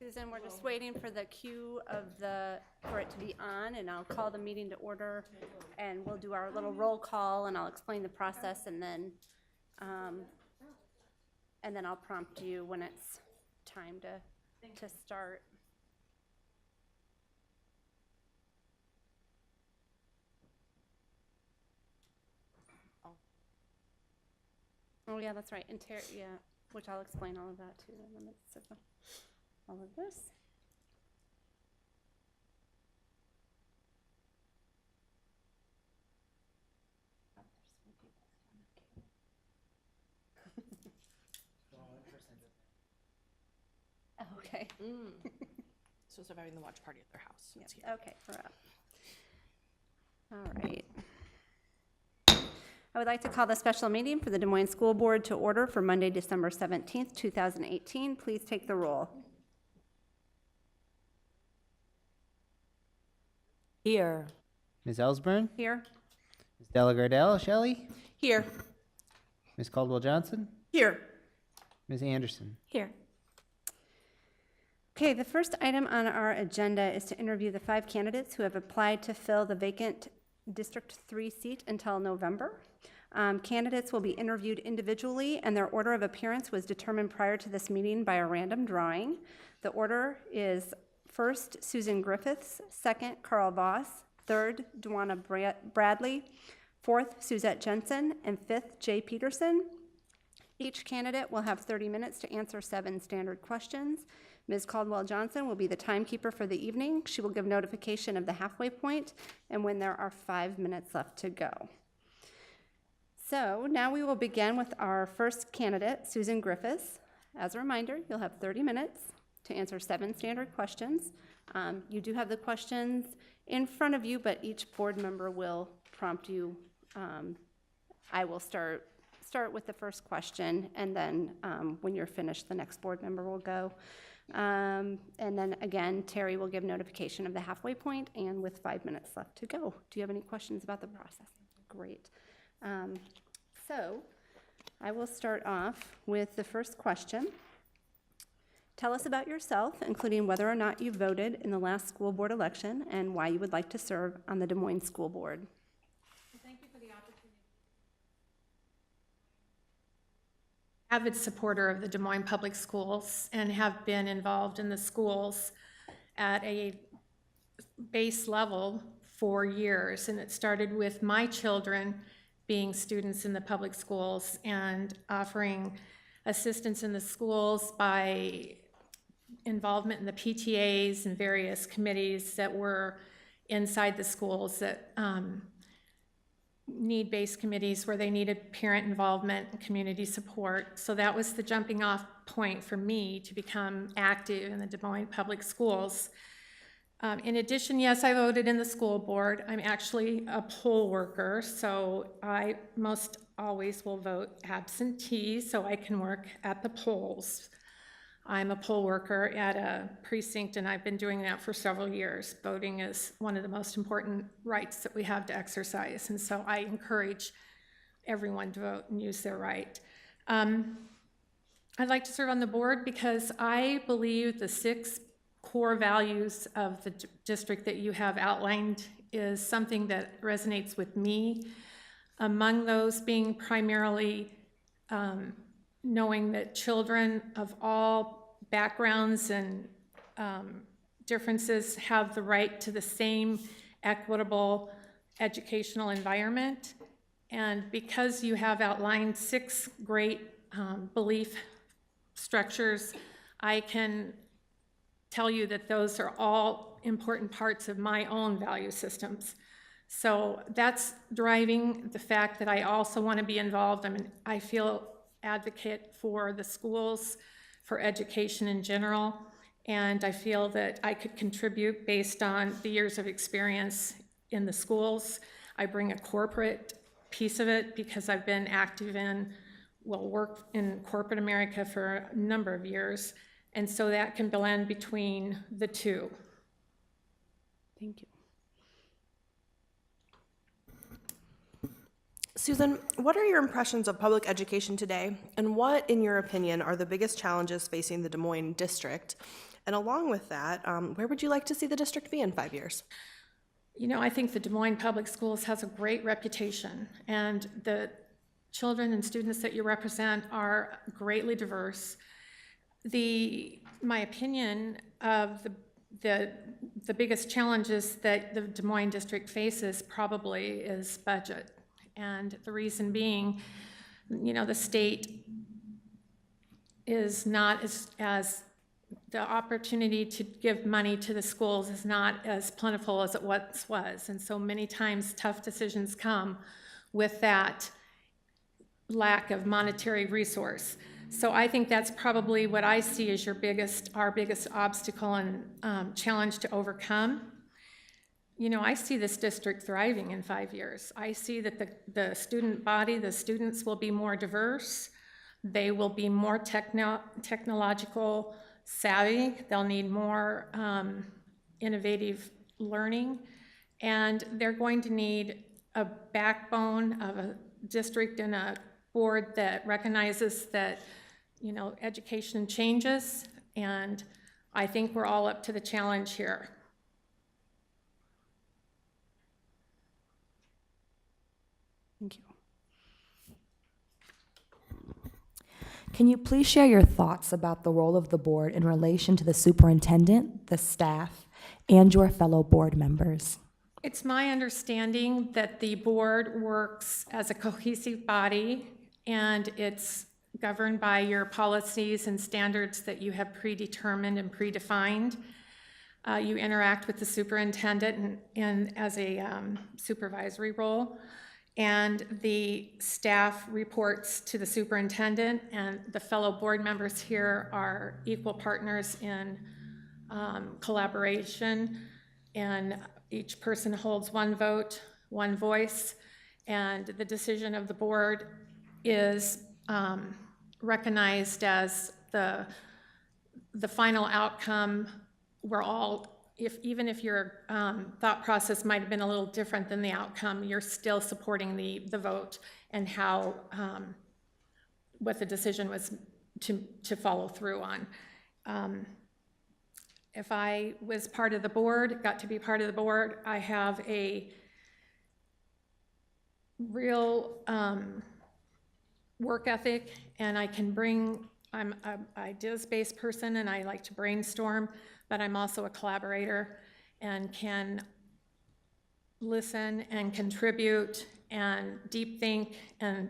Susan, we're just waiting for the cue for it to be on, and I'll call the meeting to order, and we'll do our little roll call, and I'll explain the process, and then I'll prompt you when it's time to start. Oh, yeah, that's right. And yeah, which I'll explain all of that too in the midst of all of this. Okay. So it's having the watch party at their house. Yep. Okay, we're up. All right. I would like to call the special meeting for the Des Moines School Board to order for Monday, December 17th, 2018. Please take the roll. Here. Ms. Ellsburn? Here. Ms. Delagardelle, Shelley? Here. Ms. Caldwell-Johnson? Here. Ms. Anderson? Here. Okay, the first item on our agenda is to interview the 5 candidates who have applied to fill the vacant District 3 seat until November. Candidates will be interviewed individually, and their order of appearance was determined prior to this meeting by a random drawing. The order is first, Susan Griffiths; second, Carl Voss; third, Dwana Bradley; fourth, Suzette Jensen; and fifth, Jay Peterson. Each candidate will have 30 minutes to answer 7 standard questions. Ms. Caldwell-Johnson will be the timekeeper for the evening. She will give notification of the halfway point and when there are 5 minutes left to go. So now we will begin with our first candidate, Susan Griffiths. As a reminder, you'll have 30 minutes to answer 7 standard questions. You do have the questions in front of you, but each board member will prompt you. I will start with the first question, and then when you're finished, the next board member will go. And then again, Terry will give notification of the halfway point and with 5 minutes left to go. Do you have any questions about the process? Great. So I will start off with the first question. Tell us about yourself, including whether or not you voted in the last school board election and why you would like to serve on the Des Moines School Board. Thank you for the opportunity. Avid supporter of the Des Moines Public Schools and have been involved in the schools at a base level for years. And it started with my children being students in the public schools and offering assistance in the schools by involvement in the PTAs and various committees that were inside the schools that need-based committees where they needed parent involvement and community support. So that was the jumping off point for me to become active in the Des Moines Public Schools. In addition, yes, I voted in the school board. I'm actually a poll worker, so I most always will vote absentee so I can work at the polls. I'm a poll worker at a precinct, and I've been doing that for several years. Voting is one of the most important rights that we have to exercise, and so I encourage everyone to vote and use their right. I'd like to serve on the board because I believe the 6 core values of the district that you have outlined is something that resonates with me. Among those being primarily knowing that children of all backgrounds and differences have the right to the same equitable educational environment. And because you have outlined 6 great belief structures, I can tell you that those are all important parts of my own value systems. So that's driving the fact that I also want to be involved. I feel advocate for the schools, for education in general, and I feel that I could contribute based on the years of experience in the schools. I bring a corporate piece of it because I've been active work in corporate America for a number of years, and so that can blend between the two. Thank you. Susan, what are your impressions of public education today, and what, in your opinion, are the biggest challenges facing the Des Moines district? And along with that, where would you like to see the district be in 5 years? You know, I think the Des Moines Public Schools has a great reputation, and the children and students that you represent are greatly diverse. My opinion of the biggest challenges that the Des Moines district faces probably is budget. And the reason being, you know, the state is not as the opportunity to give money to the schools is not as plentiful as it once was. And so many times tough decisions come with that lack of monetary resource. So I think that's probably what I see as our biggest obstacle and challenge to overcome. You know, I see this district thriving in 5 years. I see that the student body, the students will be more diverse. They will be more technological savvy. They'll need more innovative learning. And they're going to need a backbone of a district and a board that recognizes that, you know, education changes. And I think we're all up to the challenge here. Thank you. Can you please share your thoughts about the role of the board in relation to the superintendent, the staff, and your fellow board members? It's my understanding that the board works as a cohesive body, and it's governed by your policies and standards that you have predetermined and predefined. You interact with the superintendent and as a supervisory role, and the staff reports to the superintendent, and the fellow board members here are equal partners in collaboration, and each person holds one vote, one voice, and the decision of the board is recognized as the final outcome. We're all, even if your thought process might have been a little different than the outcome, you're still supporting the vote and how, what the decision was to follow through on. If I was part of the board, got to be part of the board, I have a real work ethic, and I can I'm an ideas-based person, and I like to brainstorm, but I'm also a collaborator and can listen and contribute and deep think and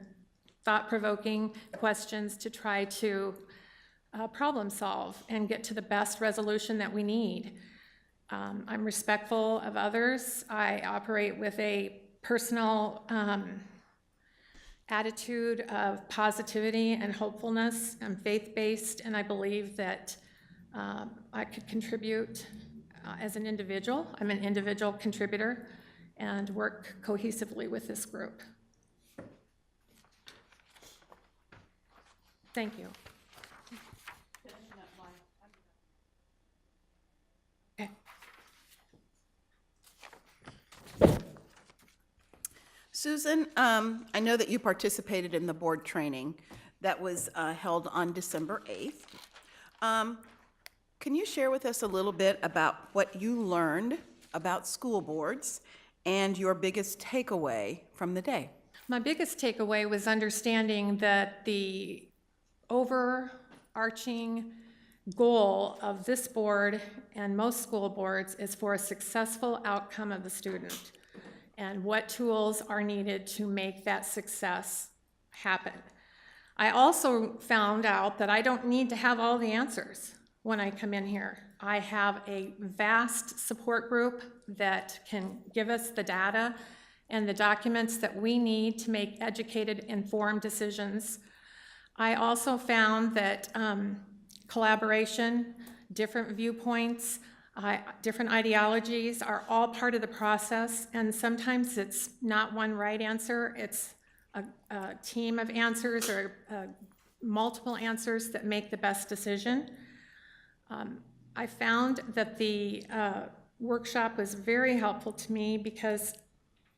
thought-provoking questions to try to problem solve and get to the best resolution that we need. I'm respectful of others. I operate with a personal attitude of positivity and hopefulness. I'm faith-based, and I believe that I could contribute as an individual. I'm an individual contributor and work cohesively with this group. Thank you. Okay. Susan, I know that you participated in the board training that was held on December 8th. Can you share with us a little bit about what you learned about school boards and your biggest takeaway from the day? My biggest takeaway was understanding that the overarching goal of this board and most school boards is for a successful outcome of the student, and what tools are needed to make that success happen. I also found out that I don't need to have all the answers when I come in here. I have a vast support group that can give us the data and the documents that we need to make educated, informed decisions. I also found that collaboration, different viewpoints, different ideologies are all part of the process, and sometimes it's not one right answer, it's a team of answers or multiple answers that make the best decision. I found that the workshop was very helpful to me because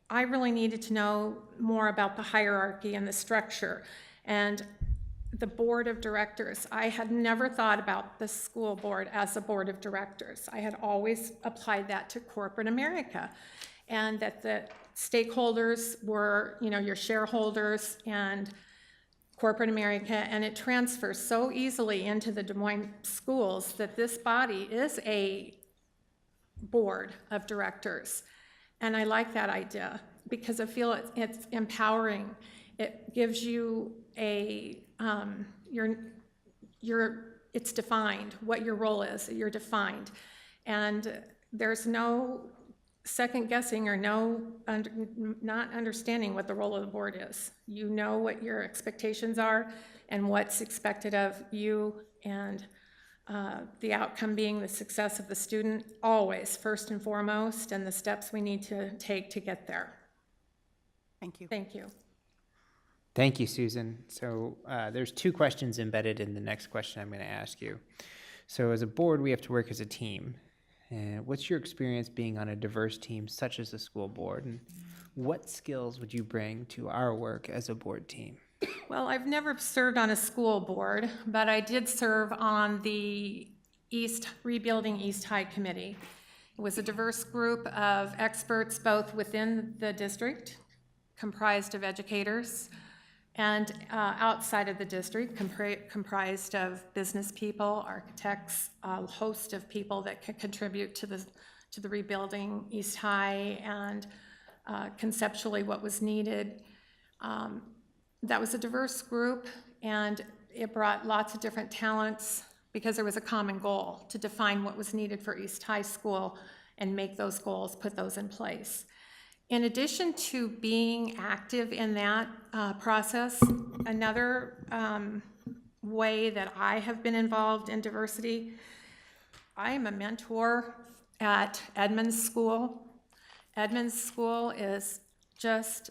I really needed to know more about the hierarchy and the structure. And the board of directors. I had never thought about the school board as a board of directors. I had always applied that to corporate America, and that the stakeholders were, your shareholders and corporate America, and it transfers so easily into the Des Moines schools that this body is a board of directors. And I like that idea because I feel it's empowering. It gives you it's defined, what your role is, you're defined. And there's no second guessing or not understanding what the role of the board is. You know what your expectations are and what's expected of you, and the outcome being the success of the student, always first and foremost, and the steps we need to take to get there. Thank you. Thank you. Thank you, Susan. So there's 2 questions embedded in the next question I'm going to ask you. So as a board, we have to work as a team. And what's your experience being on a diverse team such as the school board? And what skills would you bring to our work as a board team? Well, I've never served on a school board, but I did serve on the Rebuilding East High Committee. It was a diverse group of experts, both within the district, comprised of educators, and outside of the district, comprised of business people, architects, a host of people that can contribute to the Rebuilding East High and conceptually what was needed. That was a diverse group, and it brought lots of different talents because there was a common goal to define what was needed for East High School and make those goals, put those in place. In addition to being active in that process, another way that I have been involved in diversity, I am a mentor at Edmonds School. Edmonds School is just,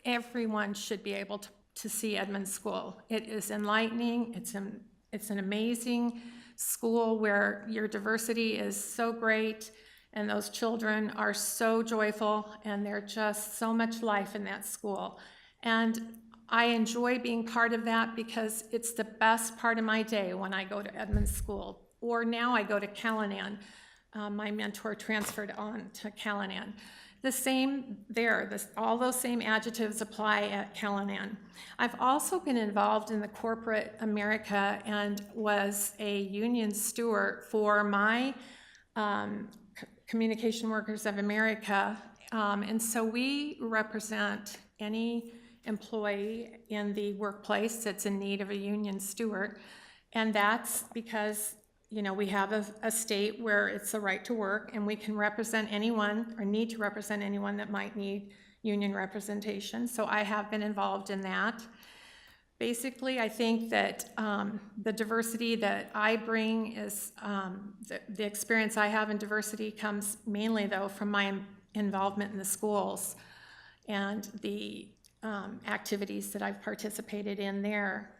everyone should be able to see Edmonds School. It is enlightening, it's an amazing school where your diversity is so great, and those children are so joyful, and there's just so much life in that school. And I enjoy being part of that because it's the best part of my day when I go to Edmonds School. Or now I go to Callanan. My mentor transferred on to Callanan. The same there, all those same adjectives apply at Callanan. I've also been involved in the corporate America and was a union steward for my Communication Workers of America, and so we represent any employee in the workplace that's in need of a union steward, and that's because we have a state where it's the right to work, and we can represent anyone or need to represent anyone that might need union representation. So I have been involved in that. Basically, I think that the diversity that I bring is, the experience I have in diversity comes mainly, though, from my involvement in the schools and the activities that I've participated in there.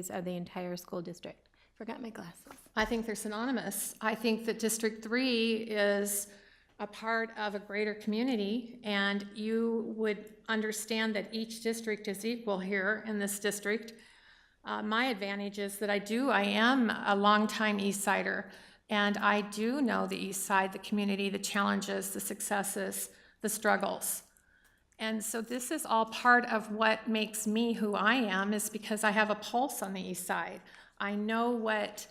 Of the entire school district. Forgot my glasses. I think they're synonymous. I think that District 3 is a part of a greater community, and you would understand that each district is equal here in this district. My advantage is that I am a longtime East Sider, and I do know the East Side, the community, the challenges, the successes, the struggles. And so this is all part of what makes me who I am, is because I have a pulse on the East Side. I know what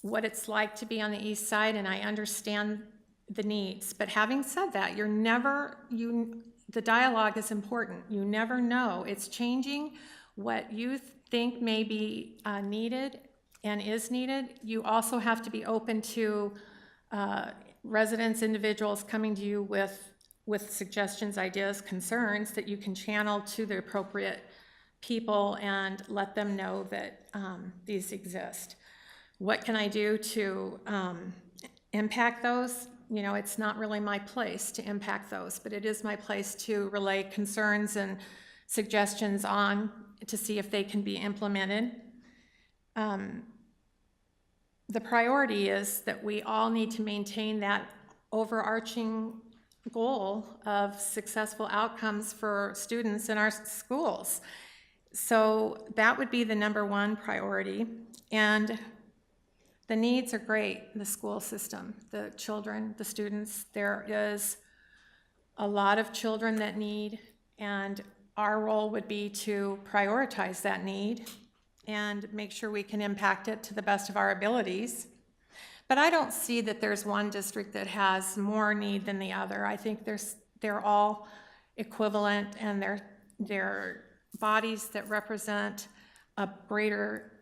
it's like to be on the East Side, and I understand the needs. But having said that, the dialogue is important. You never know. It's changing what you think may be needed and is needed. You also have to be open to residents, individuals coming to you with suggestions, ideas, concerns that you can channel to the appropriate people and let them know that these exist. What can I do to impact those? It's not really my place to impact those, but it is my place to relay concerns and suggestions on to see if they can be implemented. the priority is that we all need to maintain that overarching goal of successful outcomes for students in our schools. So that would be the number one priority. And the needs are great in the school system, the children, the students. There is a lot of children that need, and our role would be to prioritize that need and make sure we can impact it to the best of our abilities. But I don't see that there's one district that has more need than the other. I think they're all equivalent, and they're bodies that represent a greater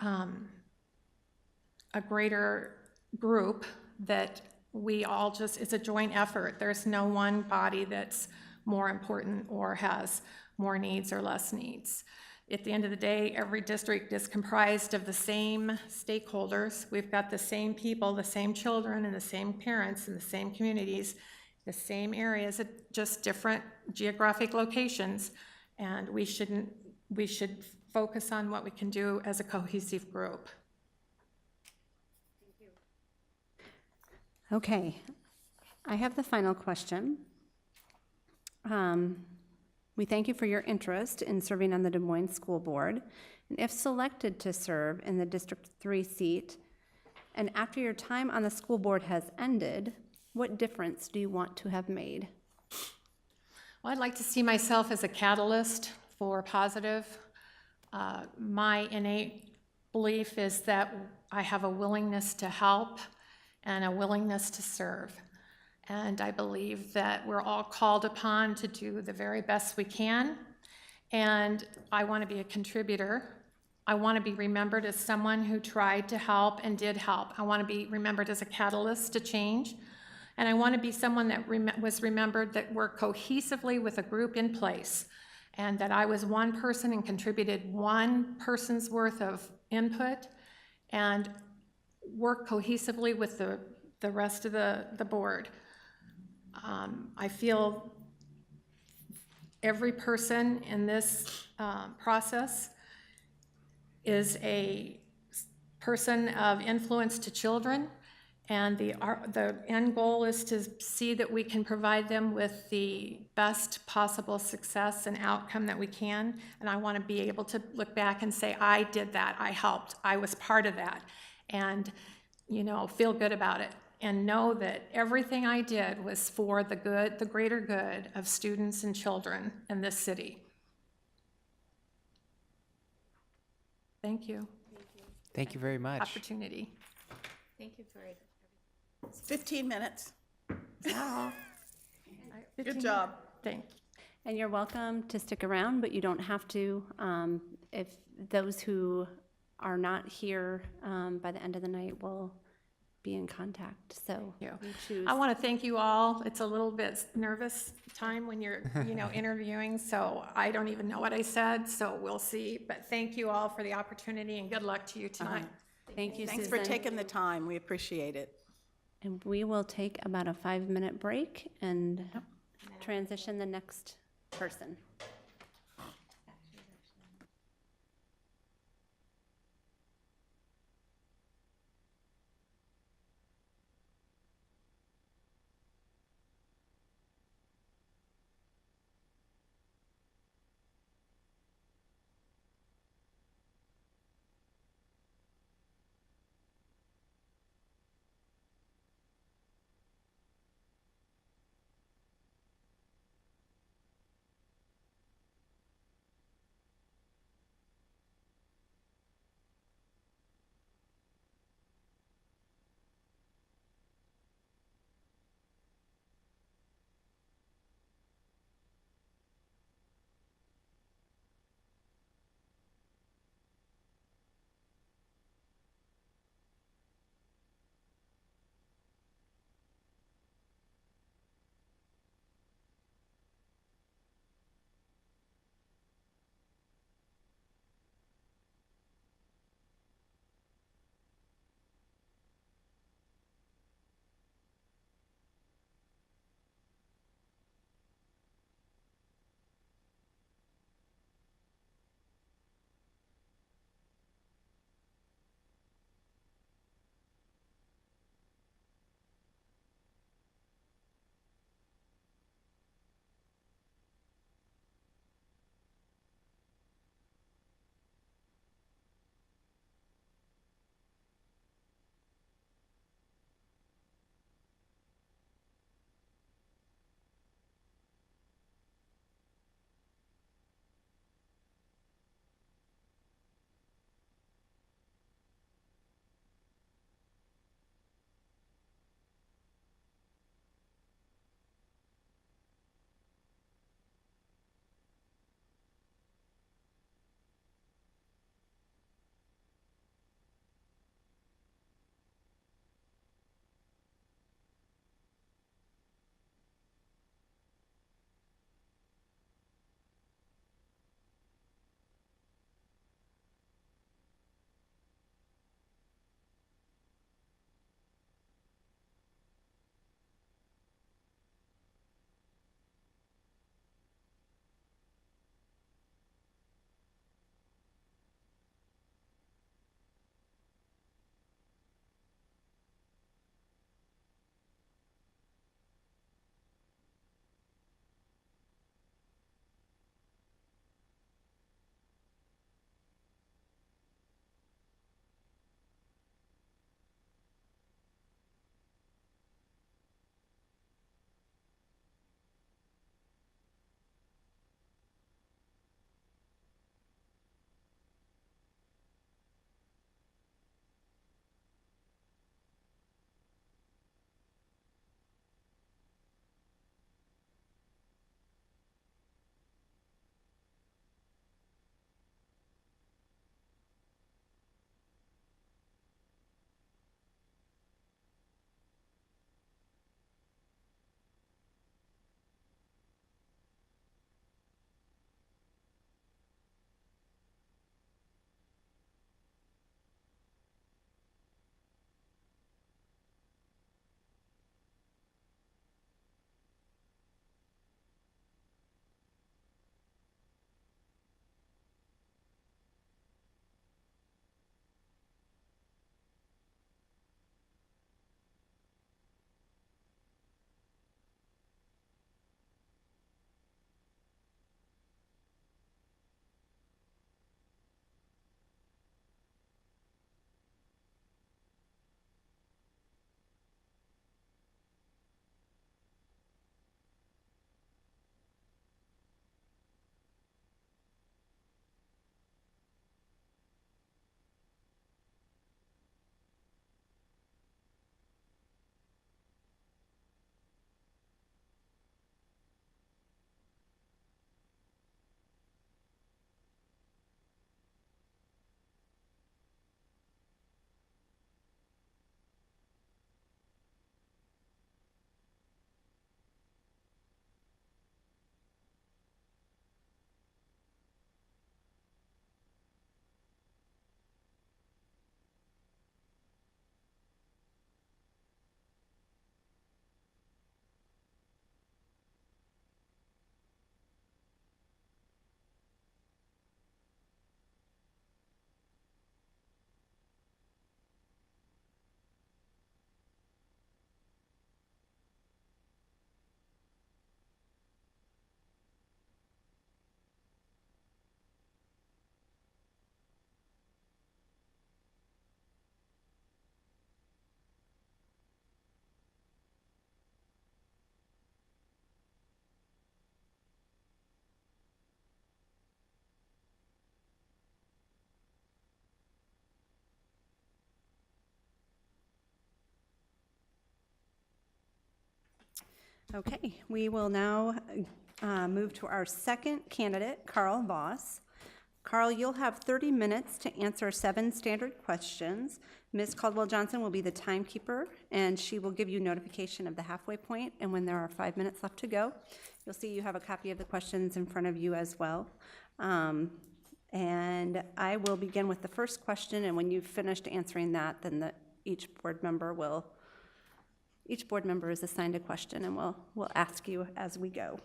group that we all just, it's a joint effort. There's no one body that's more important or has more needs or less needs. At the end of the day, every district is comprised of the same stakeholders. We've got the same people, the same children, and the same parents, in the same communities, the same areas, at just different geographic locations. And we should focus on what we can do as a cohesive group. Okay, I have the final question. We thank you for your interest in serving on the Des Moines School Board. And if selected to serve in the District 3 seat, and after your time on the school board has ended, what difference do you want to have made? Well, I'd like to see myself as a catalyst for positive. My innate belief is that I have a willingness to help and a willingness to serve. And I believe that we're all called upon to do the very best we can. And I want to be a contributor. I want to be remembered as someone who tried to help and did help. I want to be remembered as a catalyst to change. And I want to be someone that was remembered that worked cohesively with a group in place, and that I was one person and contributed one person's worth of input and worked cohesively with the rest of the board. I feel every person in this process is a person of influence to children, and the end goal is to see that we can provide them with the best possible success and outcome that we can. And I want to be able to look back and say, I did that, I helped, I was part of that, and feel good about it. And know that everything I did was for the good, the greater good of students and children in this city. Thank you. Thank you very much. Opportunity. Thank you for it. 15 minutes. Wow. Good job. Thank you. And you're welcome to stick around, but you don't have to. If those who are not here by the end of the night will be in contact, so you choose. I want to thank you all. It's a little bit nervous time when you're, interviewing, so I don't even know what I said, so we'll see. But thank you all for the opportunity, and good luck to you tonight. Thank you, Thanks Susan. for taking the time. We appreciate it. And we will take about a 5-minute break and transition the next person. Okay, we will now move to our second candidate, Carl Voss. Carl, you'll have 30 minutes to answer 7 standard questions. Ms. Caldwell-Johnson will be the timekeeper, and she will give you notification of the halfway point and when there are 5 minutes left to go. You'll see you have a copy of the questions in front of you as well. And I will begin with the first question, and when you've finished answering that, then each board member is assigned a question, and we'll ask you as we go.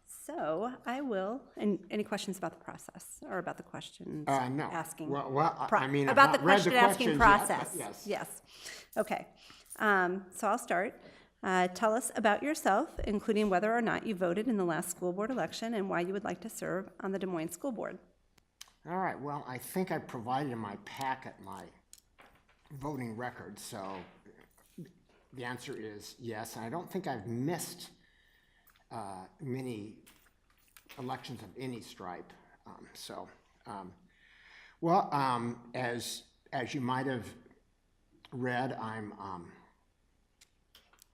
So I will, and any questions about the process or about the questions? No. Asking? Well, I mean, I've About the not read the question asking questions yet, process? but yes. Yes. Okay. So I'll start. Tell us about yourself, including whether or not you voted in the last school board election and why you would like to serve on the Des Moines School Board. All right, well, I think I provided in my packet my voting record, so the answer is yes. And I don't think I've missed many elections of any stripe. As you might have read,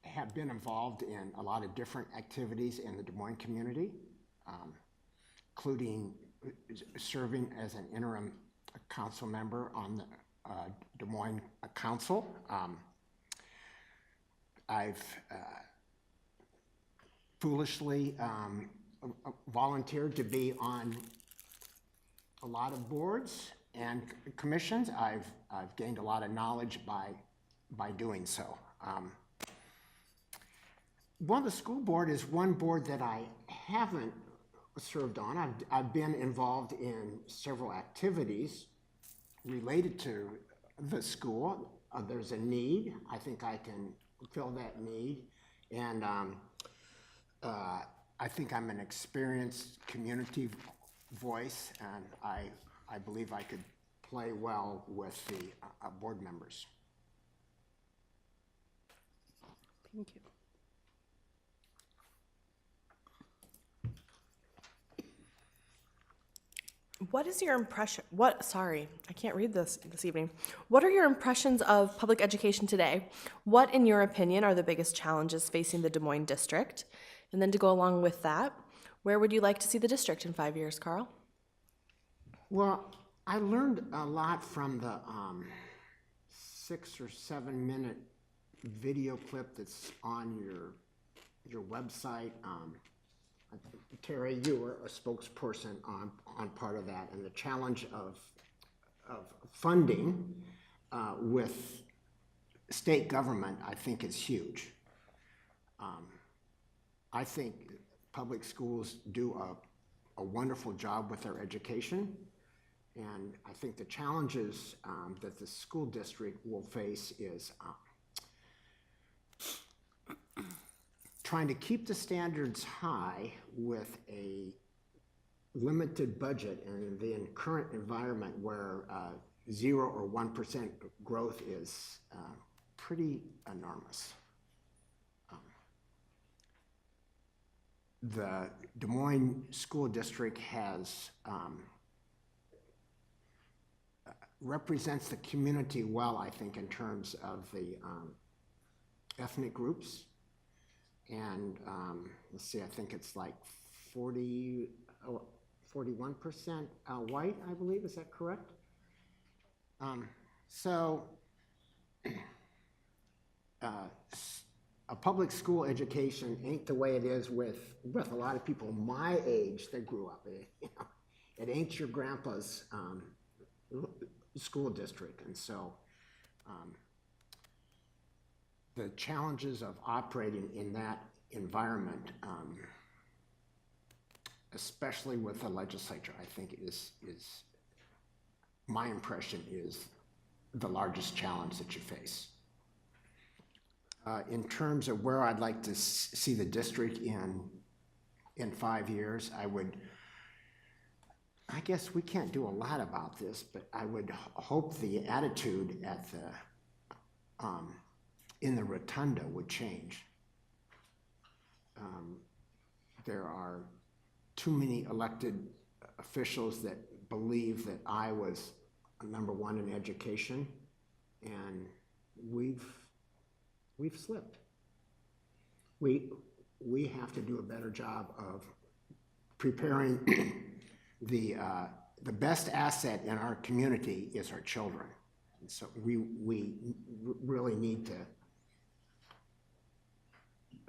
have been involved in a lot of different activities in the Des Moines community, including serving as an interim council member on the Des Moines Council. I've foolishly volunteered to be on a lot of boards and commissions. I've gained a lot of knowledge by doing so. Well, the school board is one board that I haven't served on. I've been involved in several activities related to the school. There's a need. I think I can fill that need. And I think I'm an experienced community voice, and I believe I could play well with the board members. Thank you. What is your impression? Sorry, I can't read this evening. What are your impressions of public education today? What, in your opinion, are the biggest challenges facing the Des Moines district? And then to go along with that, where would you like to see the district in 5 years, Carl? Well, I learned a lot from the 6 or 7 minute video clip that's on your website. Terry, you were a spokesperson on part of that, and the challenge of funding with state government, I think, is huge. I think public schools do a wonderful job with their education, and I think the challenges that the school district will face is trying to keep the standards high with a limited budget in the current environment where 0 or 1% growth is pretty enormous. The Des Moines School District has represents the community well, I think, in terms of the ethnic groups. And let's see, I think it's like 41% white, I believe. Is that correct? A public school education ain't the way it is with a lot of people my age that grew up. It ain't your grandpa's school district. And so the challenges of operating in that environment, especially with the legislature, I think is my impression is the largest challenge that you face. In terms of where I'd like to see the district in 5 years, I guess we can't do a lot about this, but I would hope the attitude at in the rotunda would change. There are too many elected officials that believe that I was number one in education, and we've slipped. we have to do a better job of preparing the best asset in our community is our children. And so we really need to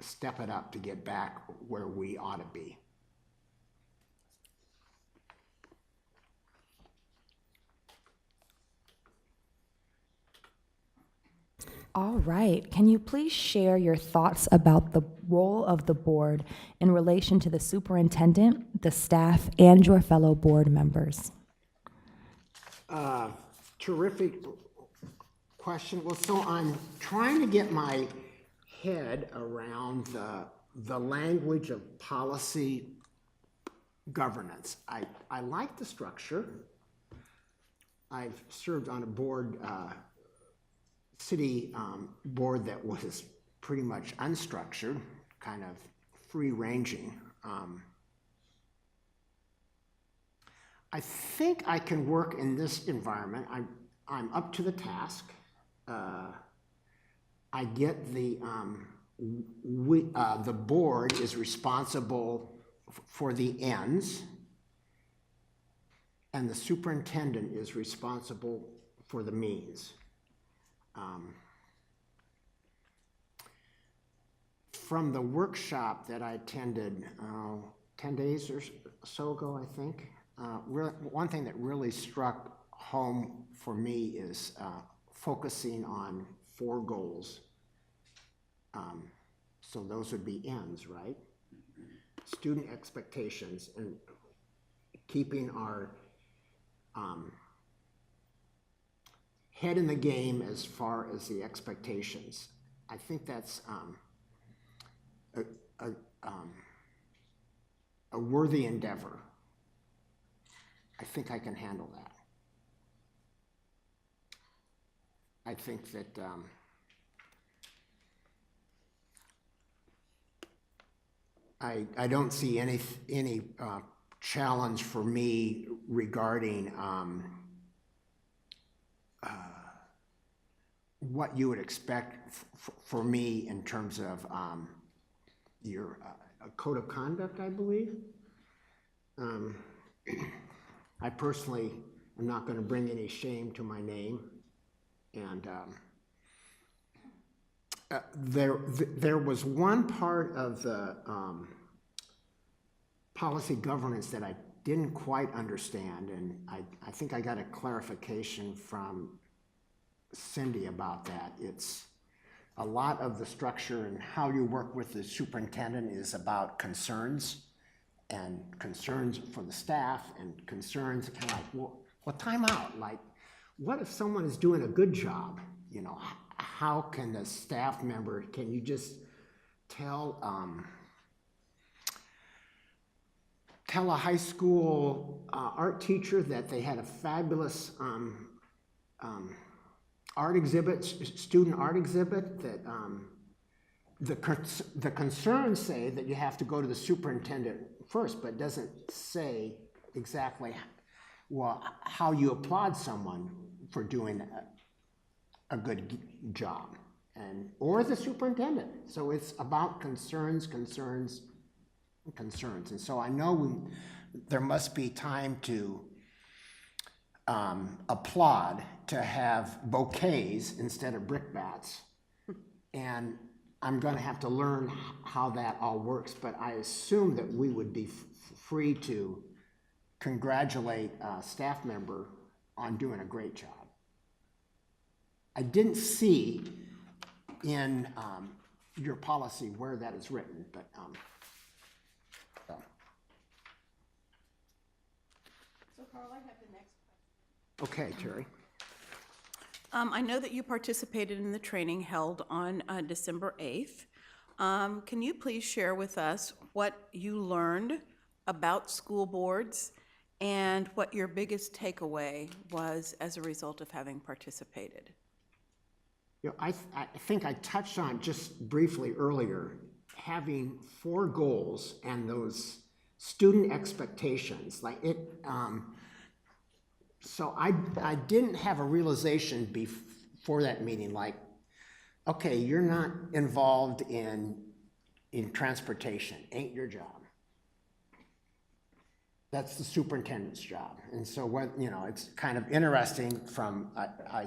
step it up to get back where we ought to be. All right. Can you please share your thoughts about the role of the board in relation to the superintendent, the staff, and your fellow board members? Terrific question. Well, so I'm trying to get my head around the language of policy governance. I like the structure. I've served on a board, city board that was pretty much unstructured, kind of free-ranging. I think I can work in this environment. I'm up to the task. I get the board is responsible for the ends, and the superintendent is responsible for the means. From the workshop that I attended 10 days or so ago, I think, one thing that really struck home for me is focusing on 4 goals. So those would be ends, right? Student expectations and keeping our head in the game as far as the expectations. I think that's a worthy endeavor. I think I can handle that. I think that I don't see any challenge for me regarding what you would expect for me in terms of your code of conduct, I believe. I personally am not going to bring any shame to my name, and there was one part of the policy governance that I didn't quite understand, and I think I got a clarification from Cindy about that. It's a lot of the structure and how you work with the superintendent is about concerns, and concerns for the staff, and concerns kind of like, well, time out. Like, what if someone is doing a good job? You know, how can the staff member, can you just tell a high school art teacher that they had a fabulous art exhibit, student art exhibit, that the concerns say that you have to go to the superintendent first, but doesn't say exactly, well, how you applaud someone for doing a good job, or the superintendent. So it's about concerns. And so I know there must be time to applaud, to have bouquets instead of brickbats. And I'm going to have to learn how that all works, but I assume that we would be free to congratulate a staff member on doing a great job. I didn't see in your policy where that is written, but So Carl, I have the next okay, Terry. I know that you participated in the training held on December 8th. Can you please share with us what you learned about school boards and what your biggest takeaway was as a result of having participated? You know, I think I touched on just briefly earlier, having 4 goals and those student expectations, like it. So I didn't have a realization before that meeting, like, okay, you're not involved in in transportation ain't your job. That's the superintendent's job. And so what, you know, it's kind of interesting I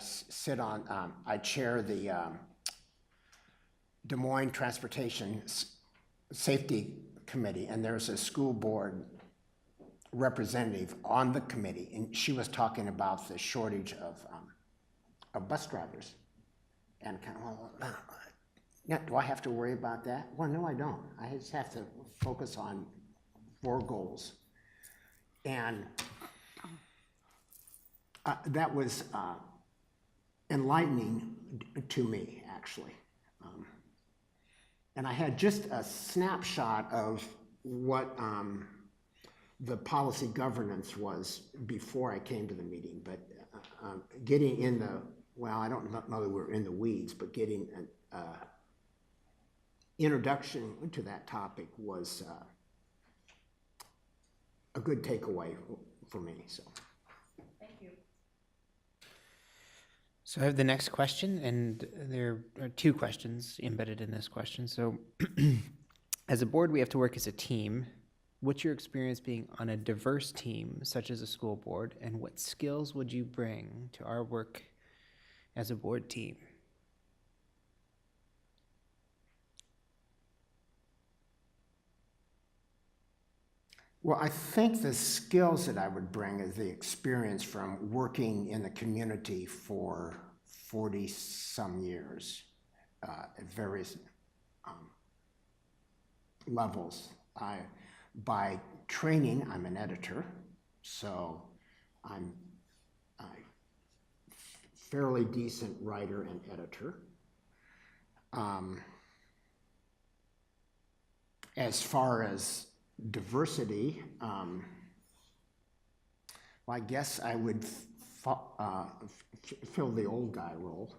chair the Des Moines Transportation Safety Committee, and there's a school board representative on the committee, and she was talking about the shortage of bus drivers. And kind of, well, yeah, do I have to worry about that? Well, no, I don't. I just have to focus on 4 goals. And that was enlightening to me, actually. And I had just a snapshot of what the policy governance was before I came to the meeting, but getting in the, well, I don't know that we're in the weeds, but getting an introduction to that topic was a good takeaway for me, so. So I have the next question, and there are 2 questions embedded in this question. So as a board, we have to work as a team. What's your experience being on a diverse team, such as a school board, and what skills would you bring to our work as a board team? Well, I think the skills that I would bring is the experience from working in the community for 40-some years at various levels. By training, I'm an editor, so I'm a fairly decent writer and editor. As far as diversity, well, I guess I would fill the old guy role.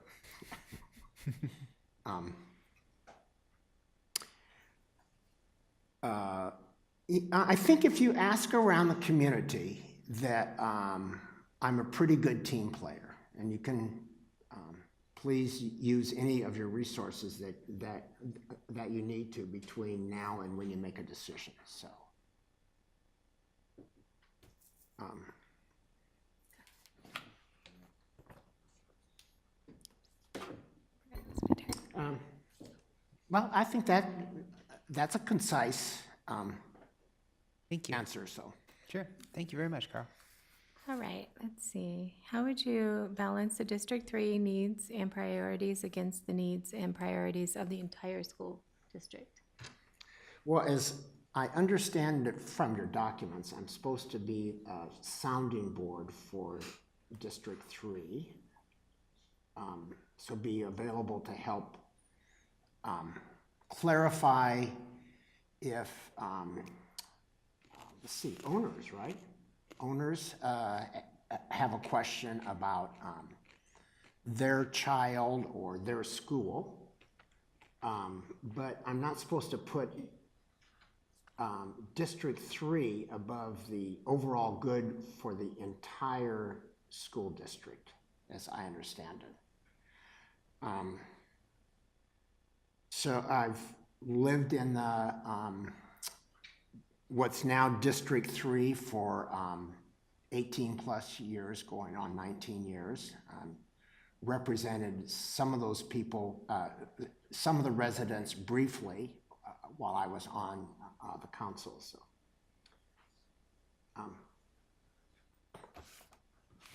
I think if you ask around the community that I'm a pretty good team player, and you can please use any of your resources that you need to between now and when you make a decision. So, well, I think that's a concise Thank you. answer. So, Sure. Thank you very much, Carl. All right, let's see. How would you balance the District 3 needs and priorities against the needs and priorities of the entire school district? well, as I understand it from your documents, I'm supposed to be a sounding board for District 3. So be available to help clarify if, let's see, owners, right? Owners have a question about their child or their school, but I'm not supposed to put District 3 above the overall good for the entire school district, as I understand it. So I've lived in the what's now District 3 for 18 plus years, going on 19 years. Represented some of those people, some of the residents briefly while I was on the council. So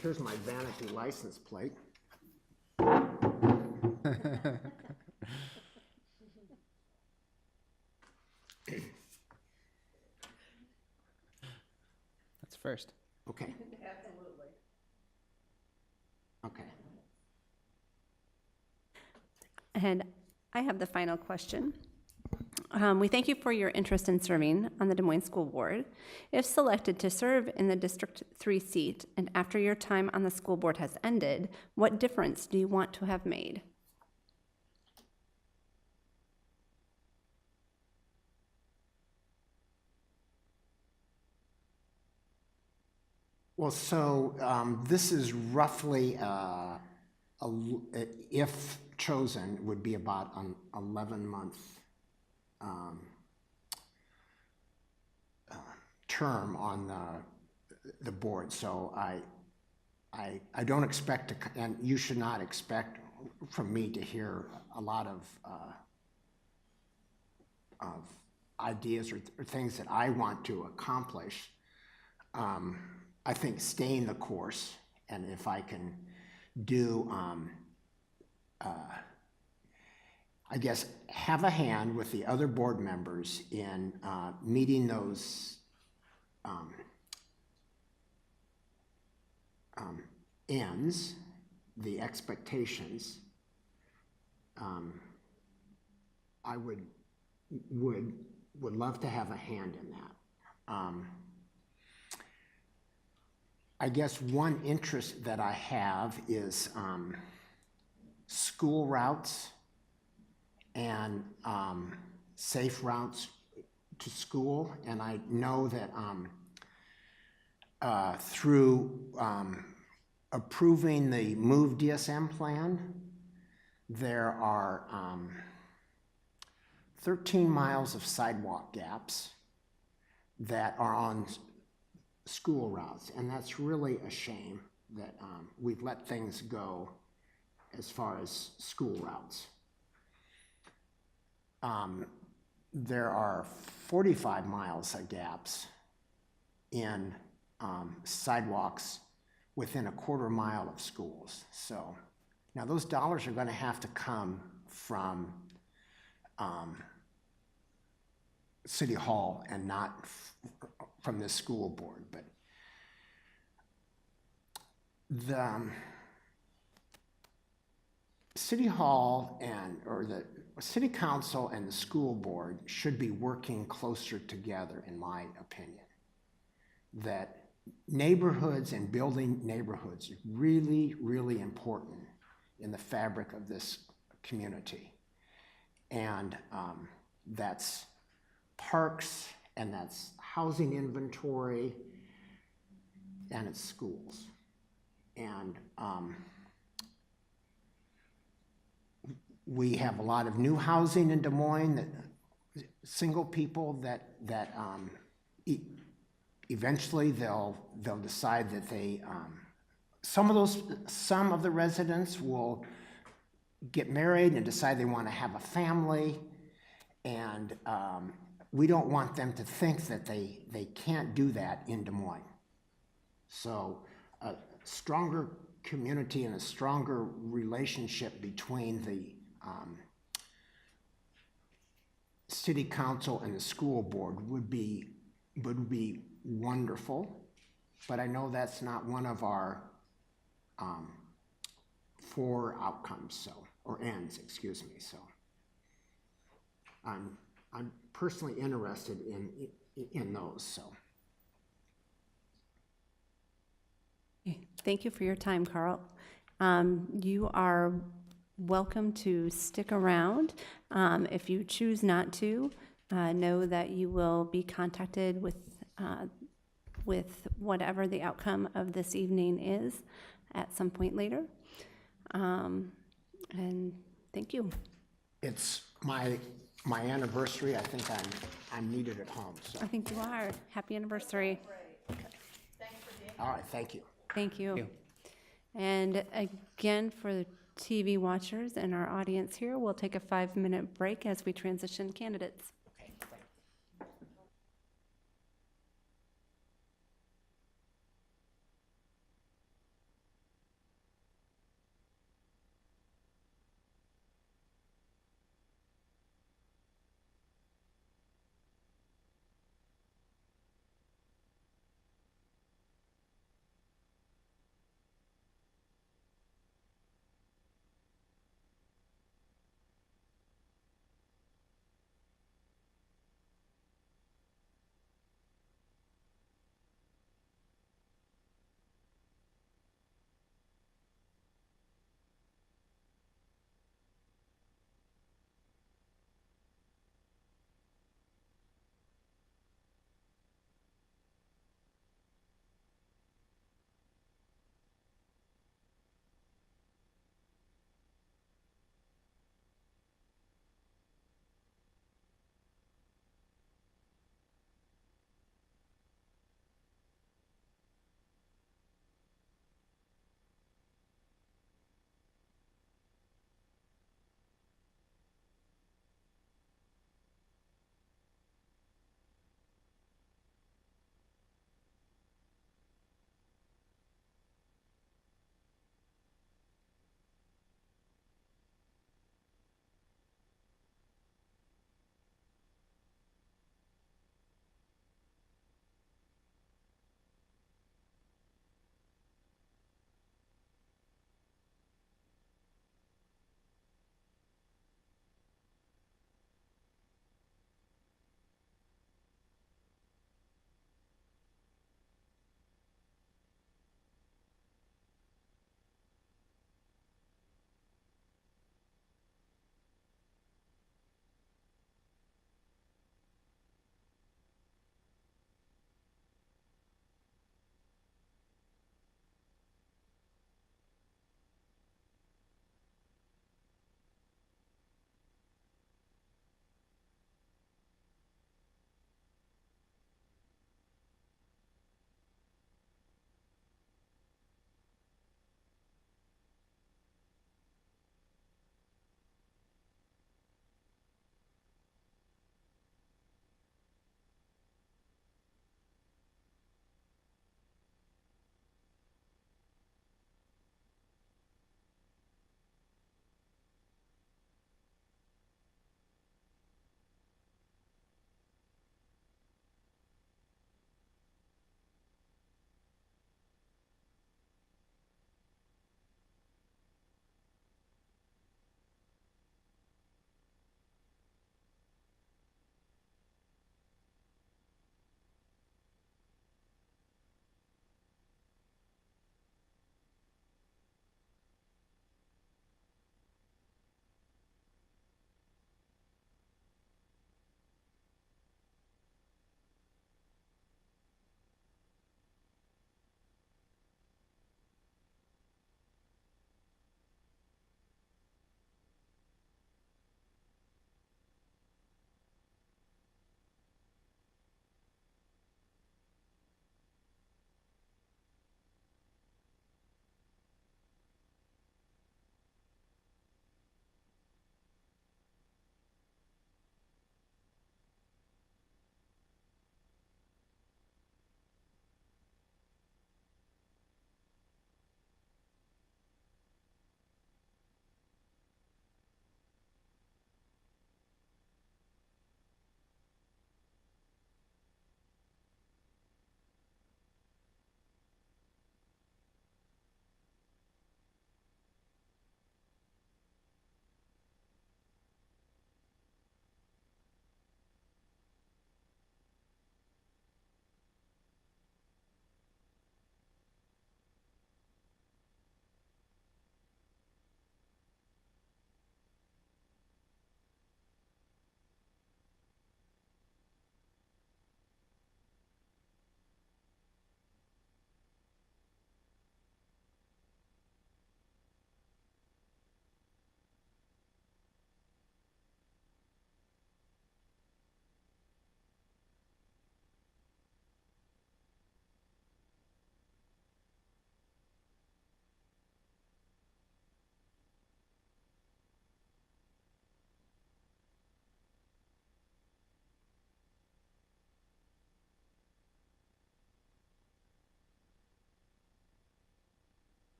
here's my vanity license plate. That's first. Okay. Absolutely. Okay. And I have the final question. We thank you for your interest in serving on the Des Moines School Board. If selected to serve in the District 3 seat, and after your time on the school board has ended, what difference do you want to have made? Well, so this is roughly, if chosen, would be about an 11-month term on the board, so I don't expect to, and you should not expect from me to hear a lot of ideas or things that I want to accomplish. I think staying the course, and if I can do, I guess, have a hand with the other board members in meeting those ends, the expectations, I would love to have a hand in that. I guess one interest that I have is school routes and safe routes to school, and I know that through approving the MOVE DSM plan, there are 13 miles of sidewalk gaps that are on school routes, and that's really a shame that we've let things go as far as school routes. There are 45 miles of gaps in sidewalks within a quarter mile of schools. So now those dollars are going to have to come from City Hall and not from the school board. But the City Hall or the City Council and the school board should be working closer together, in my opinion. That neighborhoods and building neighborhoods is really, really important in the fabric of this community. And that's parks, and that's housing inventory, and it's schools. And we have a lot of new housing in Des Moines, that single people that eventually they'll decide that they some of the residents will get married and decide they want to have a family, and we don't want them to think that they can't do that in Des Moines. So a stronger community and a stronger relationship between the City Council and the school board would be wonderful, but I know that's not one of our 4 outcomes, or ends, excuse me. So I'm personally interested in those. So Thank you for your time, Carl. You are welcome to stick around. If you choose not to, know that you will be contacted with whatever the outcome of this evening is at some point later. And thank you. it's my anniversary. I think I'm needed at home. So I think you are. Happy anniversary. all right, thank you. Thank you. Thank you. And again, for the TV watchers and our audience here, we'll take a 5-minute break as we transition candidates.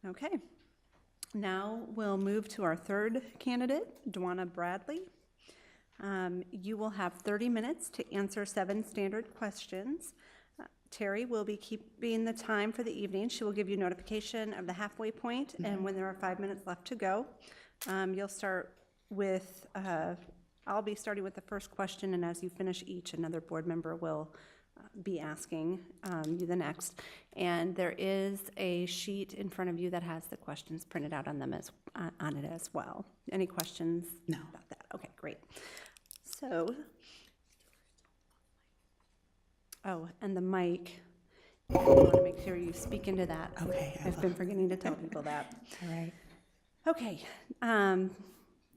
Okay. Now we'll move to our third candidate, Dwana Bradley. You will have 30 minutes to answer 7 standard questions. Terry will be keeping the time for the evening. She will give you notification of the halfway point and when there are 5 minutes left to go. You'll start with, I'll be starting with the first question, and as you finish each, another board member will be asking you the next. And there is a sheet in front of you that has the questions printed out on them on it as well. Any questions about that? Okay, great. So, oh, and the mic, you want to make sure you speak into that. Okay. I've been forgetting to tell people that. All right. Okay.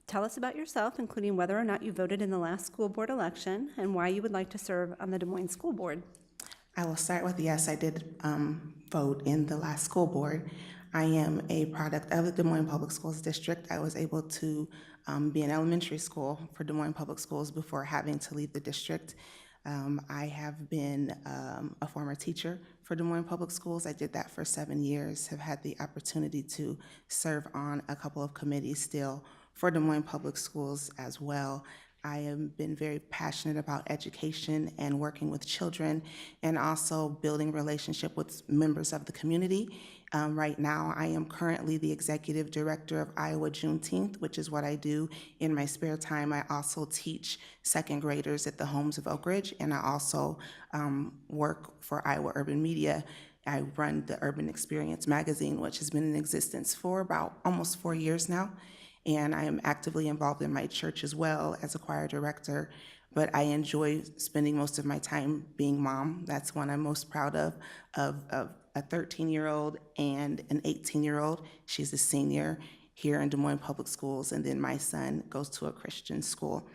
Tell us about yourself, including whether or not you voted in the last school board election and why you would like to serve on the Des Moines School Board. I will start with yes, I did vote in the last school board. I am a product of the Des Moines Public Schools District. I was able to be in elementary school for Des Moines Public Schools before having to leave the district. I have been a former teacher for Des Moines Public Schools. I did that for 7 years, have had the opportunity to serve on a couple of committees still for Des Moines Public Schools as well. I have been very passionate about education and working with children and also building relationship with members of the community. Right now, I am currently the executive director of Iowa Juneteenth, which is what I do in my spare time. I also teach second graders at the Homes of Oak Ridge, and I also work for Iowa Urban Media. I run the Urban Experience magazine, which has been in existence for about almost 4 years now. And I am actively involved in my church as well as a choir director, but I enjoy spending most of my time being mom. That's one I'm most proud of a 13-year-old and an 18-year-old. She's a senior here in Des Moines Public Schools, and then my son goes to a Christian school.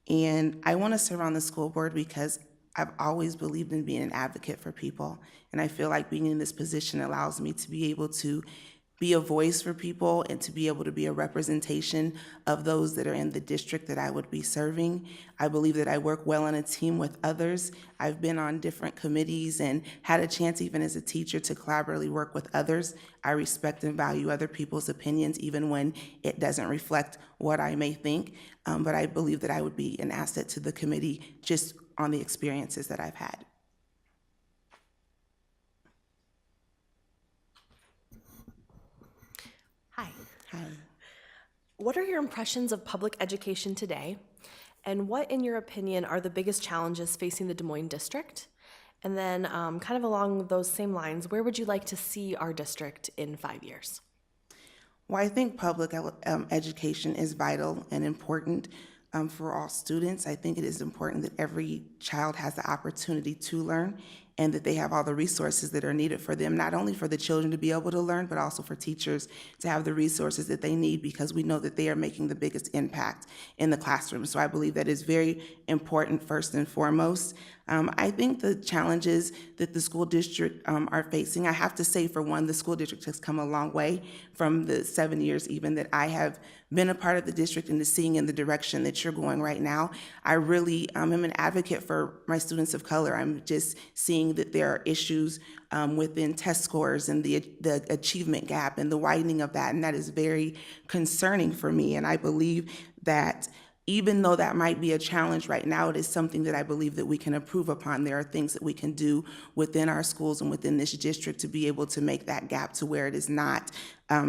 And I want to serve on the school board because I've always believed in being an advocate for people, and I feel like being in this position allows me to be able to be a voice for people and to be able to be a representation of those that are in the district that I would be serving. I believe that I work well in a team with others. I've been on different committees and had a chance even as a teacher to collaboratively work with others. I respect and value other people's opinions even when it doesn't reflect what I may think, but I believe that I would be an asset to the committee just on the experiences that I've had. Hi. Hi. What are your impressions of public education today? And what, in your opinion, are the biggest challenges facing the Des Moines district? And then kind of along those same lines, where would you like to see our district in 5 years? Well, I think public education is vital and important for all students. I think it is important that every child has the opportunity to learn and that they have all the resources that are needed for them, not only for the children to be able to learn, but also for teachers to have the resources that they need, because we know that they are making the biggest impact in the classroom. So I believe that is very important first and foremost. I think the challenges that the school district are facing, I have to say, for one, the school district has come a long way from the 7 years even that I have been a part of the district and to seeing in the direction that you're going right now. I really am an advocate for my students of color. I'm just seeing that there are issues within test scores and the achievement gap and the widening of that, and that is very concerning for me. And I believe that even though that might be a challenge right now, it is something that I believe that we can improve upon. There are things that we can do within our schools and within this district to be able to make that gap to where it is not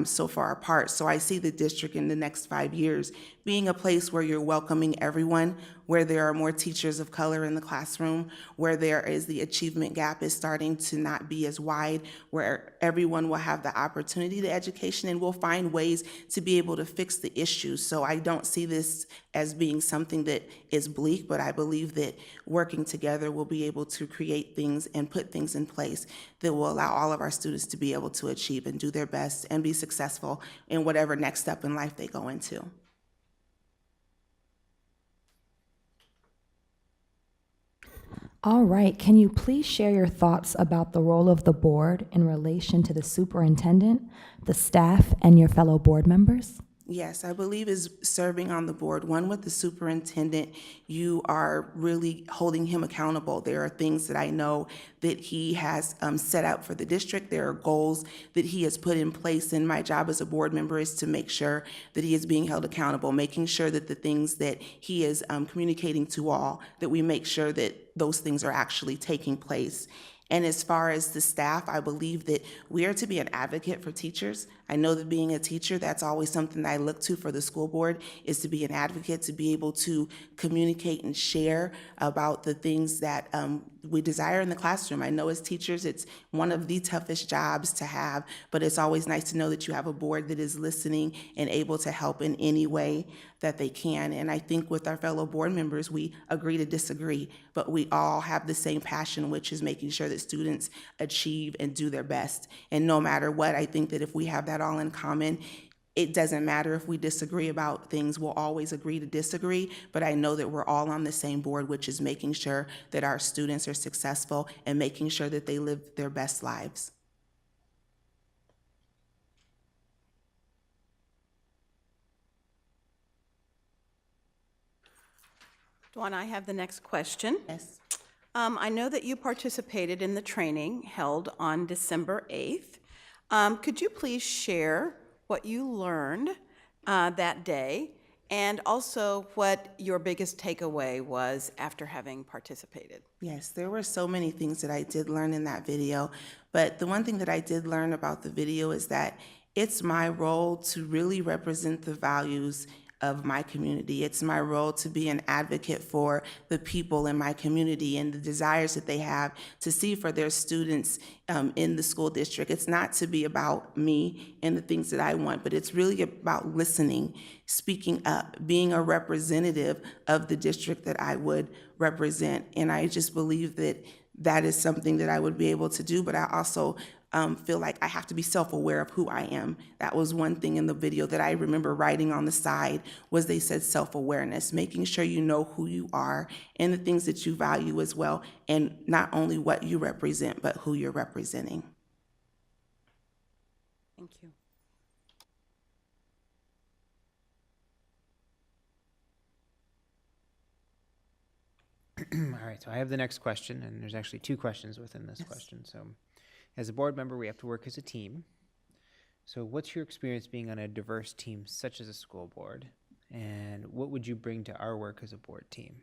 so far apart. So I see the district in the next 5 years being a place where you're welcoming everyone, where there are more teachers of color in the classroom, where there is the achievement gap is starting to not be as wide, where everyone will have the opportunity to education and will find ways to be able to fix the issues. So I don't see this as being something that is bleak, but I believe that working together we'll be able to create things and put things in place that will allow all of our students to be able to achieve and do their best and be successful in whatever next step in life they go into. All right, can you please share your thoughts about the role of the board in relation to the superintendent, the staff, and your fellow board members? Yes, I believe is serving on the board. One, with the superintendent, you are really holding him accountable. There are things that I know that he has set out for the district. There are goals that he has put in place, and my job as a board member is to make sure that he is being held accountable, making sure that the things that he is communicating to all, that we make sure that those things are actually taking place. And as far as the staff, I believe that we are to be an advocate for teachers. I know that being a teacher, that's always something that I look to for the school board, is to be an advocate, to be able to communicate and share about the things that we desire in the classroom. I know as teachers, it's one of the toughest jobs to have, but it's always nice to know that you have a board that is listening and able to help in any way that they can. And I think with our fellow board members, we agree to disagree, but we all have the same passion, which is making sure that students achieve and do their best. And no matter what, I think that if we have that all in common, it doesn't matter if we disagree about things, we'll always agree to disagree, but I know that we're all on the same board, which is making sure that our students are successful and making sure that they live their best lives. Dawn, I have the next question. Yes. I know that you participated in the training held on December 8th. Could you please share what you learned that day, and also what your biggest takeaway was after having participated? Yes, there were so many things that I did learn in that video, but the one thing that I did learn about the video is that it's my role to really represent the values of my community. It's my role to be an advocate for the people in my community and the desires that they have to see for their students in the school district. It's not to be about me and the things that I want, but it's really about listening, speaking up, being a representative of the district that I would represent. And I just believe that that is something that I would be able to do, but I also feel like I have to be self-aware of who I am. That was one thing in the video that I remember writing on the side, was they said self-awareness, making sure you know who you are and the things that you value as well, and not only what you represent, but who you're representing. Thank you. All right, so I have the next question, and there's actually two questions within this question. So as a board member, we have to work as a team. So what's your experience being on a diverse team such as a school board? And what would you bring to our work as a board team?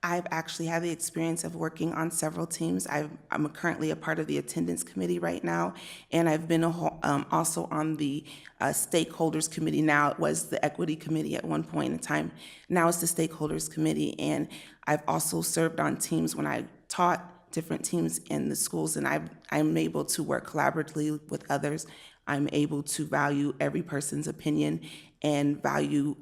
I've actually had the experience of working on several teams. I'm currently a part of the attendance committee right now, and I've been also on the stakeholders committee. Now it was the equity committee at one point in time. Now it's the stakeholders committee, and I've also served on teams when I taught different teams in the schools, and I'm able to work collaboratively with others. I'm able to value every person's opinion and value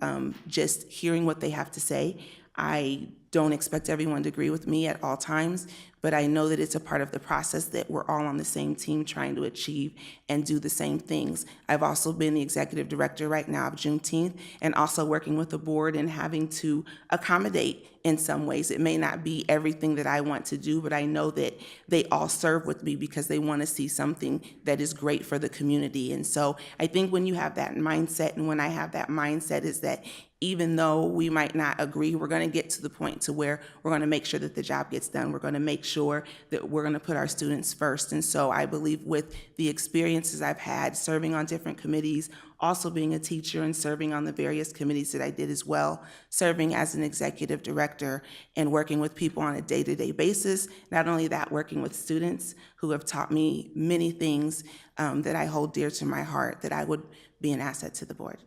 just hearing what they have to say. I don't expect everyone to agree with me at all times, but I know that it's a part of the process that we're all on the same team trying to achieve and do the same things. I've also been the executive director right now of Juneteenth, and also working with the board and having to accommodate in some ways. It may not be everything that I want to do, but I know that they all serve with me because they want to see something that is great for the community. And so I think when you have that mindset, and when I have that mindset, is that even though we might not agree, we're going to get to the point to where we're going to make sure that the job gets done. We're going to make sure that we're going to put our students first. And so I believe with the experiences I've had serving on different committees, also being a teacher and serving on the various committees that I did as well, serving as an executive director and working with people on a day-to-day basis. Not only that, working with students who have taught me many things that I hold dear to my heart, that I would be an asset to the board.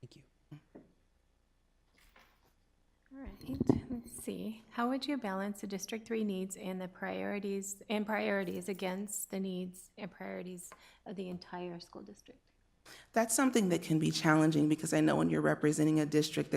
Thank you. All right, let's see. How would you balance the District 3 needs and the priorities against the needs and priorities of the entire school district? That's something that can be challenging, because I know when you're representing a district,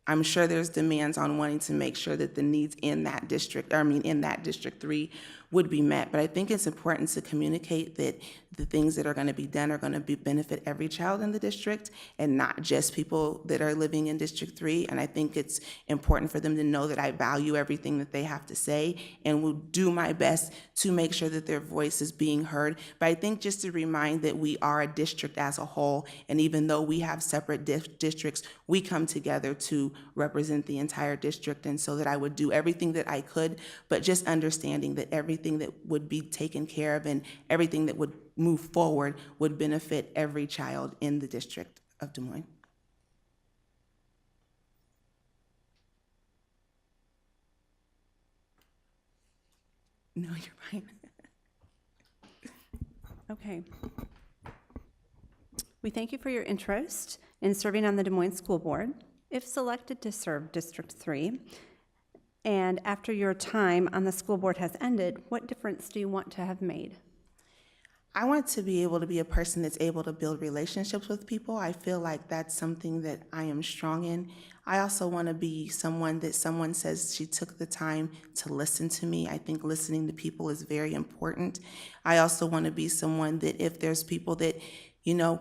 I'm sure there's demands on wanting to make sure that the needs in that district, in that District 3 would be met. But I think it's important to communicate that the things that are going to be done are going to benefit every child in the district and not just people that are living in District 3. And I think it's important for them to know that I value everything that they have to say and will do my best to make sure that their voice is being heard. But I think just to remind that we are a district as a whole, and even though we have separate districts, we come together to represent the entire district. And so that I would do everything that I could, but just understanding that everything that would be taken care of and everything that would move forward would benefit every child in the district of Des Moines. No, you're fine. Okay. We thank you for your interest in serving on the Des Moines School Board. If selected to serve District 3, and after your time on the school board has ended, what difference do you want to have made? I want to be able to be a person that's able to build relationships with people. I feel like that's something that I am strong in. I also want to be someone that someone says she took the time to listen to me. I think listening to people is very important. I also want to be someone that if there's people that,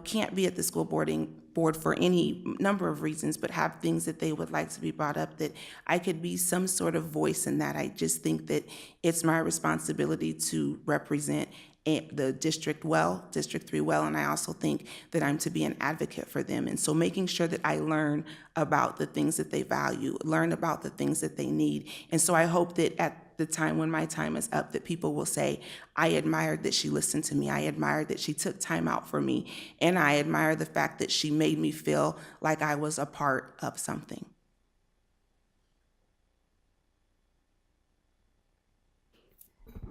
can't be at the school board for any number of reasons, but have things that they would like to be brought up, that I could be some sort of voice in that. I just think that it's my responsibility to represent the District 3 well, and I also think that I'm to be an advocate for them. And so making sure that I learn about the things that they value, learn about the things that they need. And so I hope that at the time when my time is up, that people will say, I admired that she listened to me, I admired that she took time out for me, and I admire the fact that she made me feel like I was a part of something.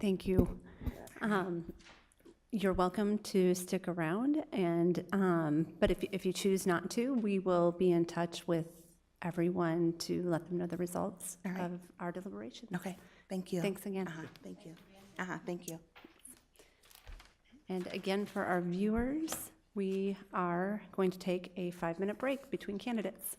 Thank you. You're welcome to stick around, and but if you choose not to, we will be in touch with everyone to let them know the results of our deliberations. Okay, thank you. Thanks again. Thank you. Thank you. And again, for our viewers, we are going to take a 5-minute break between candidates.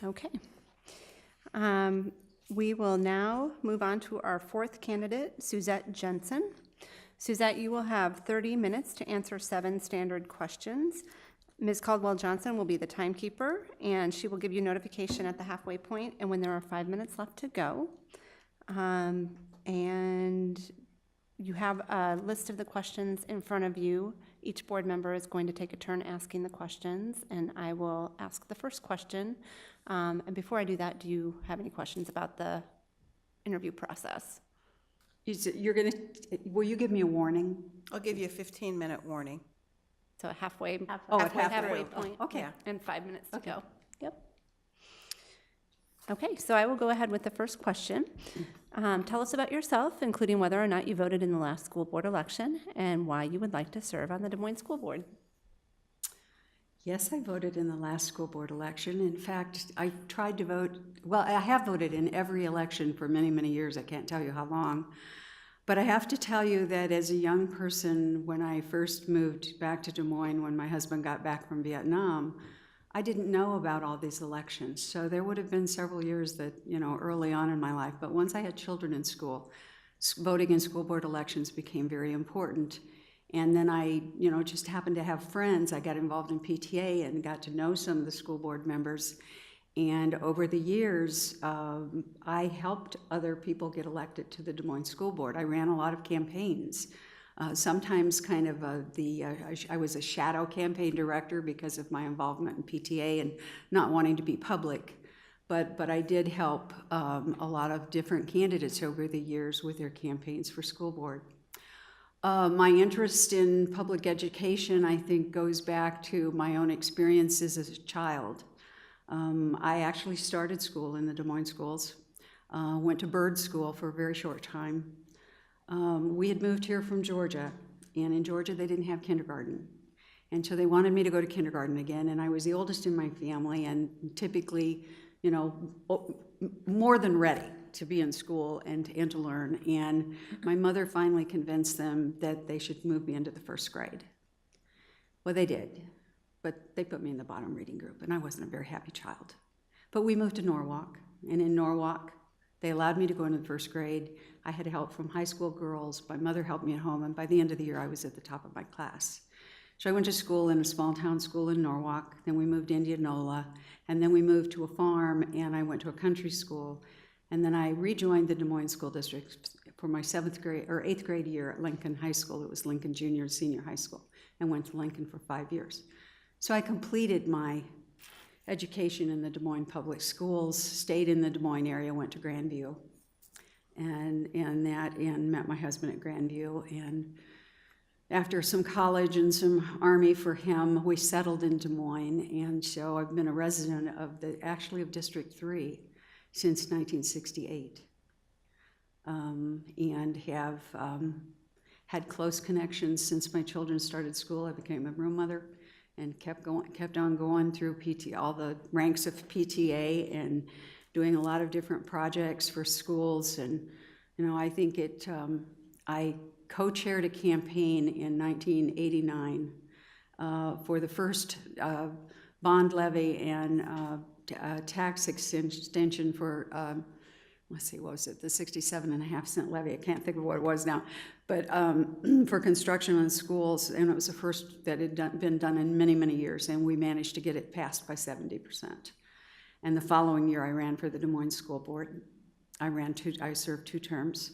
Okay. We will now move on to our fourth candidate, Suzette Jensen. Suzette, you will have 30 minutes to answer 7 standard questions. Ms. Caldwell-Johnson will be the timekeeper, and she will give you notification at the halfway point and when there are 5 minutes left to go. And you have a list of the questions in front of you. Each board member is going to take a turn asking the questions, and I will ask the first question. And before I do that, do you have any questions about the interview process? Will you give me a warning? I'll give you a 15-minute warning. So a halfway halfway point. Okay. Yeah. And 5 minutes to go. Yep. Okay, so I will go ahead with the first question. Tell us about yourself, including whether or not you voted in the last school board election and why you would like to serve on the Des Moines School Board. Yes, I voted in the last school board election. In fact, I tried to vote, well, I have voted in every election for many, many years. I can't tell you how long. But I have to tell you that as a young person, when I first moved back to Des Moines, when my husband got back from Vietnam, I didn't know about all these elections. So there would have been several years that, early on in my life. But once I had children in school, voting in school board elections became very important. And then I, just happened to have friends. I got involved in PTA and got to know some of the school board members. And over the years, I helped other people get elected to the Des Moines School Board. I ran a lot of campaigns. Sometimes kind of I was a shadow campaign director because of my involvement in PTA and not wanting to be public. But I did help a lot of different candidates over the years with their campaigns for school board. My interest in public education, I think, goes back to my own experiences as a child. I actually started school in the Des Moines schools, went to Bird School for a very short time. We had moved here from Georgia, and in Georgia they didn't have kindergarten. And so they wanted me to go to kindergarten again, and I was the oldest in my family and typically, more than ready to be in school and to learn. And my mother finally convinced them that they should move me into the first grade. Well, they did. But they put me in the bottom reading group, and I wasn't a very happy child. But we moved to Norwalk, and in Norwalk, they allowed me to go into the first grade. I had help from high school girls. My mother helped me at home, and by the end of the year, I was at the top of my class. So I went to school in a small town school in Norwalk, then we moved to Indianola, and then we moved to a farm, and I went to a country school. And then I rejoined the Des Moines School District for my 8th grade year at Lincoln High School. It was Lincoln Junior and Senior High School, and went to Lincoln for 5 years. So I completed my education in the Des Moines Public Schools, stayed in the Des Moines area, went to Grandview, and met my husband at Grandview. And after some college and some Army for him, we settled in Des Moines. And so I've been a resident of District 3 since 1968, and have had close connections since my children started school. I became a room mother and kept on going through all the ranks of PTA and doing a lot of different projects for schools. And I think I co-chaired a campaign in 1989 for the first bond levy and tax extension for, let's see, what was it, the 67.5-cent levy? I can't think of what it was now, but for construction on schools, and it was the first that had been done in many, many years, and we managed to get it passed by 70%. And the following year, I ran for the Des Moines School Board. I served 2 terms.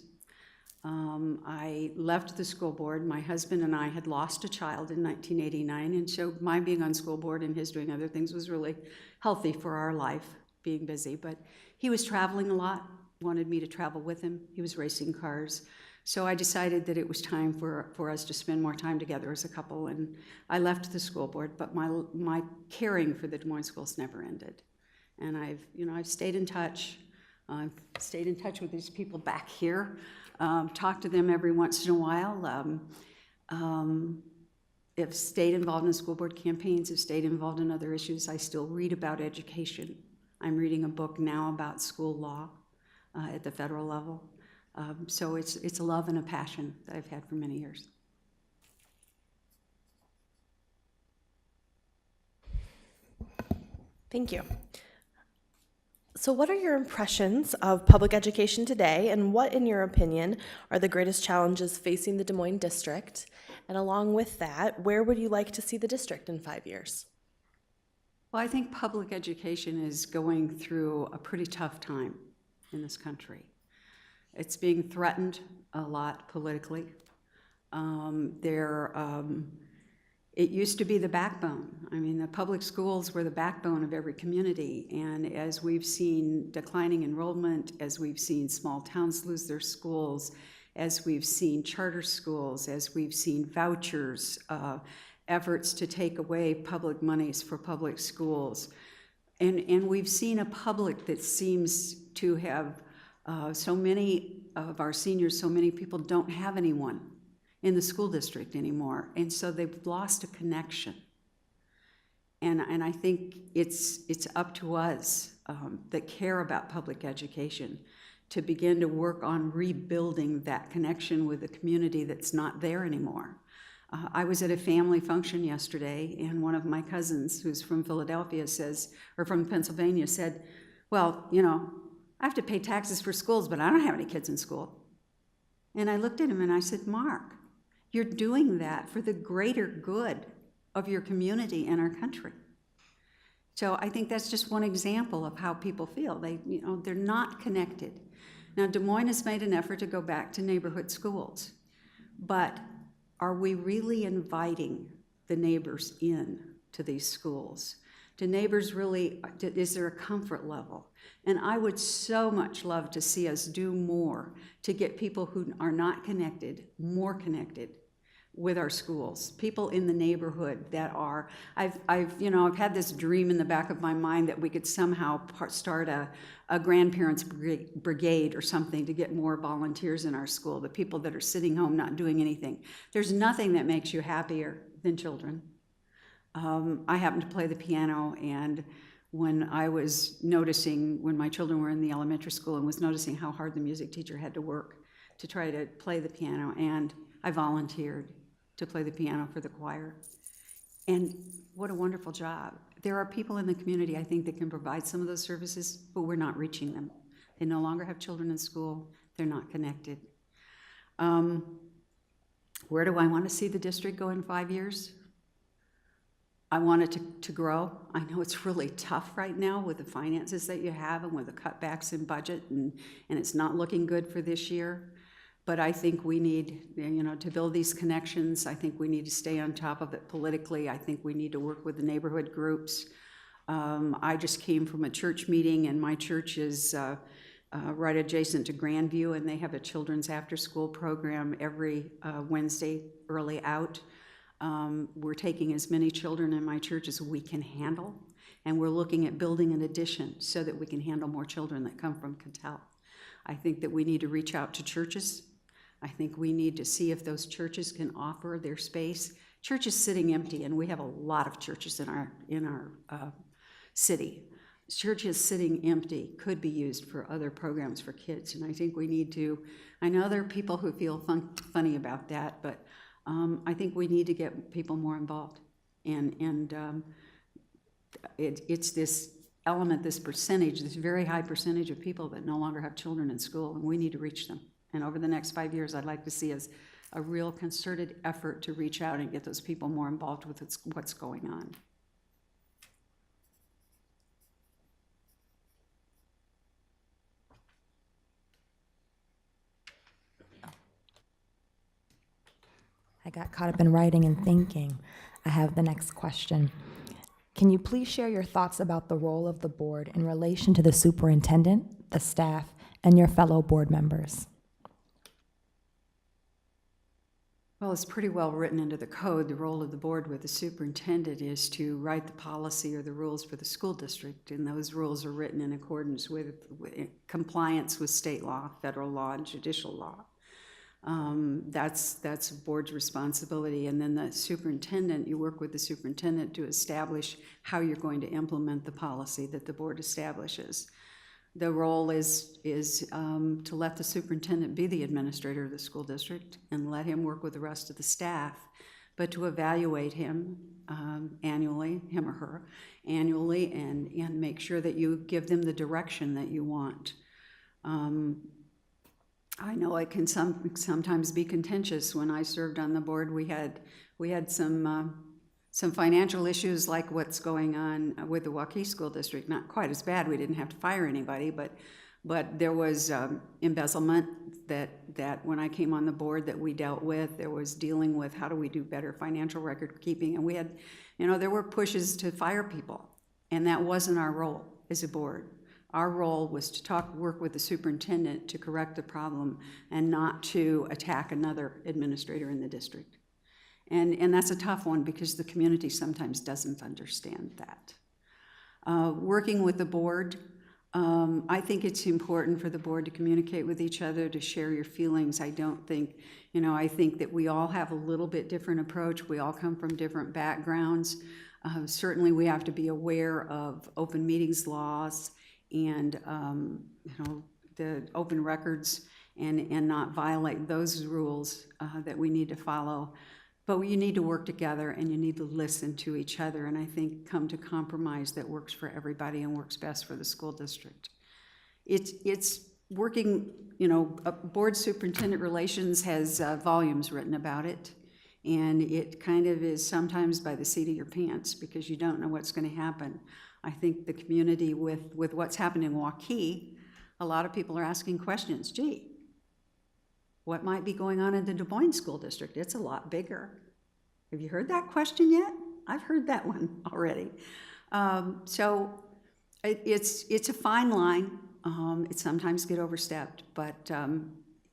I left the school board. My husband and I had lost a child in 1989, and so my being on school board and his doing other things was really healthy for our life, being busy. But he was traveling a lot, wanted me to travel with him. He was racing cars. So I decided that it was time for us to spend more time together as a couple, and I left the school board, but my caring for the Des Moines schools never ended. And I've stayed in touch. I've stayed in touch with these people back here. Talk to them every once in a while. If stayed involved in school board campaigns, if stayed involved in other issues, I still read about education. I'm reading a book now about school law at the federal level. So it's a love and a passion that I've had for many years. Thank you. So what are your impressions of public education today, and what, in your opinion, are the greatest challenges facing the Des Moines district? And along with that, where would you like to see the district in 5 years? Well, I think public education is going through a pretty tough time in this country. It's being threatened a lot politically. It used to be the backbone. I mean, the public schools were the backbone of every community, and as we've seen declining enrollment, as we've seen small towns lose their schools, as we've seen charter schools, as we've seen vouchers, efforts to take away public monies for public schools, and we've seen a public that seems to have so many of our seniors, so many people don't have anyone in the school district anymore, and so they've lost a connection. And I think it's up to us that care about public education to begin to work on rebuilding that connection with the community that's not there anymore. I was at a family function yesterday, and one of my cousins, who's from Philadelphia, from Pennsylvania, said, well, you know, I have to pay taxes for schools, but I don't have any kids in school. And I looked at him and I said, Mark, you're doing that for the greater good of your community and our country. So I think that's just one example of how people feel. They're not connected. Now, Des Moines has made an effort to go back to neighborhood schools, but are we really inviting the neighbors in to these schools? Do neighbors really, is there a comfort level? And I would so much love to see us do more to get people who are not connected, more connected with our schools, people in the neighborhood that are, I've had this dream in the back of my mind that we could somehow start a grandparents brigade or something to get more volunteers in our school, the people that are sitting home not doing anything. There's nothing that makes you happier than children. I happen to play the piano, and when I was noticing, when my children were in the elementary school, and was noticing how hard the music teacher had to work to try to play the piano, and I volunteered to play the piano for the choir. And what a wonderful job. There are people in the community, I think, that can provide some of those services, but we're not reaching them. They no longer have children in school. They're not connected. Where do I want to see the district go in 5 years? I want it to grow. I know it's really tough right now with the finances that you have and with the cutbacks in budget, and it's not looking good for this year. But I think we need, to build these connections. I think we need to stay on top of it politically. I think we need to work with the neighborhood groups. I just came from a church meeting, and my church is right adjacent to Grandview, and they have a children's after-school program every Wednesday early out. We're taking as many children in my church as we can handle, and we're looking at building an addition so that we can handle more children that come from Cattell. I think that we need to reach out to churches. I think we need to see if those churches can offer their space. Church is sitting empty, and we have a lot of churches in our city. Churches sitting empty could be used for other programs for kids, and I think we need to, I know there are people who feel funny about that, but I think we need to get people more involved. And it's this element, this percentage, this very high percentage of people that no longer have children in school, and we need to reach them. And over the next 5 years, I'd like to see us a real concerted effort to reach out and get those people more involved with what's going on. I got caught up in writing and thinking. I have the next question. Can you please share your thoughts about the role of the board in relation to the superintendent, the staff, and your fellow board members? Well, it's pretty well written into the code. The role of the board with the superintendent is to write the policy or the rules for the school district, and those rules are written in accordance with compliance with state law, federal law, and judicial law. That's the board's responsibility. And then the superintendent, you work with the superintendent to establish how you're going to implement the policy that the board establishes. The role is to let the superintendent be the administrator of the school district and let him work with the rest of the staff. but to evaluate him annually, him or her, annually, and make sure that you give them the direction that you want. I know it can sometimes be contentious. When I served on the board, we had some financial issues, like what's going on with the Waukee School District. Not quite as bad. We didn't have to fire anybody, but there was embezzlement that when I came on the board that we dealt with. There was dealing with how do we do better financial record keeping, and we had, there were pushes to fire people, and that wasn't our role as a board. Our role was to work with the superintendent to correct the problem and not to attack another administrator in the district. And that's a tough one because the community sometimes doesn't understand that. Working with the board, I think it's important for the board to communicate with each other, to share your feelings. I think that we all have a little bit different approach. We all come from different backgrounds. Certainly we have to be aware of open meetings laws and the open records and not violate those rules that we need to follow. But you need to work together and you need to listen to each other, and I think come to compromise that works for everybody and works best for the school district. It's working, board superintendent relations has volumes written about it, and it kind of is sometimes by the seat of your pants because you don't know what's going to happen. I think the community with what's happened in Waukee, a lot of people are asking questions. Gee, what might be going on in the Des Moines School District? It's a lot bigger. Have you heard that question yet? I've heard that one already. So it's a fine line. It sometimes gets overstepped, but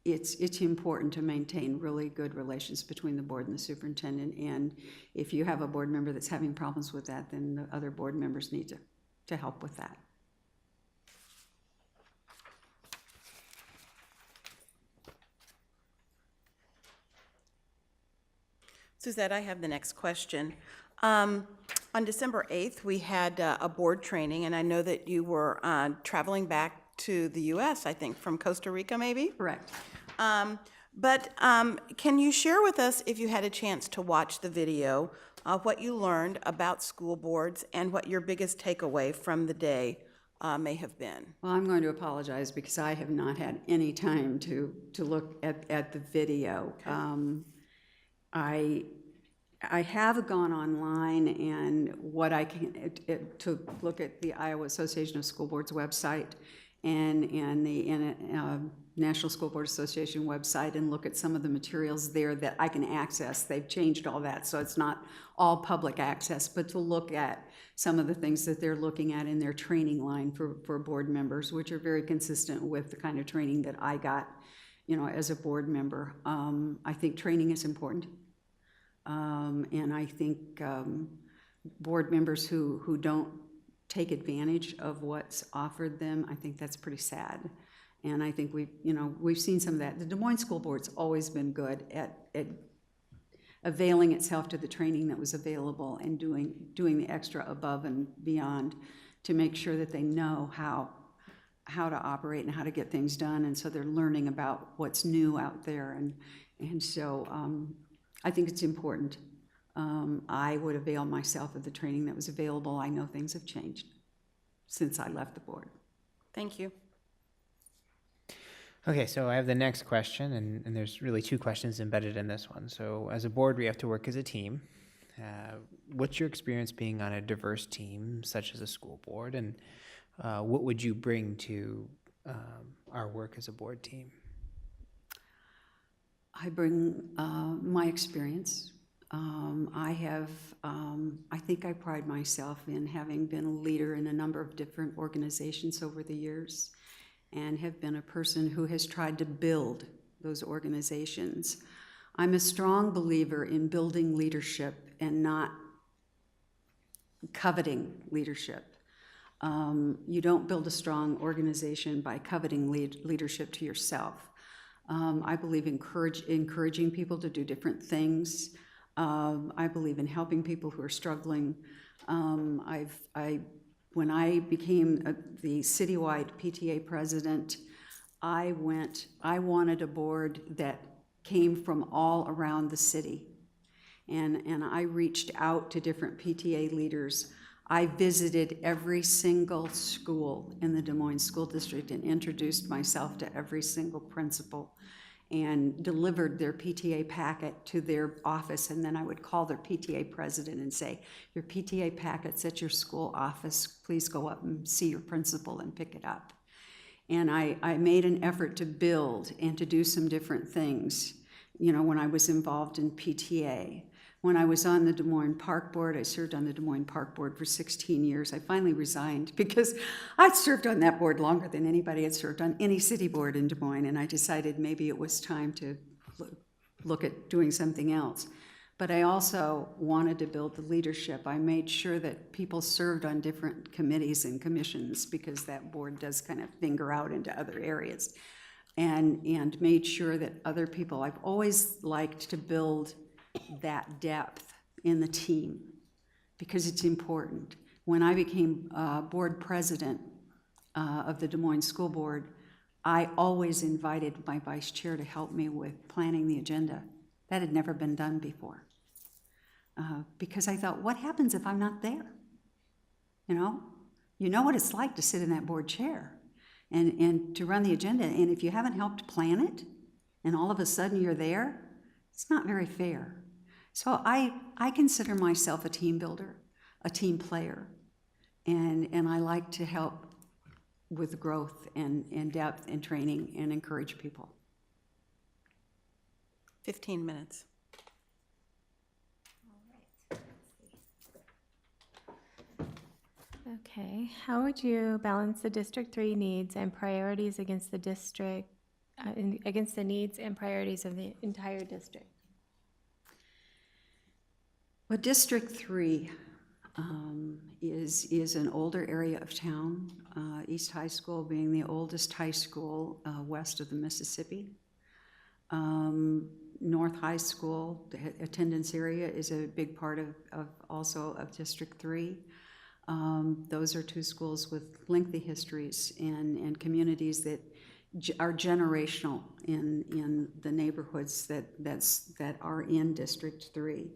it's important to maintain really good relations between the board and the superintendent. And if you have a board member that's having problems with that, then the other board members need to help with that. Suzette, I have the next question. On December 8th, we had a board training, and I know that you were traveling back to the U.S., I think, from Costa Rica, maybe? Correct. But can you share with us, if you had a chance to watch the video, what you learned about school boards and what your biggest takeaway from the day may have been? Well, I'm going to apologize because I have not had any time to look at the video. Okay. I have gone online and what I can to look at the Iowa Association of School Boards website and the National School Board Association website and look at some of the materials there that I can access. They've changed all that, so it's not all public access, but to look at some of the things that they're looking at in their training line for board members, which are very consistent with the kind of training that I got, as a board member. I think training is important. And I think board members who don't take advantage of what's offered them, I think that's pretty sad. And I think we've seen some of that. The Des Moines School Board's always been good at availing itself to the training that was available and doing the extra above and beyond to make sure that they know how to operate and how to get things done. And so they're learning about what's new out there. And so I think it's important. I would avail myself of the training that was available. I know things have changed since I left the board. Thank you. Okay, so I have the next question, and there's really two questions embedded in this one. So as a board, we have to work as a team. What's your experience being on a diverse team, such as a school board, and what would you bring to our work as a board team? I bring my experience. I think I pride myself in having been a leader in a number of different organizations over the years and have been a person who has tried to build those organizations. I'm a strong believer in building leadership and not coveting leadership. You don't build a strong organization by coveting leadership to yourself. I believe encouraging people to do different things. I believe in helping people who are struggling. When I became the citywide PTA president, I wanted a board that came from all around the city. and I reached out to different PTA leaders. I visited every single school in the Des Moines School District and introduced myself to every single principal and delivered their PTA packet to their office, and then I would call their PTA president and say, your PTA packet's at your school office, please go up and see your principal and pick it up. And I made an effort to build and to do some different things, you know, when I was involved in PTA. When I was on the Des Moines Park Board, I served on the Des Moines Park Board for 16 years. I finally resigned because I'd served on that board longer than anybody had served on any city board in Des Moines, and I decided maybe it was time to look at doing something else. But I also wanted to build the leadership. I made sure that people served on different committees and commissions because that board does kind of finger out into other areas, and made sure that other people, I've always liked to build that depth in the team because it's important. When I became board president of the Des Moines School Board, I always invited my vice chair to help me with planning the agenda. That had never been done before. Because I thought, what happens if I'm not there? You know what it's like to sit in that board chair and to run the agenda, and if you haven't helped plan it, and all of a sudden you're there, it's not very fair. So I consider myself a team builder, a team player, and I like to help with growth and depth and training and encourage people. 15 minutes. Okay, how would you balance the District 3 needs and priorities against the district, against the needs and priorities of the entire district? Well, District 3 is an older area of town, East High School being the oldest high school west of the Mississippi. North High School, the attendance area, is a big part also of District 3. Those are two schools with lengthy histories and communities that are generational in the neighborhoods that are in District 3.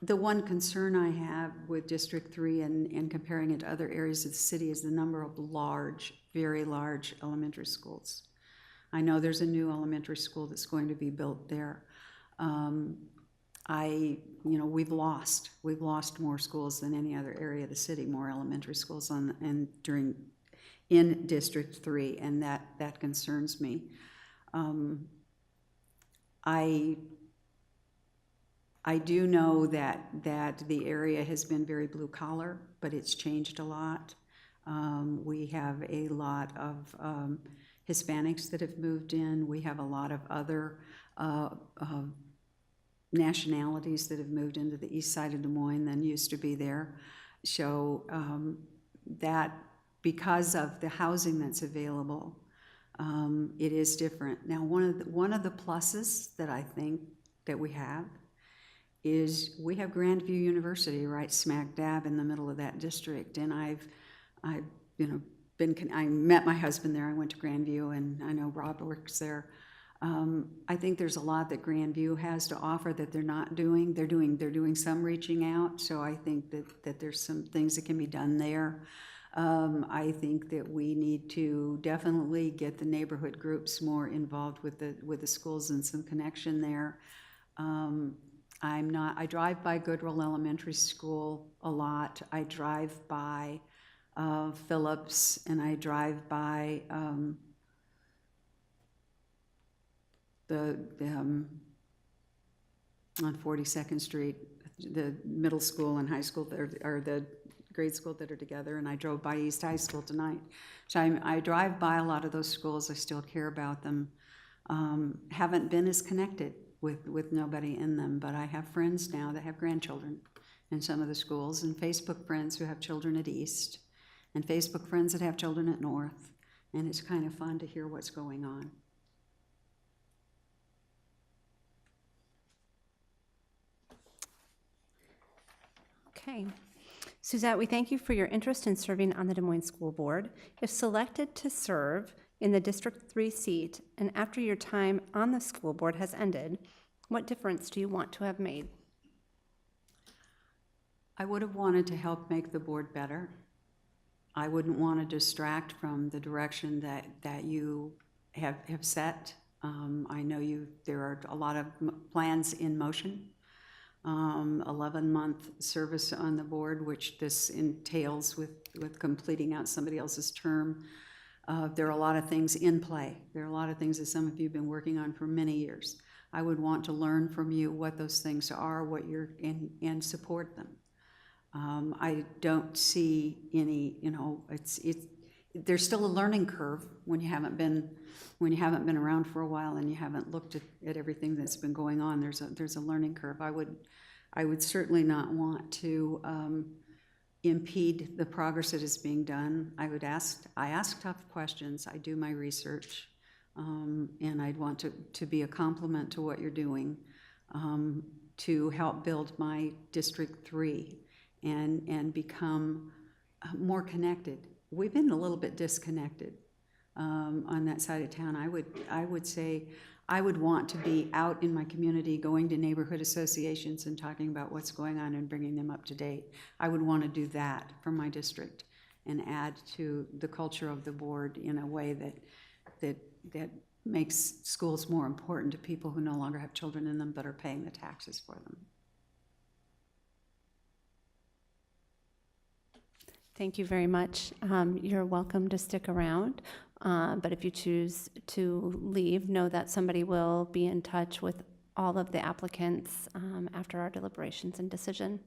The one concern I have with District 3 and comparing it to other areas of the city is the number of large, very large elementary schools. I know there's a new elementary school that's going to be built there. We've lost more schools than any other area of the city, more elementary schools in District 3, and that concerns me. I do know that the area has been very blue collar, but it's changed a lot. We have a lot of Hispanics that have moved in. We have a lot of other nationalities that have moved into the east side of Des Moines than used to be there. So that because of the housing that's available, it is different. Now, one of the pluses that I think that we have is we have Grandview University right smack dab in the middle of that district, and I met my husband there. I went to Grandview, and I know Rob works there. I think there's a lot that Grandview has to offer that they're not doing. They're doing some reaching out, so I think that there's some things that can be done there. I think that we need to definitely get the neighborhood groups more involved with the schools and some connection there. I drive by Goodrell Elementary School a lot. I drive by Phillips, and I drive by on 42nd Street, the middle school and high school or the grade school that are together, and I drove by East High School tonight. So I drive by a lot of those schools. I still care about them. Haven't been as connected with nobody in them, but I have friends now that have grandchildren in some of the schools, and Facebook friends who have children at East, and Facebook friends that have children at North, and it's kind of fun to hear what's going on. Okay. Suzette, we thank you for your interest in serving on the Des Moines School Board. If selected to serve in the District 3 seat, and after your time on the school board has ended, What difference do you want to have made? I would have wanted to help make the board better. I wouldn't want to distract from the direction that you have set. I know there are a lot of plans in motion. 11-month service on the board, which this entails with completing out somebody else's term. There are a lot of things in play. There are a lot of things that some of you have been working on for many years. I would want to learn from you what those things are, what you're and support them. I don't see any, there's still a learning curve when you haven't been around for a while and you haven't looked at everything that's been going on. There's a learning curve. I would certainly not want to impede the progress that is being done. I ask tough questions. I do my research, and I'd want to be a complement to what you're doing, to help build my District 3 and become more connected. We've been a little bit disconnected on that side of town. I would say I would want to be out in my community, going to neighborhood associations and talking about what's going on and bringing them up to date. I would want to do that for my district and add to the culture of the board in a way that makes schools more important to people who no longer have children in them but are paying the taxes for them. Thank you very much. You're welcome to stick around, but if you choose to leave, know that somebody will be in touch with all of the applicants after our deliberations and decision.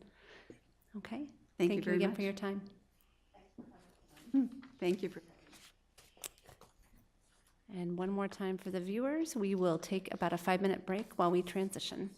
Okay? Thank you very again much. for your time. Thank you. And one more time for the viewers, we will take about a 5-minute break while we transition.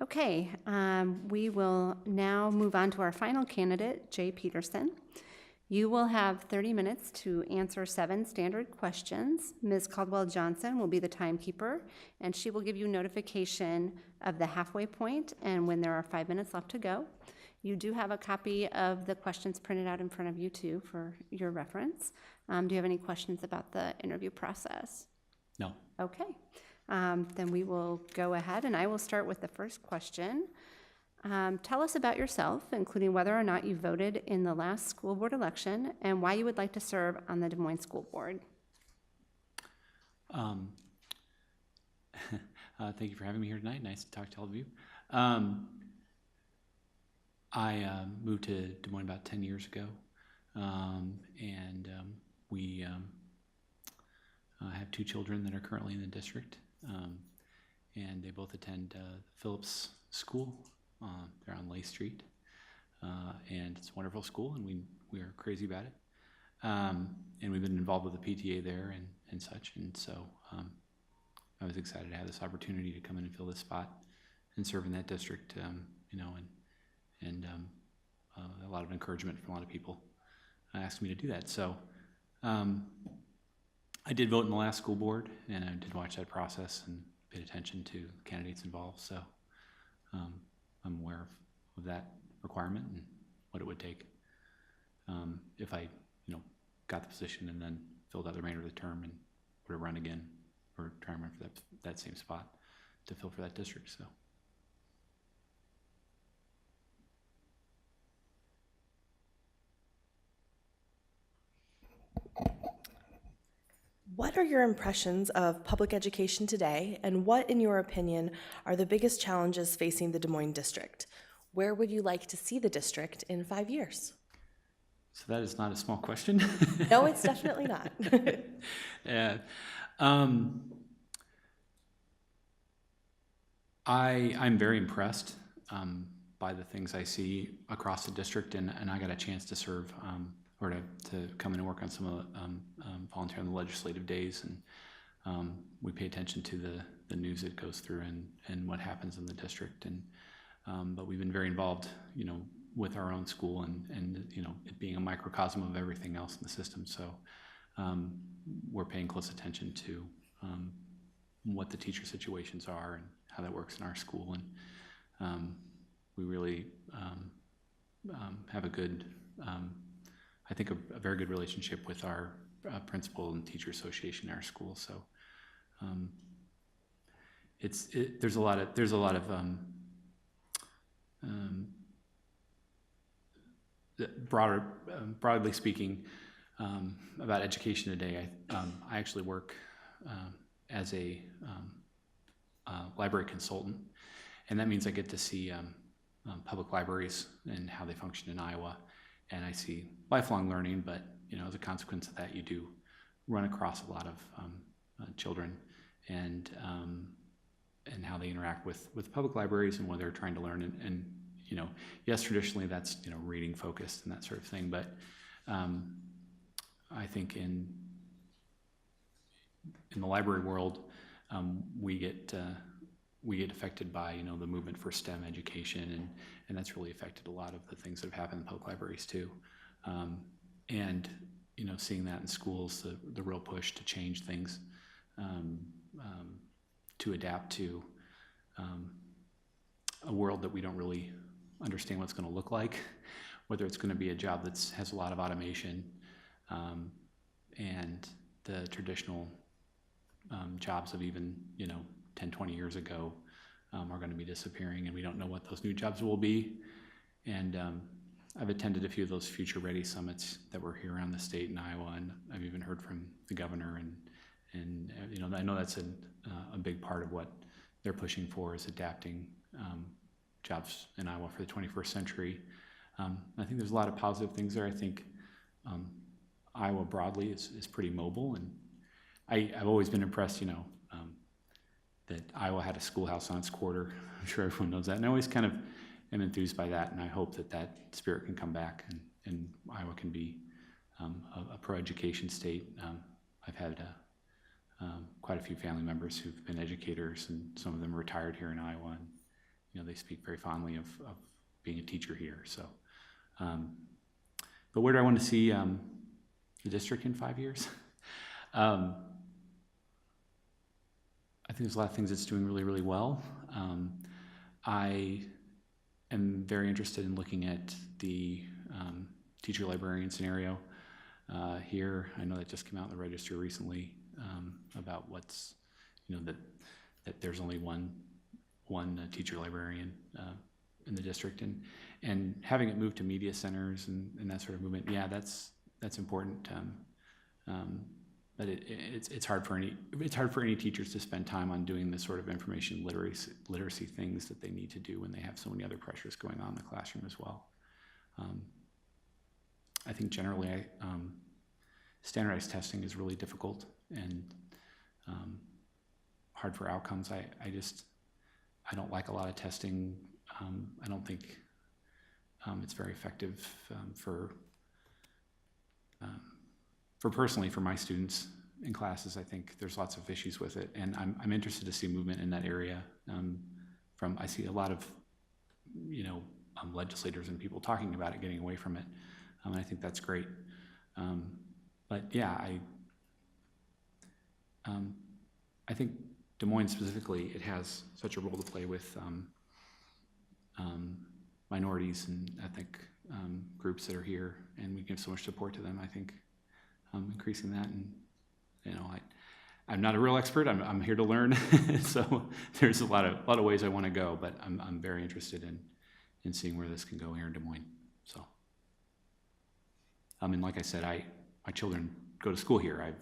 Okay, we will now move on to our final candidate, Jay Peterson. You will have 30 minutes to answer 7 standard questions. Ms. Caldwell-Johnson will be the timekeeper, and she will give you notification of the halfway point and when there are 5 minutes left to go. You do have a copy of the questions printed out in front of you, too, for your reference. Do you have any questions about the interview process? No. Okay. Then we will go ahead, and I will start with the first question. Tell us about yourself, including whether or not you voted in the last school board election and why you would like to serve on the Des Moines School Board. Thank you for having me here tonight. Nice to talk to all of you. I moved to Des Moines about 10 years ago, and we have 2 children that are currently in the district, and they both attend Phillips School. They're on Lay Street, and it's a wonderful school, and we are crazy about it. And we've been involved with the PTA there and such, and so I was excited to have this opportunity to come in and fill this spot and serve in that district, and a lot of encouragement from a lot of people asked me to do that. So I did vote in the last school board, and I did watch that process and paid attention to the candidates involved. So I'm aware of that requirement and what it would take if I, got the position and then filled out the remainder of the term and would have run again or try and run for that same spot to fill for that district. So. What are your impressions of public education today, and what, in your opinion, are the biggest challenges facing the Des Moines district? Where would you like to see the district in 5 years? So that is not a small question. No, it's definitely not. Yeah. I'm very impressed by the things I see across the district, and I got a chance to serve or to come in and work on some of the volunteer on the legislative days, and we pay attention to the news that goes through and what happens in the district, and but we've been very involved, with our own school and it being a microcosm of everything else in the system. So we're paying close attention to what the teacher situations are and how that works in our school, and we really have a good, I think a very good relationship with our principal and teacher association in our school. So there's a lot of broadly speaking, about education today. I actually work as a library consultant, and that means I get to see public libraries and how they function in Iowa, and I see lifelong learning, but as a consequence of that, you do run across a lot of children and how they interact with public libraries and what they're trying to learn, and yes, traditionally that's reading focused and that sort of thing, but I think in the library world, we get affected by the movement for STEM education, and that's really affected a lot of the things that have happened in public libraries too, and seeing that in schools, the real push to change things, to adapt to a world that we don't really understand what's going to look like, whether it's going to be a job that has a lot of automation, and the traditional jobs of even 10, 20 years ago are going to be disappearing, and we don't know what those new jobs will be. And I've attended a few of those Future Ready summits that were here around the state in Iowa, and I've even heard from the governor, and I know that's a big part of what they're pushing for, is adapting jobs in Iowa for the 21st century. I think there's a lot of positive things there. I think Iowa broadly is pretty mobile, and I've always been impressed, that Iowa had a schoolhouse on its quarter. I'm sure everyone knows that, and I always kind of am enthused by that, and I hope that spirit can come back, and Iowa can be a pro-education state. I've had quite a few family members who've been educators, and some of them retired here in Iowa, they speak very fondly of being a teacher here. So, but where do I want to see the district in 5 years? I think there's a lot of things it's doing really, really well. I am very interested in looking at the teacher librarian scenario here. I know that just came out in the register recently about what's, that there's only one teacher librarian in the district, and having it move to media centers and that sort of movement. Yeah, that's important. But it's hard for any teachers to spend time on doing the sort of information literacy things that they need to do when they have so many other pressures going on in the classroom as well. I think generally, standardized testing is really difficult and hard for outcomes. I don't like a lot of testing. I don't think it's very effective for personally, for my students in classes. I think there's lots of issues with it, and I'm interested to see movement in that area. I see a lot of, legislators and people talking about it, getting away from it, and I think that's great. But yeah, I think Des Moines specifically, it has such a role to play with minorities and ethnic groups that are here, and we give so much support to them. I think increasing that, and I'm not a real expert. I'm here to learn, so there's a lot of ways I want to go, but I'm very interested in seeing where this can go here in Des Moines. So, and like I said, my children go to school here.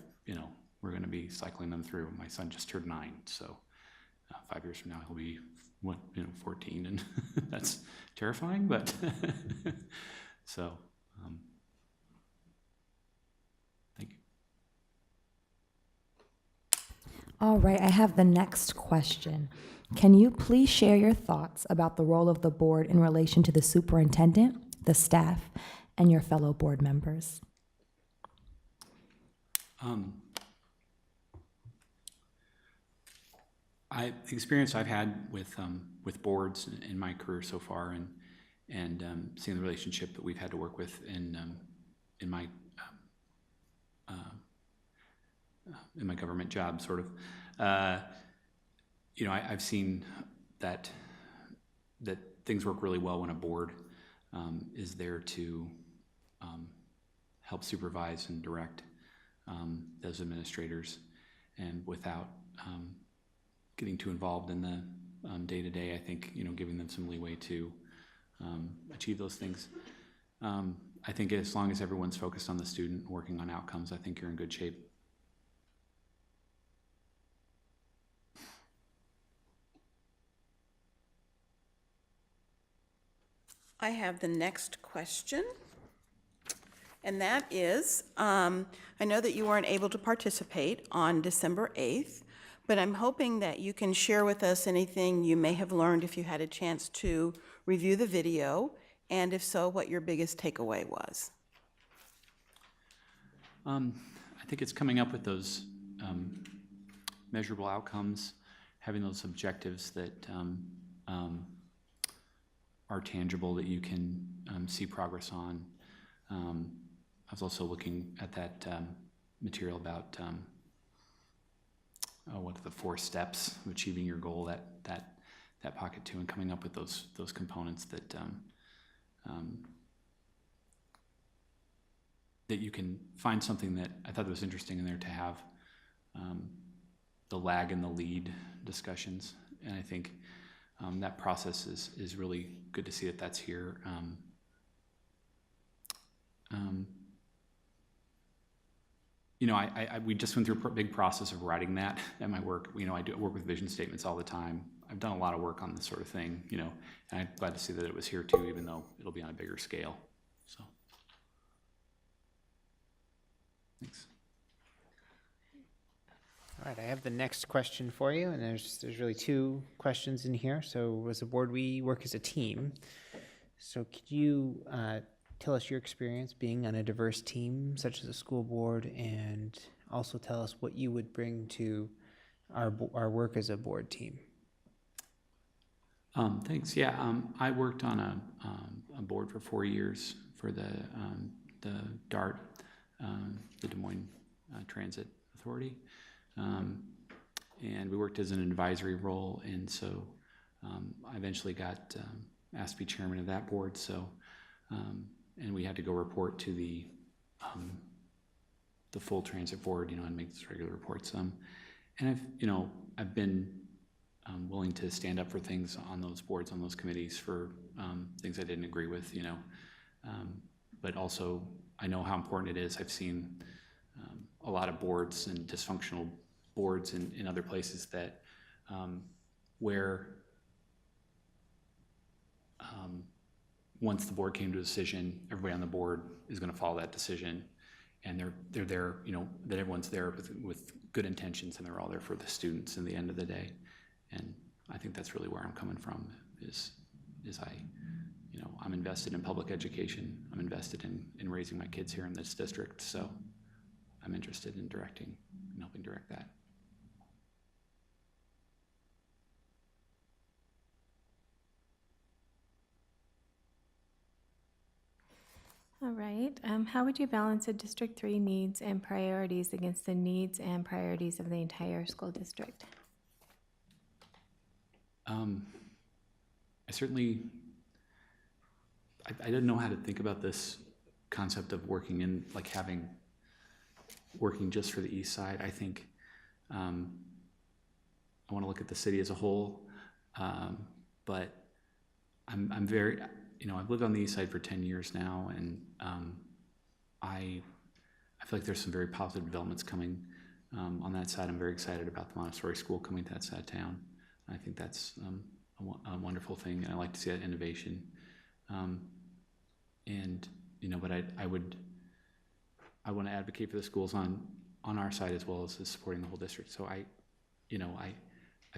We're going to be cycling them through. My son just turned 9, so 5 years from now he'll be 14, and that's terrifying. But so. Thank you. All right, I have the next question. Can you please share your thoughts about the role of the board in relation to the superintendent, the staff, and your fellow board members? The experience I've had with boards in my career so far, and seeing the relationship that we've had to work with in my government job, sort of, I've seen that things work really well when a board is there to help supervise and direct those administrators, and without getting too involved in the day-to-day. I think giving them some leeway to achieve those things. I think as long as everyone's focused on the student, working on outcomes, I think you're in good shape. I have the next question, and that is, I know that you weren't able to participate on December 8th, but I'm hoping that you can share with us anything you may have learned if you had a chance to review the video, and if so, what your biggest takeaway was. I think it's coming up with those measurable outcomes, having those objectives that are tangible, that you can see progress on. I was also looking at that material about what are the 4 steps of achieving your goal, that pocket 2, and coming up with those components that that you can find something that I thought that was interesting in there, to have the lag and the lead discussions, and I think that process is really good to see that that's here. We just went through a big process of writing that at my work. I do work with vision statements all the time. I've done a lot of work on this sort of thing, and I'm glad to see that it was here too, even though it'll be on a bigger scale. So, thanks. All right, I have the next question for you, and there's really 2 questions in here. So as a board, we work as a team. So could you tell us your experience being on a diverse team, such as a school board, and also tell us what you would bring to our work as a board team? Thanks. Yeah, I worked on a board for 4 years for the DART, the Des Moines Transit Authority, and we worked as an advisory role. And so I eventually got asked to be chairman of that board. So and we had to go report to the full transit board, and make these regular reports. And I've been willing to stand up for things on those boards, on those committees, for things I didn't agree with, but also I know how important it is. I've seen a lot of boards and dysfunctional boards in other places that where once the board came to a decision, everybody on the board is going to follow that decision, and they're there, that everyone's there with good intentions, and they're all there for the students in the end of the day. And I think that's really where I'm coming from, is I'm invested in public education. I'm invested in raising my kids here in this district, so I'm interested in directing and helping direct that. All right. How would you balance a District 3 needs and priorities against the needs and priorities of the entire school district? I didn't know how to think about this concept of working just for the east side. I think I want to look at the city as a whole, but I'm very, I've lived on the east side for 10 years now, and I feel like there's some very positive developments coming on that side. I'm very excited about the Montessori school coming to that side of town. I think that's a wonderful thing, and I like to see that innovation. But I want to advocate for the schools on our side as well as supporting the whole district. So I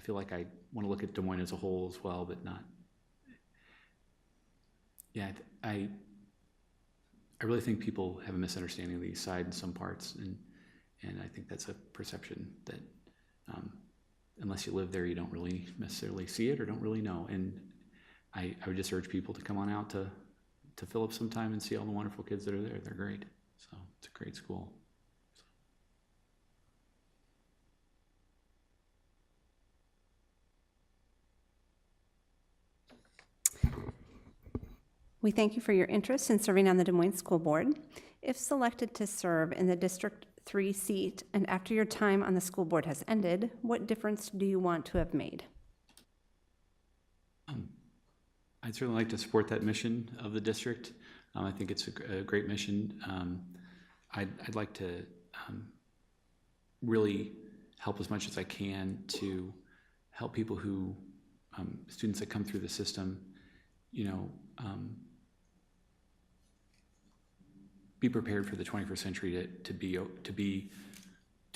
feel like I want to look at Des Moines as a whole as well, but not. Yeah, I really think people have a misunderstanding of the east side in some parts, and I think that's a perception that unless you live there, you don't really necessarily see it or don't really know. And I would just urge people to come on out to Phillips sometime and see all the wonderful kids that are there. They're great. So it's a great school. We thank you for your interest in serving on the Des Moines School Board. If selected to serve in the District 3 seat and after your time on the school board has ended, what difference do you want to have made? I'd certainly like to support that mission of the district. I think it's a great mission. I'd like to really help as much as I can to help people who, students that come through the system, be prepared for the 21st century to be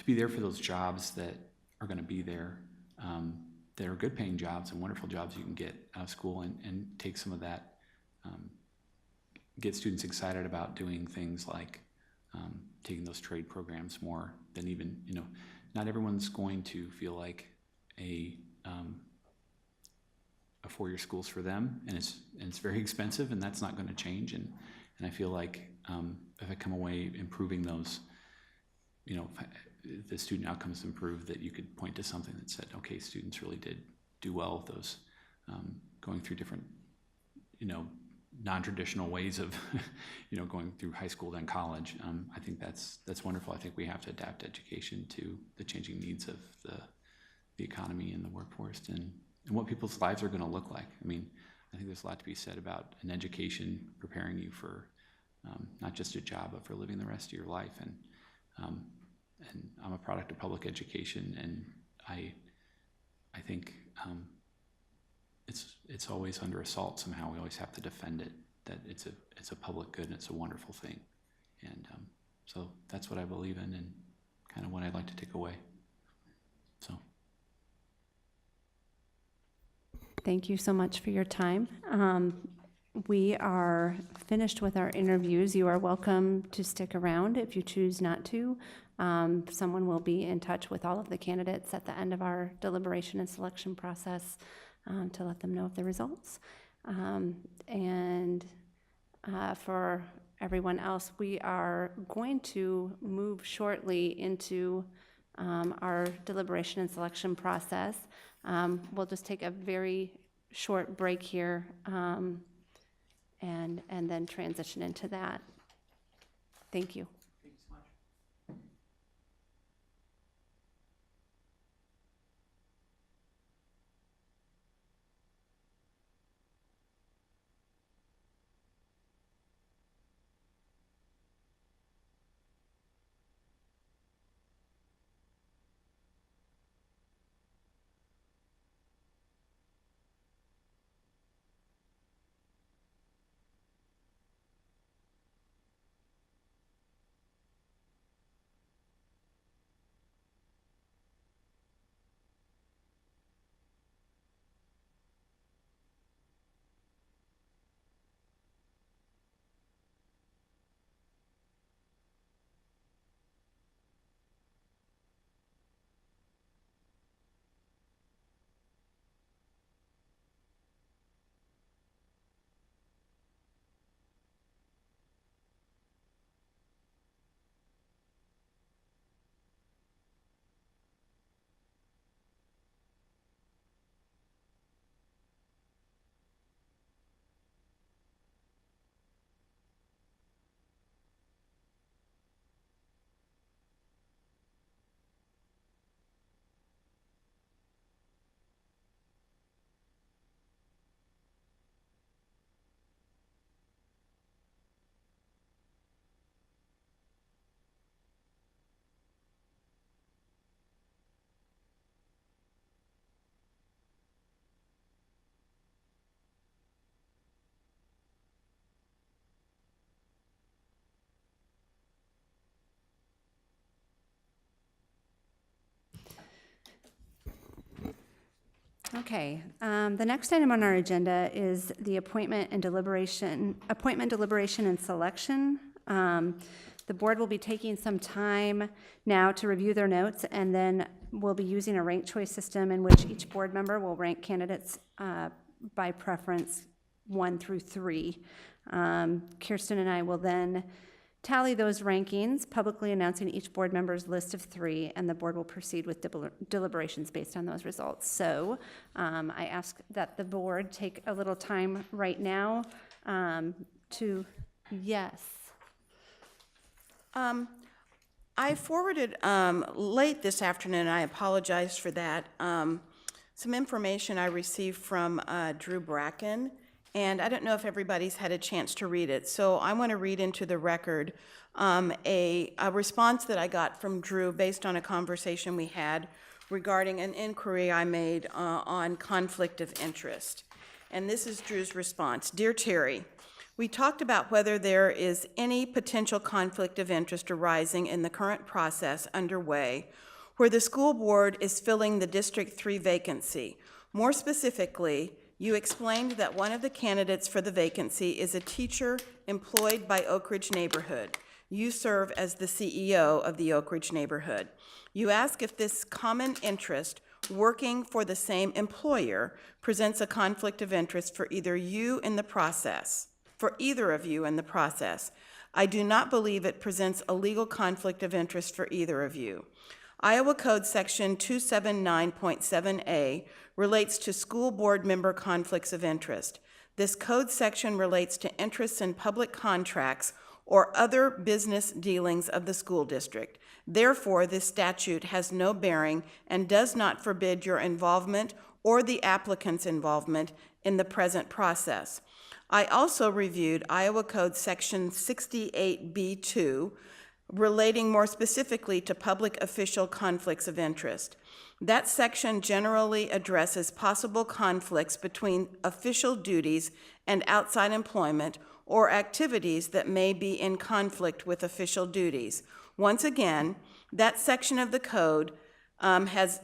there for those jobs that are going to be there, that are good paying jobs and wonderful jobs you can get out of school, and take some of that, get students excited about doing things like taking those trade programs more than even, not everyone's going to feel like a 4-year school's for them, and it's very expensive, and that's not going to change. And I feel like if I come away improving those, the student outcomes improve, that you could point to something that said, okay, students really did do well with those, going through different, non-traditional ways of, going through high school then college. I think that's wonderful. I think we have to adapt education to the changing needs of the economy and the workforce, and what people's lives are going to look like. I mean, I think there's a lot to be said about an education preparing you for not just a job, but for living the rest of your life. And I'm a product of public education, and I think it's always under assault somehow. We always have to defend it, that it's a public good and it's a wonderful thing. And so that's what I believe in, and kind of what I'd like to take away. So. Thank you so much for your time. We are finished with our interviews. You are welcome to stick around if you choose not to. Someone will be in touch with all of the candidates at the end of our deliberation and selection process. to let them know of the results. For everyone else, we are going to move shortly into our deliberation and selection process. We'll just take a very short break here and then transition into that. Thank you. Okay, the next item on our agenda is the appointment, deliberation, and selection. The board will be taking some time now to review their notes, and then we'll be using a ranked choice system in which each board member will rank candidates by preference 1 through 3. Kirsten and I will then tally those rankings, publicly announcing each board member's list of 3, and the board will proceed with deliberations based on those results. So I ask that the board take a little time right now to, yes. I forwarded late this afternoon, I apologize for that, some information I received from Drew Bracken. And I don't know if everybody's had a chance to read it, so I want to read into the record a response that I got from Drew based on a conversation we had regarding an inquiry I made on conflict of interest. And this is Drew's response. Dear Terry, we talked about whether there is any potential conflict of interest arising in the current process underway where the school board is filling the District 3 vacancy. More specifically, you explained that one of the candidates for the vacancy is a teacher employed by Oak Ridge Neighborhood. You serve as the CEO of the Oak Ridge Neighborhood. You ask if this common interest, working for the same employer, presents a conflict of interest for either you in the process, for either of you in the process. I do not believe it presents a legal conflict of interest for either of you. Iowa Code Section 279.7A relates to school board member conflicts of interest. This code section relates to interests in public contracts or other business dealings of the school district. Therefore, this statute has no bearing and does not forbid your involvement or the applicant's involvement in the present process. I also reviewed Iowa Code Section 68B2, relating more specifically to public official conflicts of interest. That section generally addresses possible conflicts between official duties and outside employment or activities that may be in conflict with official duties. Once again, that section of the code has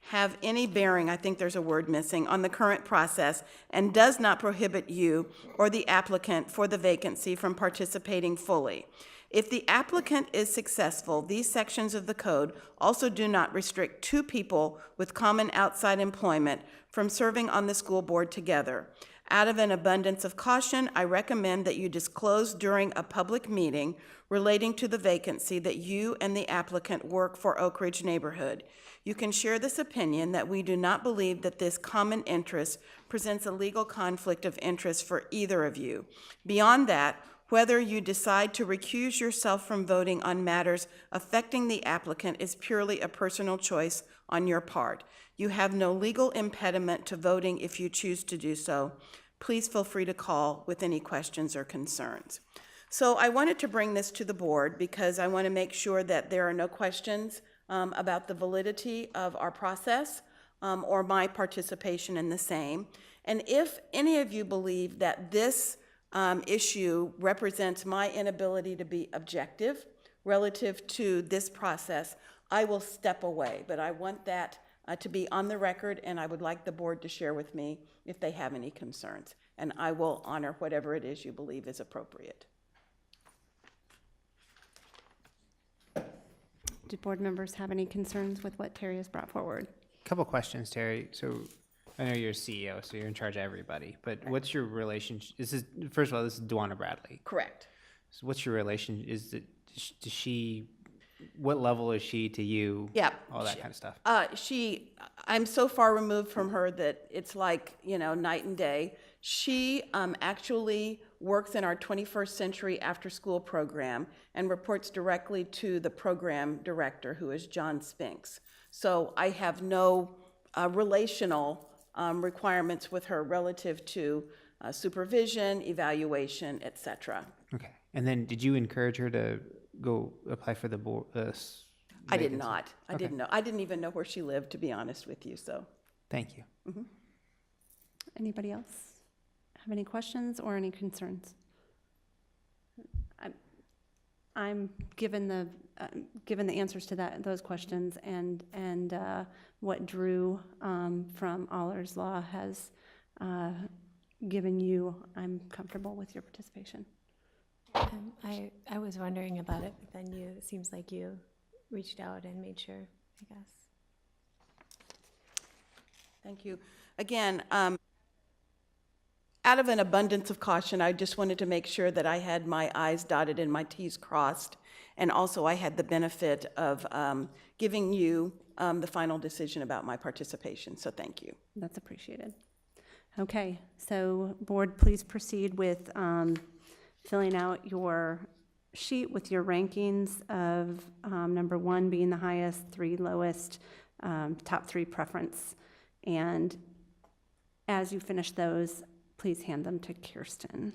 have any bearing, I think there's a word missing, on the current process and does not prohibit you or the applicant for the vacancy from participating fully. If the applicant is successful, these sections of the code also do not restrict two people with common outside employment from serving on the school board together. Out of an abundance of caution, I recommend that you disclose during a public meeting relating to the vacancy that you and the applicant work for Oak Ridge neighborhood. You can share this opinion that we do not believe that this common interest presents a legal conflict of interest for either of you. Beyond that, whether you decide to recuse yourself from voting on matters affecting the applicant is purely a personal choice on your part. You have no legal impediment to voting if you choose to do so. Please feel free to call with any questions or concerns. So I wanted to bring this to the board because I want to make sure that there are no questions about the validity of our process or my participation in the same. And if any of you believe that this issue represents my inability to be objective relative to this process, I will step away. But I want that to be on the record, and I would like the board to share with me if they have any concerns. And I will honor whatever it is you believe is appropriate. Do board members have any concerns with what Terry has brought forward? Couple questions, Terry. So I know you're a CEO, so you're in charge of everybody, but what's your relationship? First of all, this is Duana Bradley. Correct. So what's your relation? Does she, what level is she to you? Yeah. All that kind of stuff. I'm so far removed from her that it's like, night and day. She actually works in our 21st Century After School program and reports directly to the program director, who is John Spinks. So I have no relational requirements with her relative to supervision, evaluation, etc. Okay. And then did you encourage her to go apply for the board? I did not. I didn't know. I didn't even know where she lived, to be honest with you. So thank you. Mm-hmm. Anybody else have any questions or any concerns? I'm given the answers to those questions and what Drew from Allers Law has given you. I'm comfortable with your participation. I was wondering about it, but then it seems like you reached out and made sure, I guess. Thank you. Again, out of an abundance of caution, I just wanted to make sure that I had my I's dotted and my T's crossed, and also I had the benefit of giving you the final decision about my participation, so thank you. That's appreciated. Okay, so board, please proceed with filling out your sheet with your rankings of number 1 being the highest, 3 lowest, top 3 preference. And as you finish those, please hand them to Kirsten.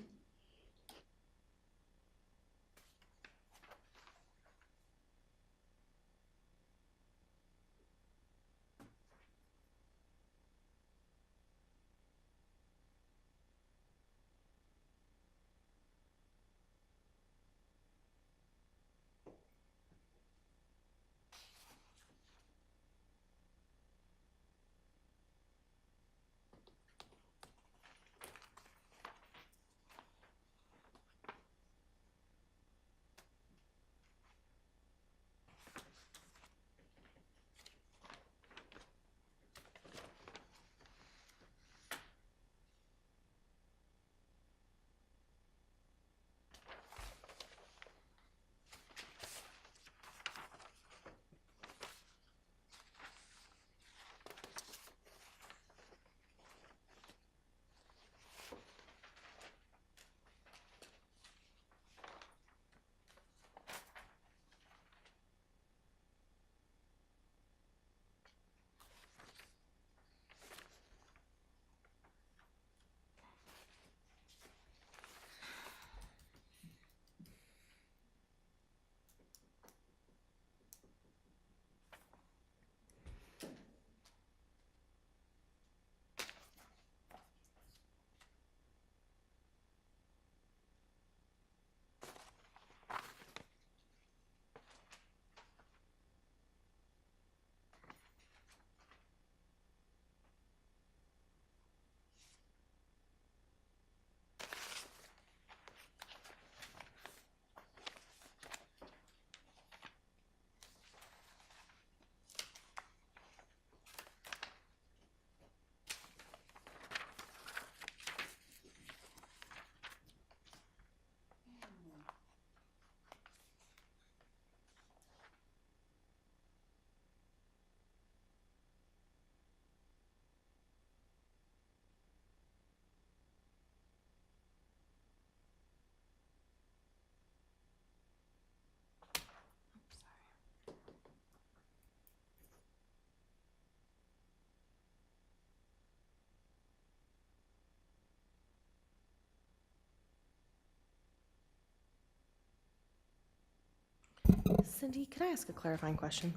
Cindy, can I ask a clarifying question?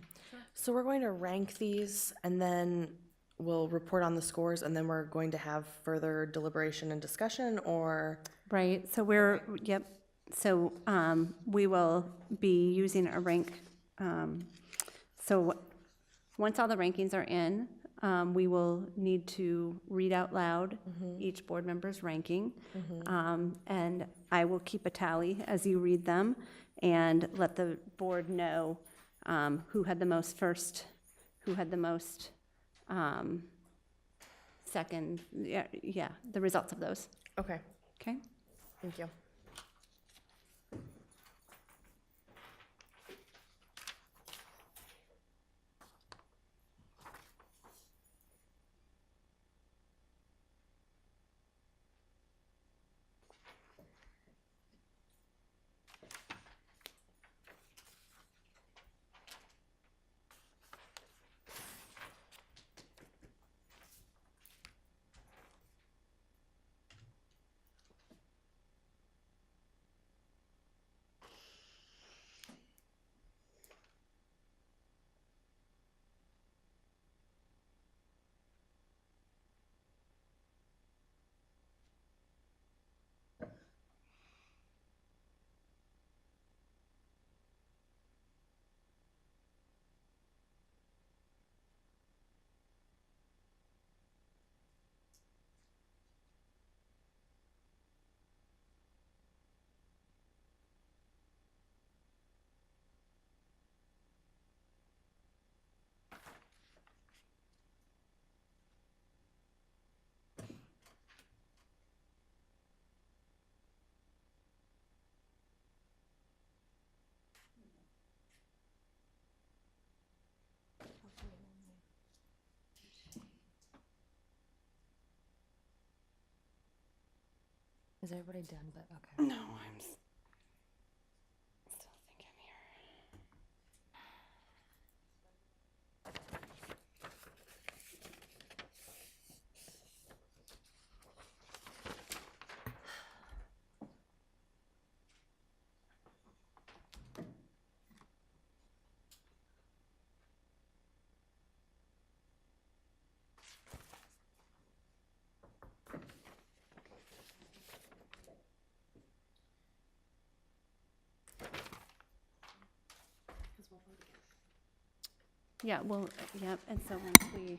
So we're going to rank these and then we'll report on the scores and then we're going to have further deliberation and discussion, or? Right, so yep, so we will be using a rank. So once all the rankings are in, we will need to read out loud each board member's ranking. And I will keep a tally as you read them and let the board know who had the most first, who had the most second, yeah, the results of those. Okay, Okay? thank you. Is everybody done? But okay. No, I'm still thinking here. Yeah, well, yep, and so once we,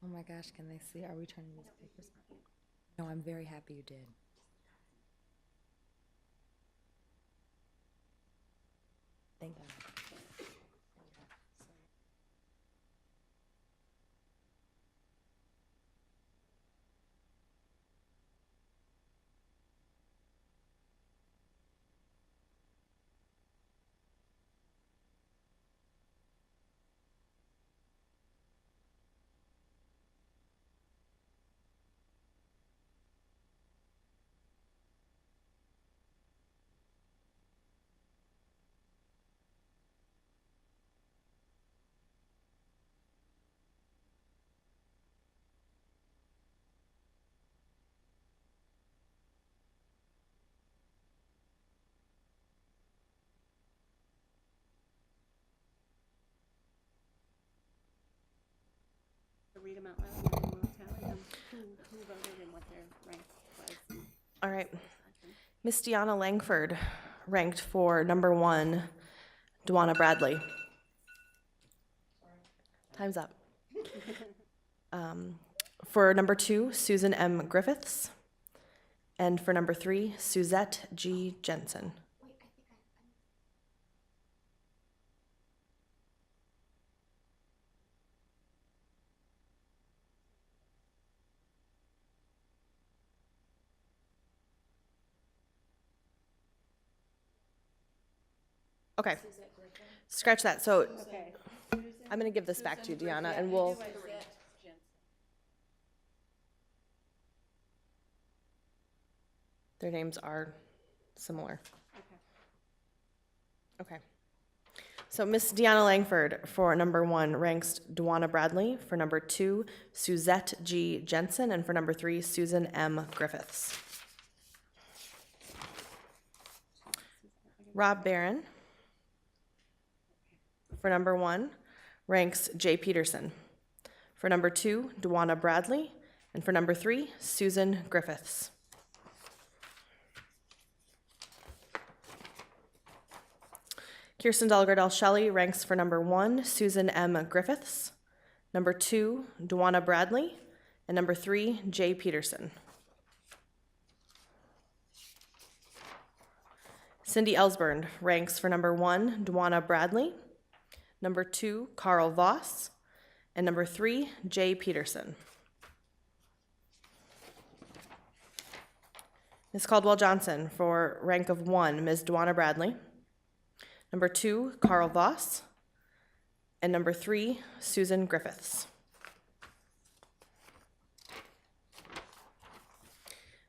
Oh my gosh, can they see? Are we turning these papers? No, I'm very happy you did. Thank God. read them out loud and then we'll tally them, who voted and what their rank was. All right. Miss Deanna Langford ranked for number 1, Dwana Bradley. Time's up. For number 2, Susan M. Griffiths. And for number 3, Suzette G. Jensen. Okay. Scratch that. So I'm going to give this back to you, Deanna, and we'll. Their names are similar. Okay. So Miss Deanna Langford for number 1 ranks Dwana Bradley. For number 2, Suzette G. Jensen. And for number 3, Susan M. Griffiths. Rob Barron for number 1 ranks Jay Peterson. For number 2, Dwana Bradley. And for number 3, Susan Griffiths. Kirsten Dahlgardell Shelley ranks for number 1, Susan M. Griffiths, number 2, Dwana Bradley, and number 3, Jay Peterson. Cindy Ellsburn ranks for number 1, Dwana Bradley, number 2, Carl Voss, and number 3, Jay Peterson. Ms. Caldwell Johnson for rank of 1, Ms. Dwana Bradley. Number 2, Carl Voss. And number 3, Susan Griffiths.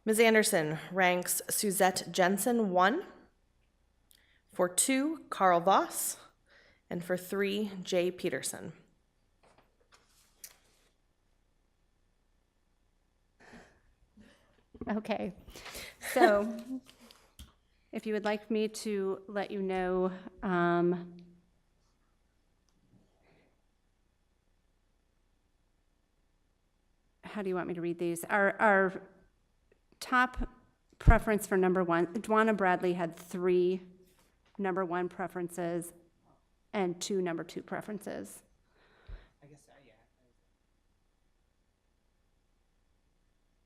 Ms. Anderson ranks Suzette Jensen 1. For 2, Carl Voss. And for 3, Jay Peterson. Okay, so if you would like me to let you know, how do you want me to read these? Our top preference for number 1, Dwana Bradley had 3 number 1 preferences and 2 number 2 preferences. I guess, yeah.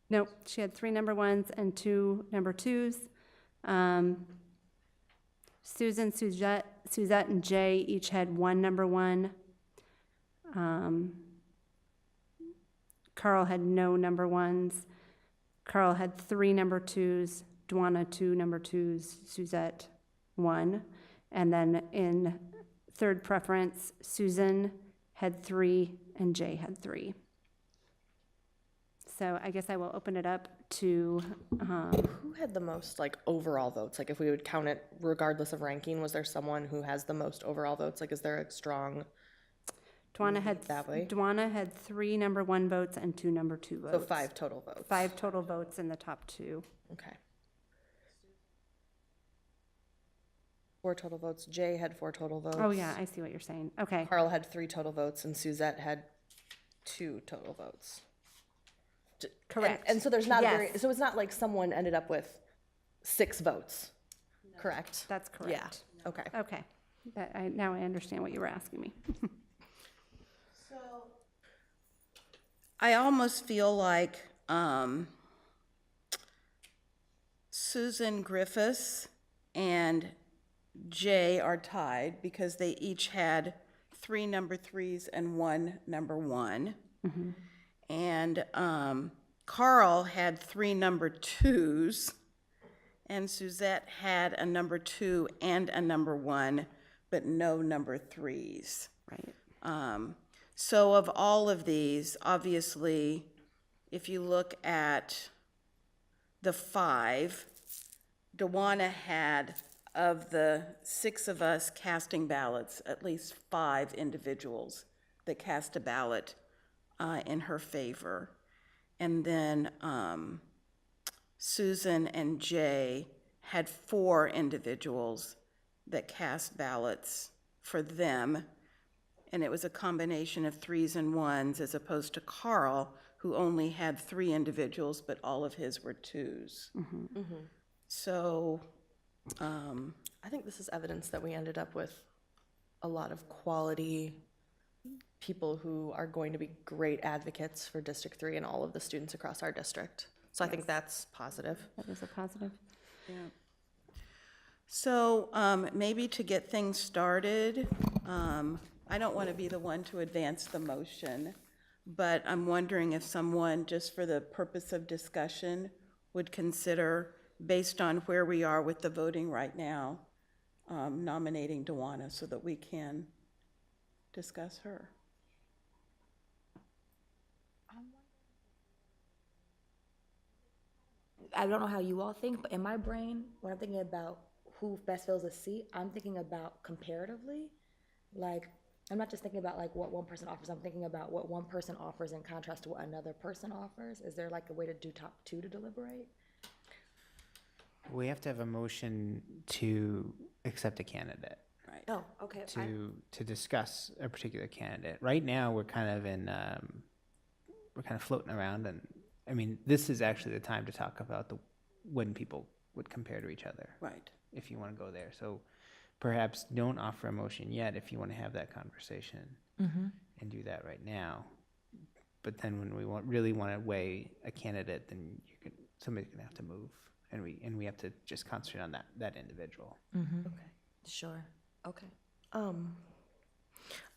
Nope, she had 3 number 1s and 2 number 2s. Susan, Suzette, and Jay each had 1 number 1. Carl had no number 1s. Carl had 3 number 2s. Dwana 2 number 2s. Suzette 1. And then in third preference, Susan had 3 and Jay had 3. So I guess I will open it up to, Who had the most, like, overall votes? Like, if we would count it regardless of ranking, was there someone who has the most overall votes? Like, is there a strong Dwana had that way? Dwana had 3 number 1 votes and 2 number 2 votes. So 5 total votes. 5 total votes in the top 2. Okay. 4 total votes. Jay had 4 total votes. Oh yeah, I see what you're saying. Okay. Carl had 3 total votes, and Suzette had 2 total votes. Correct. And so there's not a very, Yes. so it's not like someone ended up with 6 votes, correct? That's correct. Yeah, okay. Okay. Now I understand what you were asking me. I almost feel like Susan Griffiths and Jay are tied because they each had 3 number 3s and 1 number 1. Mm-hmm. And Carl had 3 number 2s, and Suzette had a number 2 and a number 1, but no number 3s. Right. So of all of these, obviously, if you look at the 5, Dwana had, of the 6 of us casting ballots, at least 5 individuals that cast a ballot in her favor. And then Susan and Jay had 4 individuals that cast ballots for them. And it was a combination of 3s and 1s, as opposed to Carl, who only had 3 individuals, but all of his were 2s. Mm-hmm. Mm-hmm. So, I think this is evidence that we ended up with a lot of quality people who are going to be great advocates for District 3 and all of the students across our district. So I think that's positive. That is a positive. Yeah. So maybe to get things started, I don't want to be the one to advance the motion, but I'm wondering if someone, just for the purpose of discussion, would consider, based on where we are with the voting right now, nominating Dewana so that we can discuss her. I don't know how you all think, but in my brain, when I'm thinking about who best fills a seat, I'm thinking about comparatively. Like, I'm not just thinking about like what one person offers, I'm thinking about what one person offers in contrast to what another person offers. Is there like a way to do top two to deliberate? We have to have a motion to accept a candidate, Oh, okay. to discuss a particular candidate. Right now, we're kind of in, we're kind of floating around, and I mean, this is actually the time to talk about when people would compare to each other. Right. If you want to go there. So perhaps don't offer a motion yet if you want to have that conversation and do that right now. But then when we really want to weigh a candidate, then somebody's going to have to move, and we have to just concentrate on that individual. Okay. Sure. Okay.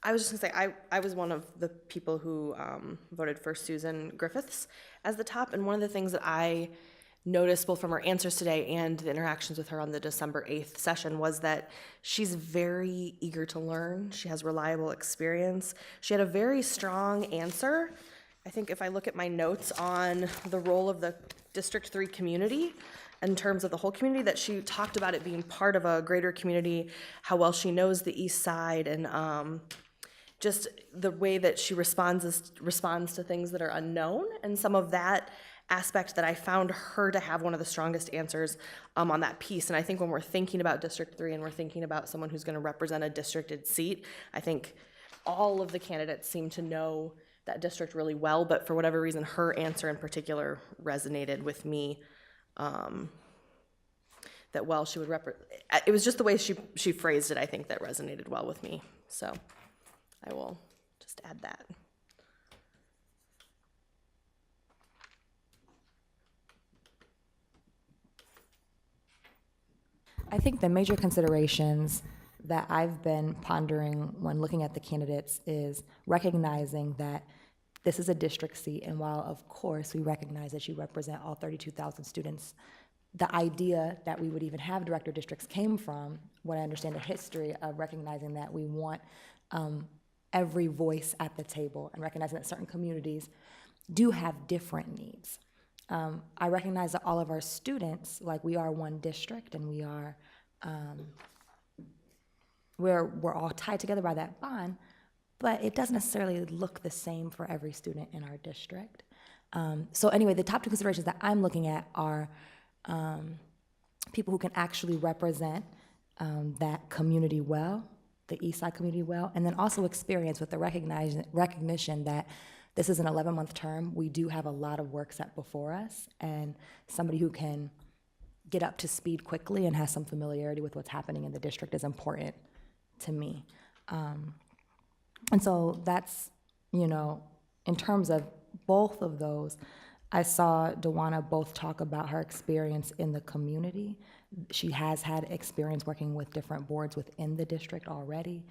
I was just gonna say, I was one of the people who voted for Susan Griffiths as the top, and one of the things that I noticed both from her answers today and the interactions with her on the December 8th session was that she's very eager to learn. She has reliable experience. She had a very strong answer. I think if I look at my notes on the role of the District 3 community, in terms of the whole community, that she talked about it being part of a greater community, how well she knows the East Side, and just the way that she responds to things that are unknown, and some of that aspect that I found her to have one of the strongest answers on that piece. And I think when we're thinking about District 3 and we're thinking about someone who's going to represent a districted seat, I think all of the candidates seem to know that district really well, but for whatever reason, her answer in particular resonated with me. That well, she would it was just the way she phrased it, I think, that resonated well with me. So I will just add that. I think the major considerations that I've been pondering when looking at the candidates is recognizing that this is a district seat, and while of course we recognize that you represent all 32,000 students, the idea that we would even have director districts came from what I understand the history of recognizing that we want every voice at the table, and recognizing that certain communities do have different needs. I recognize that all of our students, like, we are one district, and we are, we're all tied together by that bond, but it doesn't necessarily look the same for every student in our district. So anyway, the top two considerations that I'm looking at are people who can actually represent that community well, the East Side community well, and then also experience with the recognition that this is an 11-month term. We do have a lot of work set before us, and somebody who can get up to speed quickly and has some familiarity with what's happening in the district is important to me. And so that's, in terms of both of those, I saw Dewana both talk about her experience in the community. She has had experience working with different boards within the district already.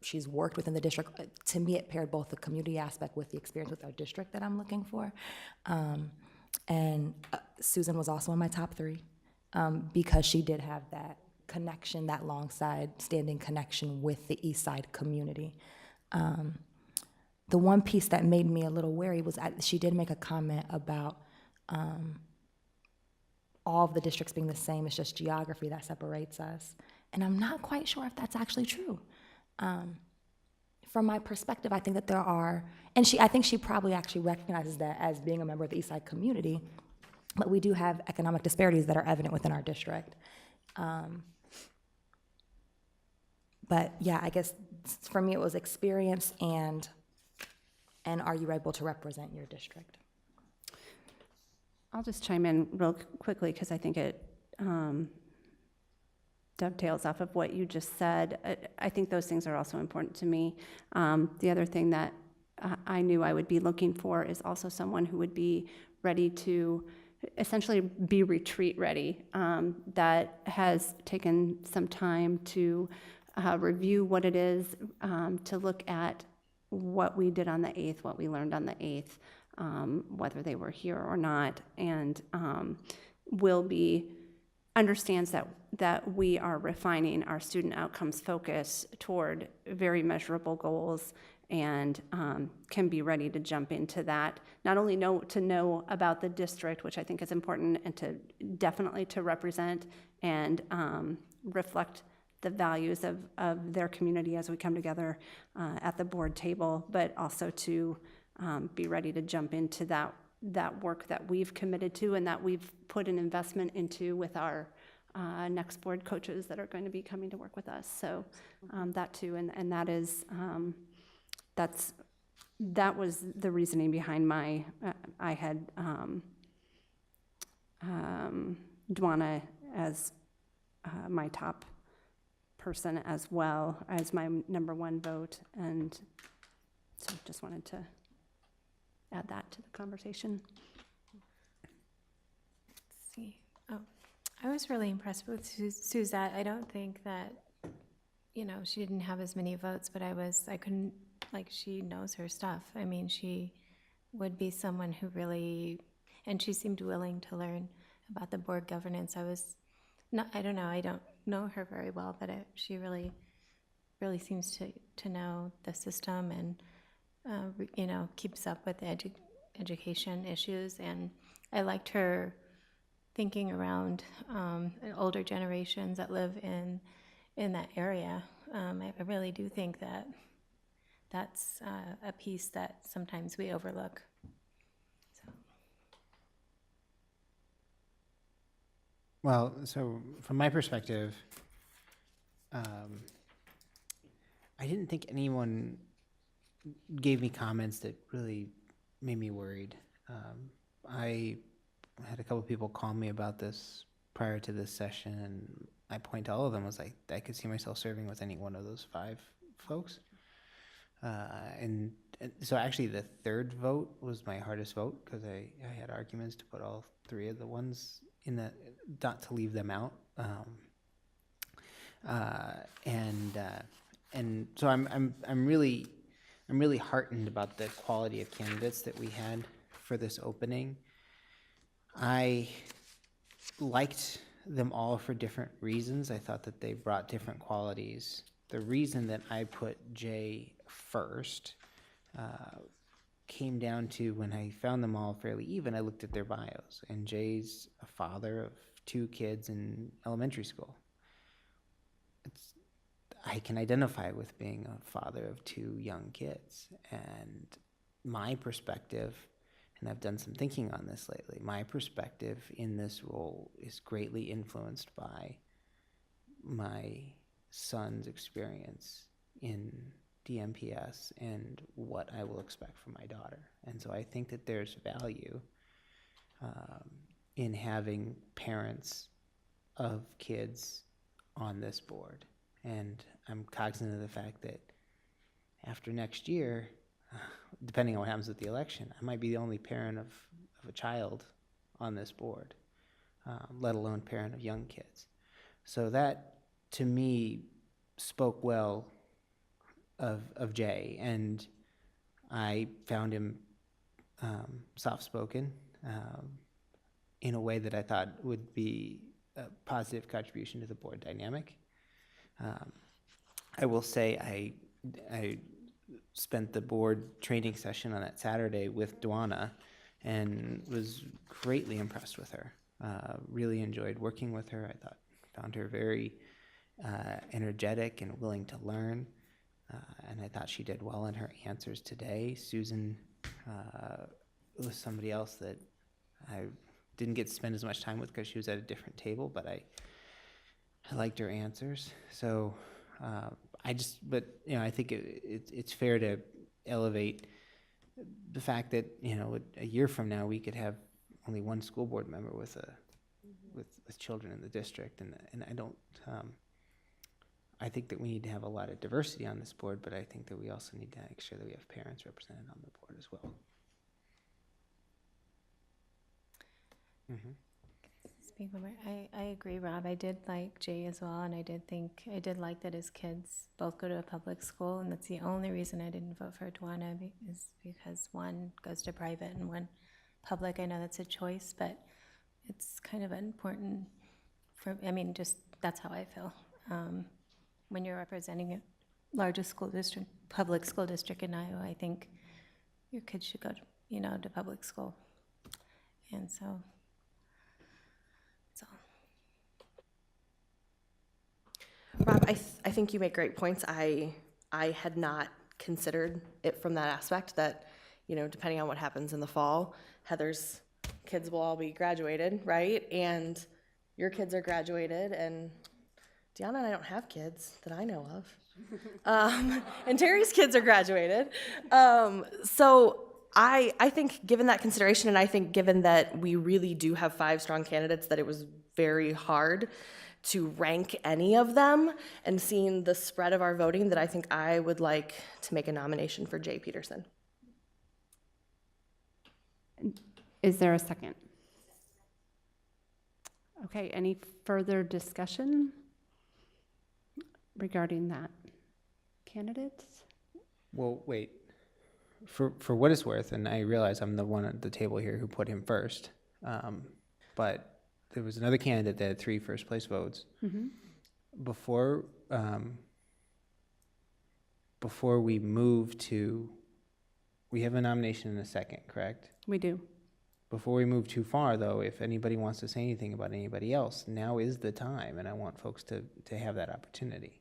She's worked within the district. To me, it paired both the community aspect with the experience with our district that I'm looking for. And Susan was also in my top three because she did have that connection, that long side standing connection with the East Side community. The one piece that made me a little wary was she did make a comment about all of the districts being the same. It's just geography that separates us. And I'm not quite sure if that's actually true. From my perspective, I think that there are, and I think she probably actually recognizes that as being a member of the East Side community, but we do have economic disparities that are evident within our district. But yeah, I guess for me it was experience and are you able to represent your district? I'll just chime in real quickly because I think it dovetails off of what you just said. I think those things are also important to me. The other thing that I knew I would be looking for is also someone who would be ready to essentially be retreat ready, that has taken some time to review what it is, to look at what we did on the 8th, what we learned on the 8th, whether they were here or not, and understands that we are refining our student outcomes focus toward very measurable goals, and can be ready to jump into that. Not only know about the district, which I think is important, and to definitely to represent and reflect the values of their community as we come together at the board table, but also to be ready to jump into that work that we've committed to and that we've put an investment into with our next board coaches that are going to be coming to work with us. So that too, and that is, that was the reasoning behind I had Dwana as my top person as well as my number one vote, and so just wanted to add that to the conversation. Let's see. Oh, I was really impressed with Suzette. I don't think that, she didn't have as many votes, but I couldn't, she knows her stuff. I mean, she would be someone who really, and she seemed willing to learn about the board governance. I don't know her very well, but she really seems to know the system, and keeps up with the education issues. And I liked her thinking around older generations that live in that area. I really do think that that's a piece that sometimes we overlook. Well, so from my perspective, I didn't think anyone gave me comments that really made me worried. I had a couple people call me about this prior to this session, and my point to all of them was I could see myself serving with any one of those 5 folks. And so actually the third vote was my hardest vote, because I had arguments to put all 3 of the ones in the, not to leave them out. And so I'm really heartened about the quality of candidates that we had for this opening. I liked them all for different reasons. I thought that they brought different qualities. The reason that I put Jay first came down to when I found them all fairly even, I looked at their bios, and Jay's a father of 2 kids in elementary school. I can identify with being a father of 2 young kids, and my perspective, and I've done some thinking on this lately, my perspective in this role is greatly influenced by my son's experience in DMPS and what I will expect from my daughter. And so I think that there's value in having parents of kids on this board. And I'm cognizant of the fact that after next year, depending on what happens with the election, I might be the only parent of a child on this board, let alone parent of young kids. So that, to me, spoke well of Jay, and I found him soft-spoken in a way that I thought would be a positive contribution to the board dynamic. I will say I spent the board training session on that Saturday with Dwana and was greatly impressed with her. Really enjoyed working with her. Found her very energetic and willing to learn. And I thought she did well in her answers today. Susan was somebody else that I didn't get to spend as much time with because she was at a different table, but I liked her answers. So I think it's fair to elevate the fact that, a year from now we could have only one school board member with children in the district, and I don't I think that we need to have a lot of diversity on this board, but I think that we also need to make sure that we have parents represented on the board as well. Speak over. I agree, Rob. I did like Jay as well, and I did like that his kids both go to a public school, and that's the only reason I didn't vote for Tawana is because one goes to private and one public. I know that's a choice, but it's kind of important for, I mean, just that's how I feel. When you're representing a largest school district, public school district in Iowa, I think your kids should go to, to public school. And so, that's all. Rob, I think you make great points. I had not considered it from that aspect that, depending on what happens in the fall, Heather's kids will all be graduated, right? And your kids are graduated, and Deanna and I don't have kids that I know of. And Terry's kids are graduated. So I think given that consideration, and I think given that we really do have 5 strong candidates, that it was very hard to rank any of them, and seeing the spread of our voting, that I think I would like to make a nomination for Jay Peterson. Is there a second? Okay, any further discussion regarding that candidate? Well, wait. For what it's worth, and I realize I'm the one at the table here who put him first, but there was another candidate that had 3 first-place votes. Mm-hmm. Before we move to, we have a nomination in a second, correct? We do. Before we move too far, though, if anybody wants to say anything about anybody else, now is the time, and I want folks to have that opportunity.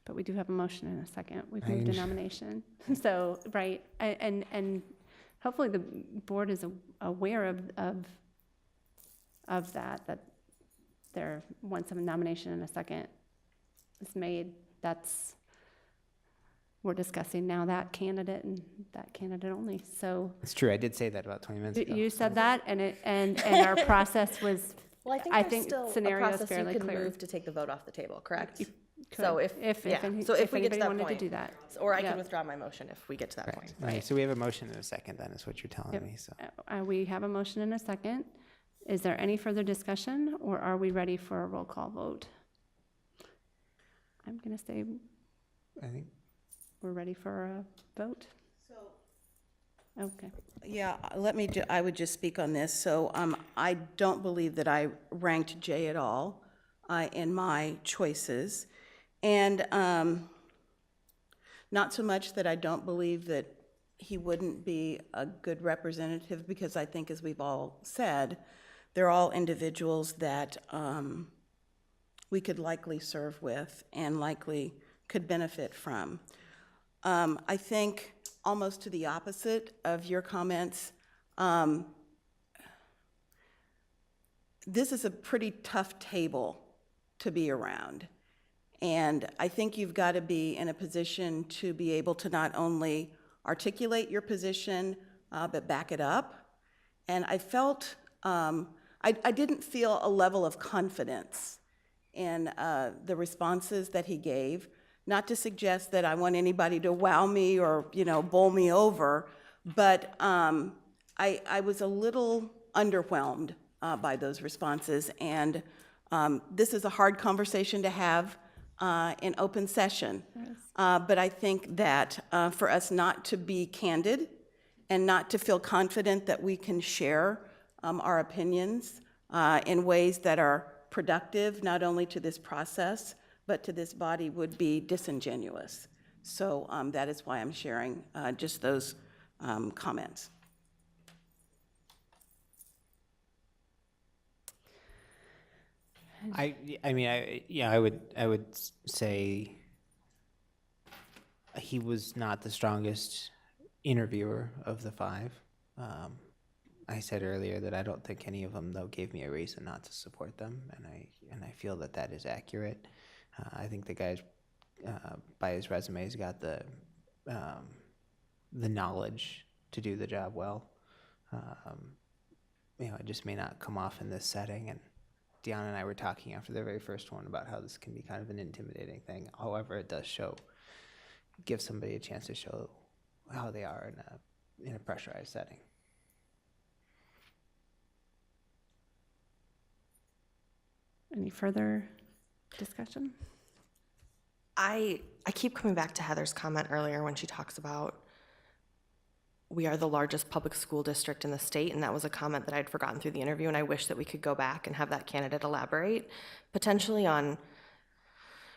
But we do have a motion in a second. We've moved a nomination. So, right, and hopefully the board is aware of that there, once a nomination in a second is made, we're discussing now that candidate and that candidate only. So It's true, I did say that about 20 minutes ago. you said that, and our process was, Well, I there's think still scenario a is process fairly you can clear. move to take the vote off the table, correct? could, So if if we get to anybody that wanted point, to do that. or I Yeah. can withdraw my motion if we get to that point. Right. Okay, so we have a motion in a second, then, is what you're telling Yep. me. So We have a motion in a second. Is there any further discussion, or are we ready for a roll call vote? I'm going to say I think we're ready for a vote. Okay. Yeah, I would just speak on this. So I don't believe that I ranked Jay at all in my choices. And not so much that I don't believe that he wouldn't be a good representative, because I think, as we've all said, they're all individuals that we could likely serve with and likely could benefit from. I think almost to the opposite of your comments, this is a pretty tough table to be around. And I think you've got to be in a position to be able to not only articulate your position, but back it up. And I felt, I didn't feel a level of confidence in the responses that he gave. Not to suggest that I want anybody to wow me or, bowl me over, but I was a little underwhelmed by those responses. And this is a hard conversation to have in open session. Yes. But I think that for us not to be candid and not to feel confident that we can share our opinions in ways that are productive, not only to this process, but to this body, would be disingenuous. So that is why I'm sharing just those comments. I would say he was not the strongest interviewer of the 5. I said earlier that I don't think any of them, though, gave me a reason not to support them, and I feel that that is accurate. I think the guy's, by his resume, has got the knowledge to do the job well. It just may not come off in this setting. And Deanna and I were talking after the very first one about how this can be kind of an intimidating thing. However, it does give somebody a chance to show how they are in a pressurized setting. Any further discussion? I keep coming back to Heather's comment earlier when she talks about we are the largest public school district in the state, and that was a comment that I'd forgotten through the interview, and I wish that we could go back and have that candidate elaborate potentially on,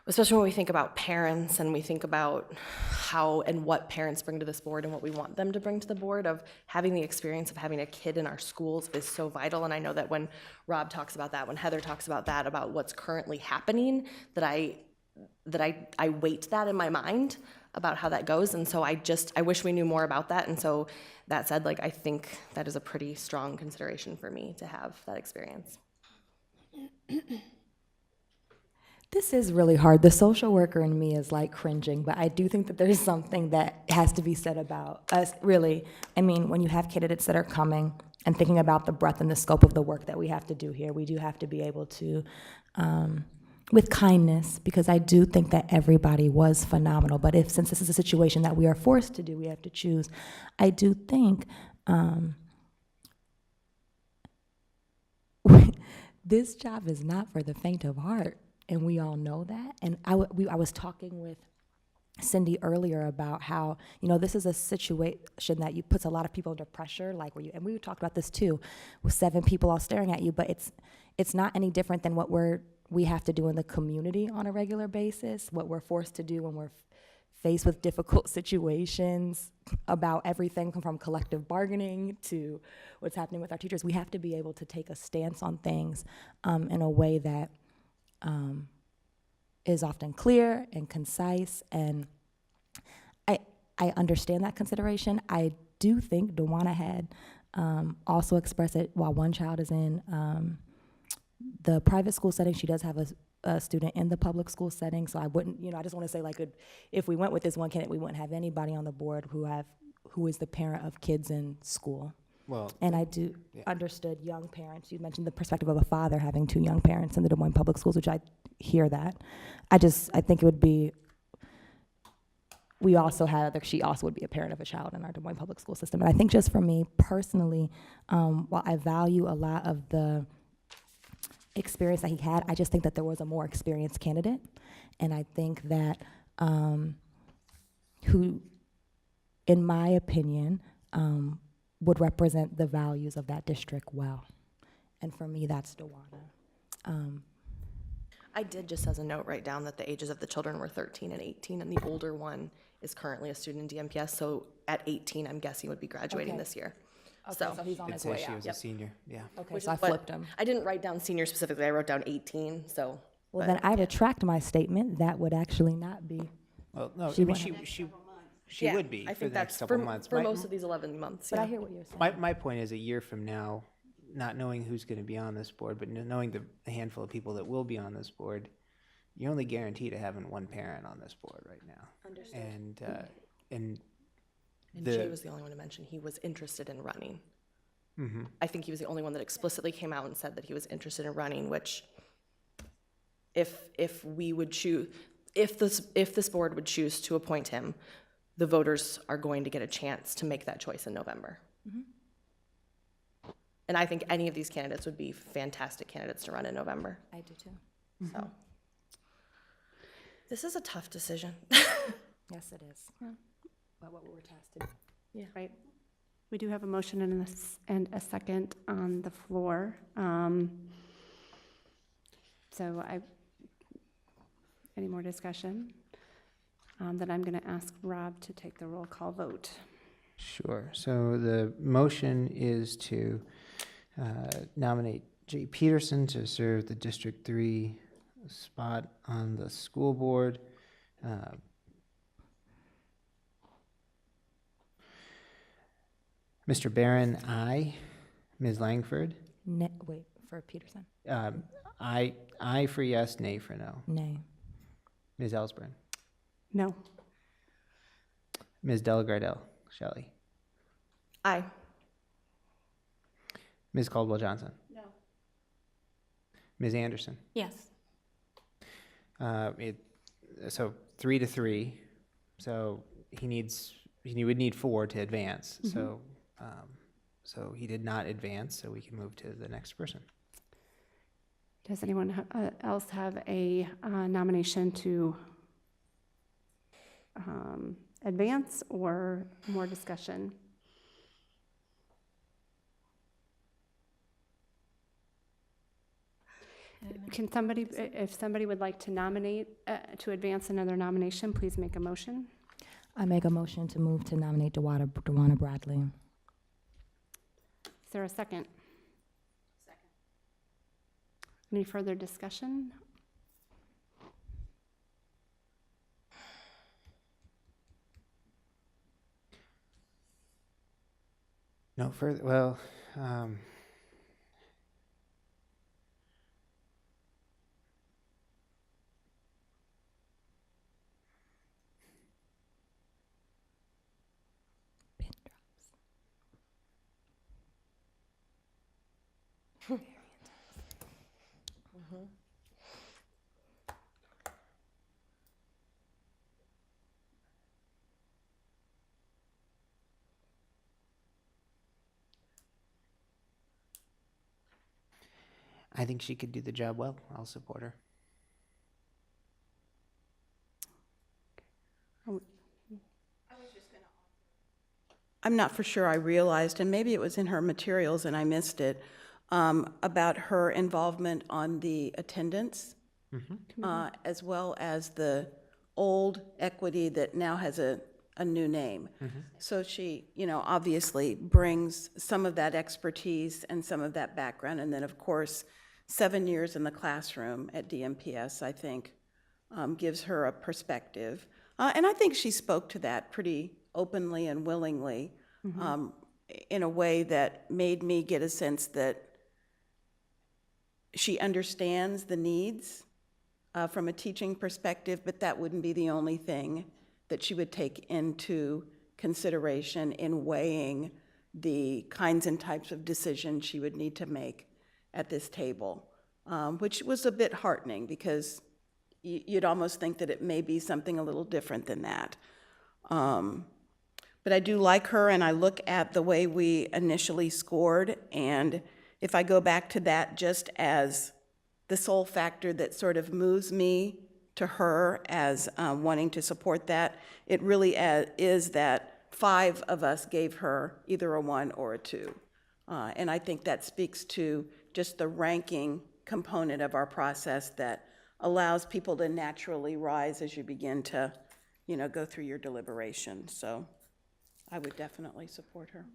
especially when we think about parents and we think about how and what parents bring to this board and what we want them to bring to the board, of having the experience of having a kid in our schools is so vital. And I know that when Rob talks about that, when Heather talks about that, about what's currently happening, that I weight that in my mind about how that goes. And so I wish we knew more about that. And so that said, like, I think that is a pretty strong consideration for me to have that experience. This is really hard. The social worker in me is like cringing, but I do think that there's something that has to be said about us, really. I mean, when you have candidates that are coming and thinking about the breadth and the scope of the work that we have to do here, we do have to be able to, with kindness, because I do think that everybody was phenomenal. But since this is a situation that we are forced to do, we have to choose. I do think this job is not for the faint of heart. And we all know that. And I was talking with Cindy earlier about how, this is a situation that puts a lot of people under pressure, like and we talked about this too, with 7 people all staring at you, but it's not any different than what we have to do in the community on a regular basis, what we're forced to do when we're faced with difficult situations about everything from collective bargaining to what's happening with our teachers. We have to be able to take a stance on things in a way that is often clear and concise, and I understand that consideration. I do think DeWanna had also expressed it while one child is in the private school setting. She does have a student in the public school setting, so I wouldn't, I just want to say, like, if we went with this one candidate, we wouldn't have anybody on the board who is the parent of kids in school. Well, and I do understood young parents. You mentioned the perspective of a father having 2 young parents in the Des Moines public schools, which I hear that. I think it would be, she also would be a parent of a child in our Des Moines public school system. And I think just for me personally, while I value a lot of the experience that he had, I just think that there was a more experienced candidate. And I think that who, in my opinion, would represent the values of that district well. And for me, that's DeWanna. I did, just as a note, write down that the ages of the children were 13 and 18, and the older one is currently a student in DMPS, so at 18, I'm guessing would be graduating this year. Okay, so he's on I'd his say way she out. was a senior, yeah. Okay, so I flipped him. I didn't write down senior specifically, I wrote down 18, so. Well, then I retract my statement. That would actually not be. Well, no, She I mean, wouldn't. she would be I for think the next that's couple months. for most of these 11 months, But yeah. I hear what you're saying. My point is, a year from now, not knowing who's going to be on this board, but knowing the handful of people that will be on this board, you're only guaranteed to having one parent on this board right now. Understood. And Jay was the only one to mention he was interested in running. Mm-hmm. I think he was the only one that explicitly came out and said that he was interested in running, which if we would choose, if this board would choose to appoint him, the voters are going to get a chance to make that choice in November. Mm-hmm. And I think any of these candidates would be fantastic candidates to run in November. I do too. So this is a tough decision. Yes, it is. Yeah. But what we're tasked to do. Yeah. Right. We do have a motion and a second on the floor. Any more discussion? Then I'm going to ask Rob to take the roll call vote. Sure. So the motion is to nominate Jay Peterson to serve the District 3 spot on the school board. Mr. Barron, aye. Ms. Langford? Wait, for Peterson. Aye for yes, nay for no. Nay. Ms. Ellsburn? No. Ms. Delgardelle? Shelley? Aye. Ms. Caldwell-Johnson? No. Ms. Anderson? Yes. So 3-3, so he would need 4 to advance, so he did not advance, so we can move to the next person. Does anyone else have a nomination to advance or more discussion? Can somebody, if somebody would like to nominate, to advance another nomination, please make a motion. I make a motion to move to nominate Dewana Bradley. Is there a second? Second. Any further discussion? No further, well, I think she could do the job well. I'll support her. I'm not for sure I realized, and maybe it was in her materials and I missed it, about her involvement on the attendance, as well as the old equity that now has a new name. So she, obviously brings some of that expertise and some of that background. And then, of course, 7 years in the classroom at DMPS, I think, gives her a perspective. And I think she spoke to that pretty openly and willingly, in a way that made me get a sense that she understands the needs from a teaching perspective, but that wouldn't be the only thing that she would take into consideration in weighing the kinds and types of decisions she would need to make at this table, which was a bit heartening because you'd almost think that it may be something a little different than that. But I do like her, and I look at the way we initially scored, and if I go back to that just as the sole factor that sort of moves me to her as wanting to support that, it really is that 5 of us gave her either a 1 or a 2. And I think that speaks to just the ranking component of our process that allows people to naturally rise as you begin to, go through your deliberations. So I would definitely support her.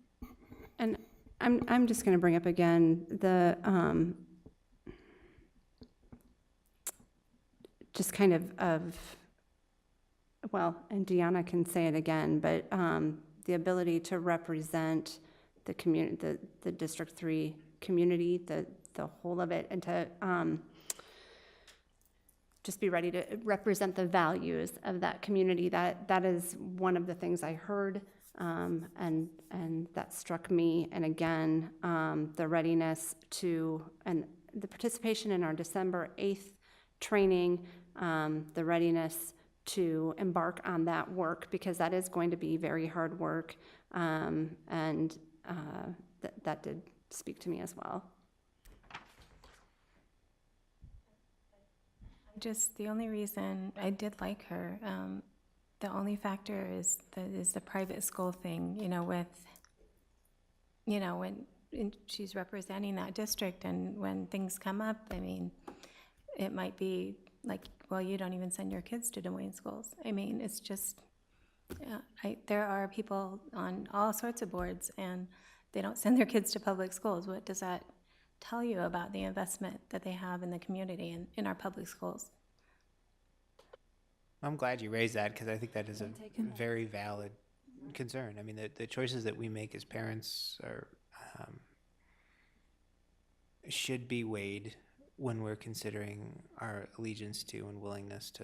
And I'm just going to bring up again the just kind of well, and Deanna can say it again, but the ability to represent the community, the District 3 community, the whole of it, and to just be ready to represent the values of that community. That is one of the things I heard, and that struck me. And again, the readiness to, and the participation in our December 8th training, the readiness to embark on that work, because that is going to be very hard work, and that did speak to me as well. Just the only reason I did like her, the only factor is the private school thing, when she's representing that district, and when things come up, I mean, it might be like, well, you don't even send your kids to Des Moines schools. I mean, it's just, there are people on all sorts of boards, and they don't send their kids to public schools. What does that tell you about the investment that they have in the community and in our public schools? I'm glad you raised that, because I think that is a very valid concern. I mean, the choices that we make as parents are should be weighed when we're considering our allegiance to and willingness to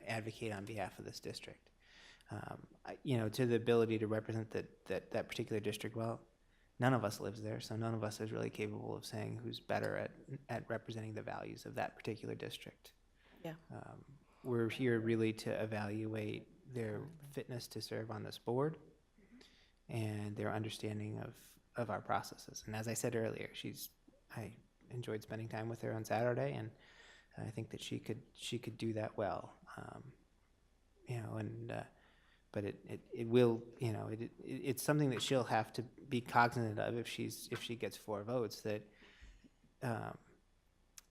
advocate on behalf of this district. To the ability to represent that particular district well, none of us lives there, so none of us is really capable of saying who's better at representing the values of that particular district. Yeah. We're here really to evaluate their fitness to serve on this board and their understanding of our processes. And as I said earlier, I enjoyed spending time with her on Saturday, and I think that she could do that well. But it will, it's something that she'll have to be cognizant of if she gets 4 votes, that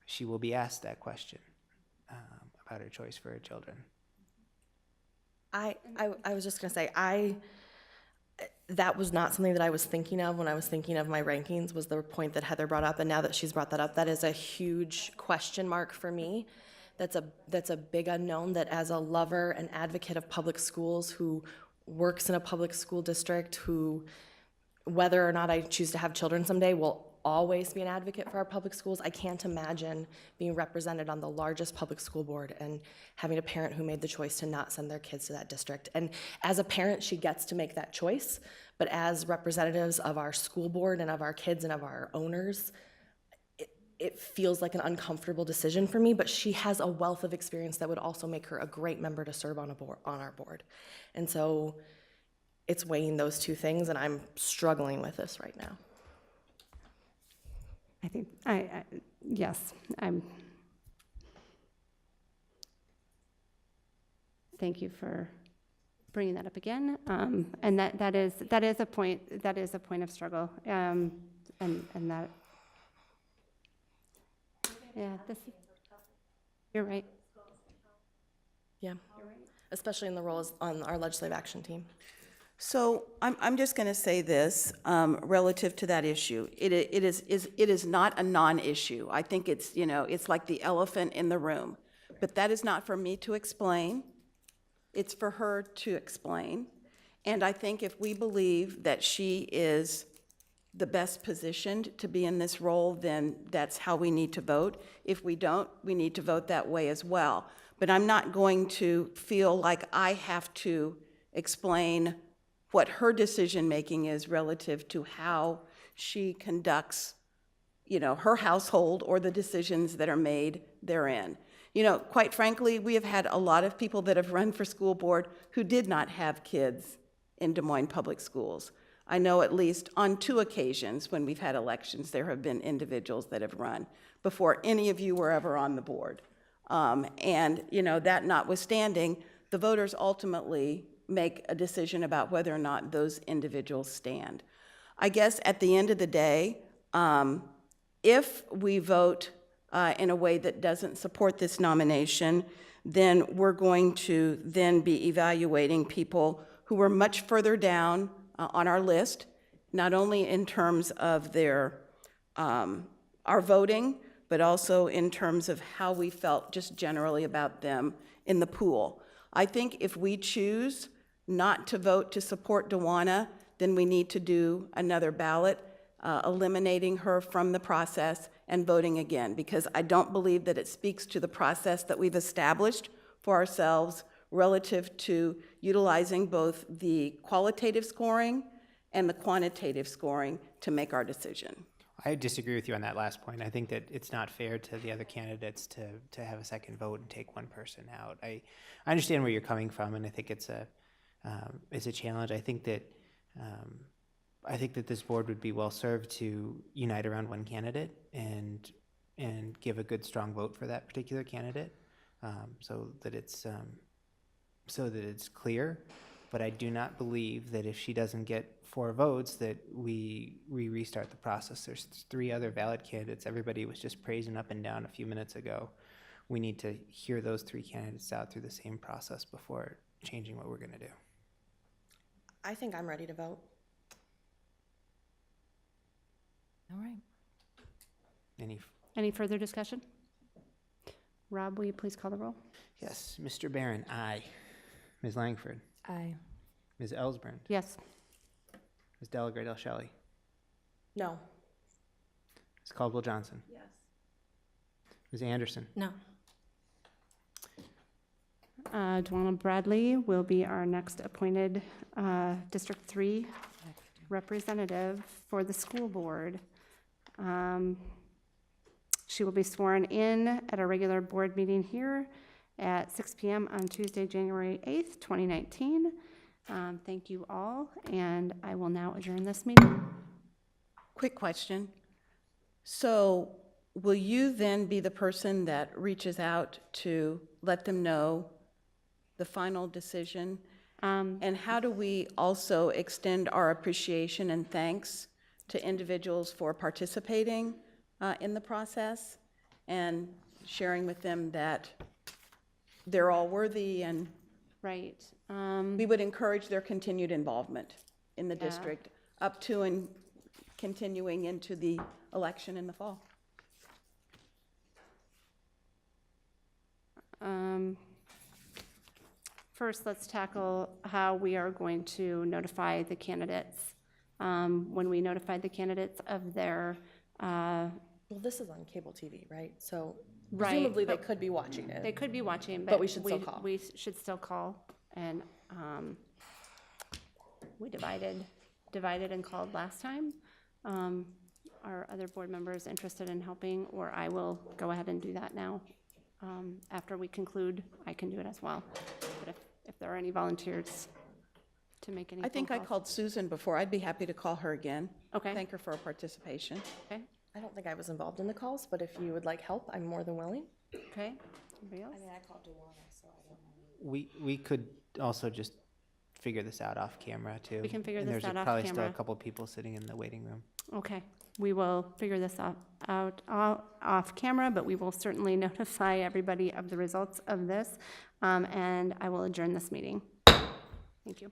she will be asked that question about her choice for her children. I was just gonna say, that was not something that I was thinking of when I was thinking of my rankings, was the point that Heather brought up, and now that she's brought that up, that is a huge question mark for me. That's a big unknown, that as a lover and advocate of public schools who works in a public school district, who, whether or not I choose to have children someday, will always be an advocate for our public schools. I can't imagine being represented on the largest public school board and having a parent who made the choice to not send their kids to that district. And as a parent, she gets to make that choice, but as representatives of our school board and of our kids and of our owners, it feels like an uncomfortable decision for me, but she has a wealth of experience that would also make her a great member to serve on our board. And so it's weighing those two things, and I'm struggling with this right now. I think, yes, thank you for bringing that up again. And that is a point of struggle. And that, yeah, you're right. Yeah, especially in the roles on our legislative action team. So I'm just going to say this relative to that issue. It is not a non-issue. I think it's like the elephant in the room. But that is not for me to explain. It's for her to explain. And I think if we believe that she is the best positioned to be in this role, then that's how we need to vote. If we don't, we need to vote that way as well. But I'm not going to feel like I have to explain what her decision-making is relative to how she conducts, her household or the decisions that are made therein. Quite frankly, we have had a lot of people that have run for school board who did not have kids in Des Moines Public Schools. I know at least on 2 occasions when we've had elections, there have been individuals that have run before any of you were ever on the board. That notwithstanding, the voters ultimately make a decision about whether or not those individuals stand. I guess at the end of the day, if we vote in a way that doesn't support this nomination, then we're going to then be evaluating people who are much further down on our list, not only in terms of their our voting, but also in terms of how we felt just generally about them in the pool. I think if we choose not to vote to support Dewana, then we need to do another ballot, eliminating her from the process and voting again, because I don't believe that it speaks to the process that we've established for ourselves relative to utilizing both the qualitative scoring and the quantitative scoring to make our decision. I disagree with you on that last point. I think that it's not fair to the other candidates to have a second vote and take one person out. I understand where you're coming from, and I think it's a challenge. I think that this board would be well served to unite around one candidate and give a good, strong vote for that particular candidate, so that it's clear. But I do not believe that if she doesn't get 4 votes, that we restart the process. There's 3 other valid candidates. Everybody was just praising up and down a few minutes ago. We need to hear those 3 candidates out through the same process before changing what we're going to do. I think I'm ready to vote. All right. Any further discussion? Rob, will you please call the roll? Yes, Mr. Barron, aye. Ms. Langford, Aye. Ms. Ellsburn, Yes. Ms. Delagrange Shelley, No. Ms. Caldwell-Johnson. Yes. Ms. Anderson, No. Dwana Bradley will be our next appointed District 3 representative for the school board. She will be sworn in at a regular board meeting here at 6 p.m. on Tuesday, January 8th, 2019. Thank you all, and I will now adjourn this meeting. Quick question. So will you then be the person that reaches out to let them know the final decision? And how do we also extend our appreciation and thanks to individuals for participating in the process and sharing with them that they're all worthy, and Right. we would encourage their continued involvement in the district up to and continuing into the election in the fall? First, let's tackle how we are going to notify the candidates. When we notify the candidates of their, Well, this is on cable TV, right? So Right, presumably they but- could be watching it. they could be watching, But we should still call. We should still call, and we divided and called last time. Are other board members interested in helping, or I will go ahead and do that now? After we conclude, I can do it as well. But if there are any volunteers to make any I think I phone calls. called Susan before. I'd be happy to call her again. Okay. Thank her for her participation. Okay, I don't think I was involved in the calls, but if you would like help, I'm more than willing. okay. Anybody else? I called Dewana, so I don't know. We could also just figure this out off camera too. We can figure And this out there's off probably still camera. a couple people sitting in the waiting room. Okay, we will figure this out off camera, but we will certainly notify everybody of the results of this, and I will adjourn this meeting. Thank you.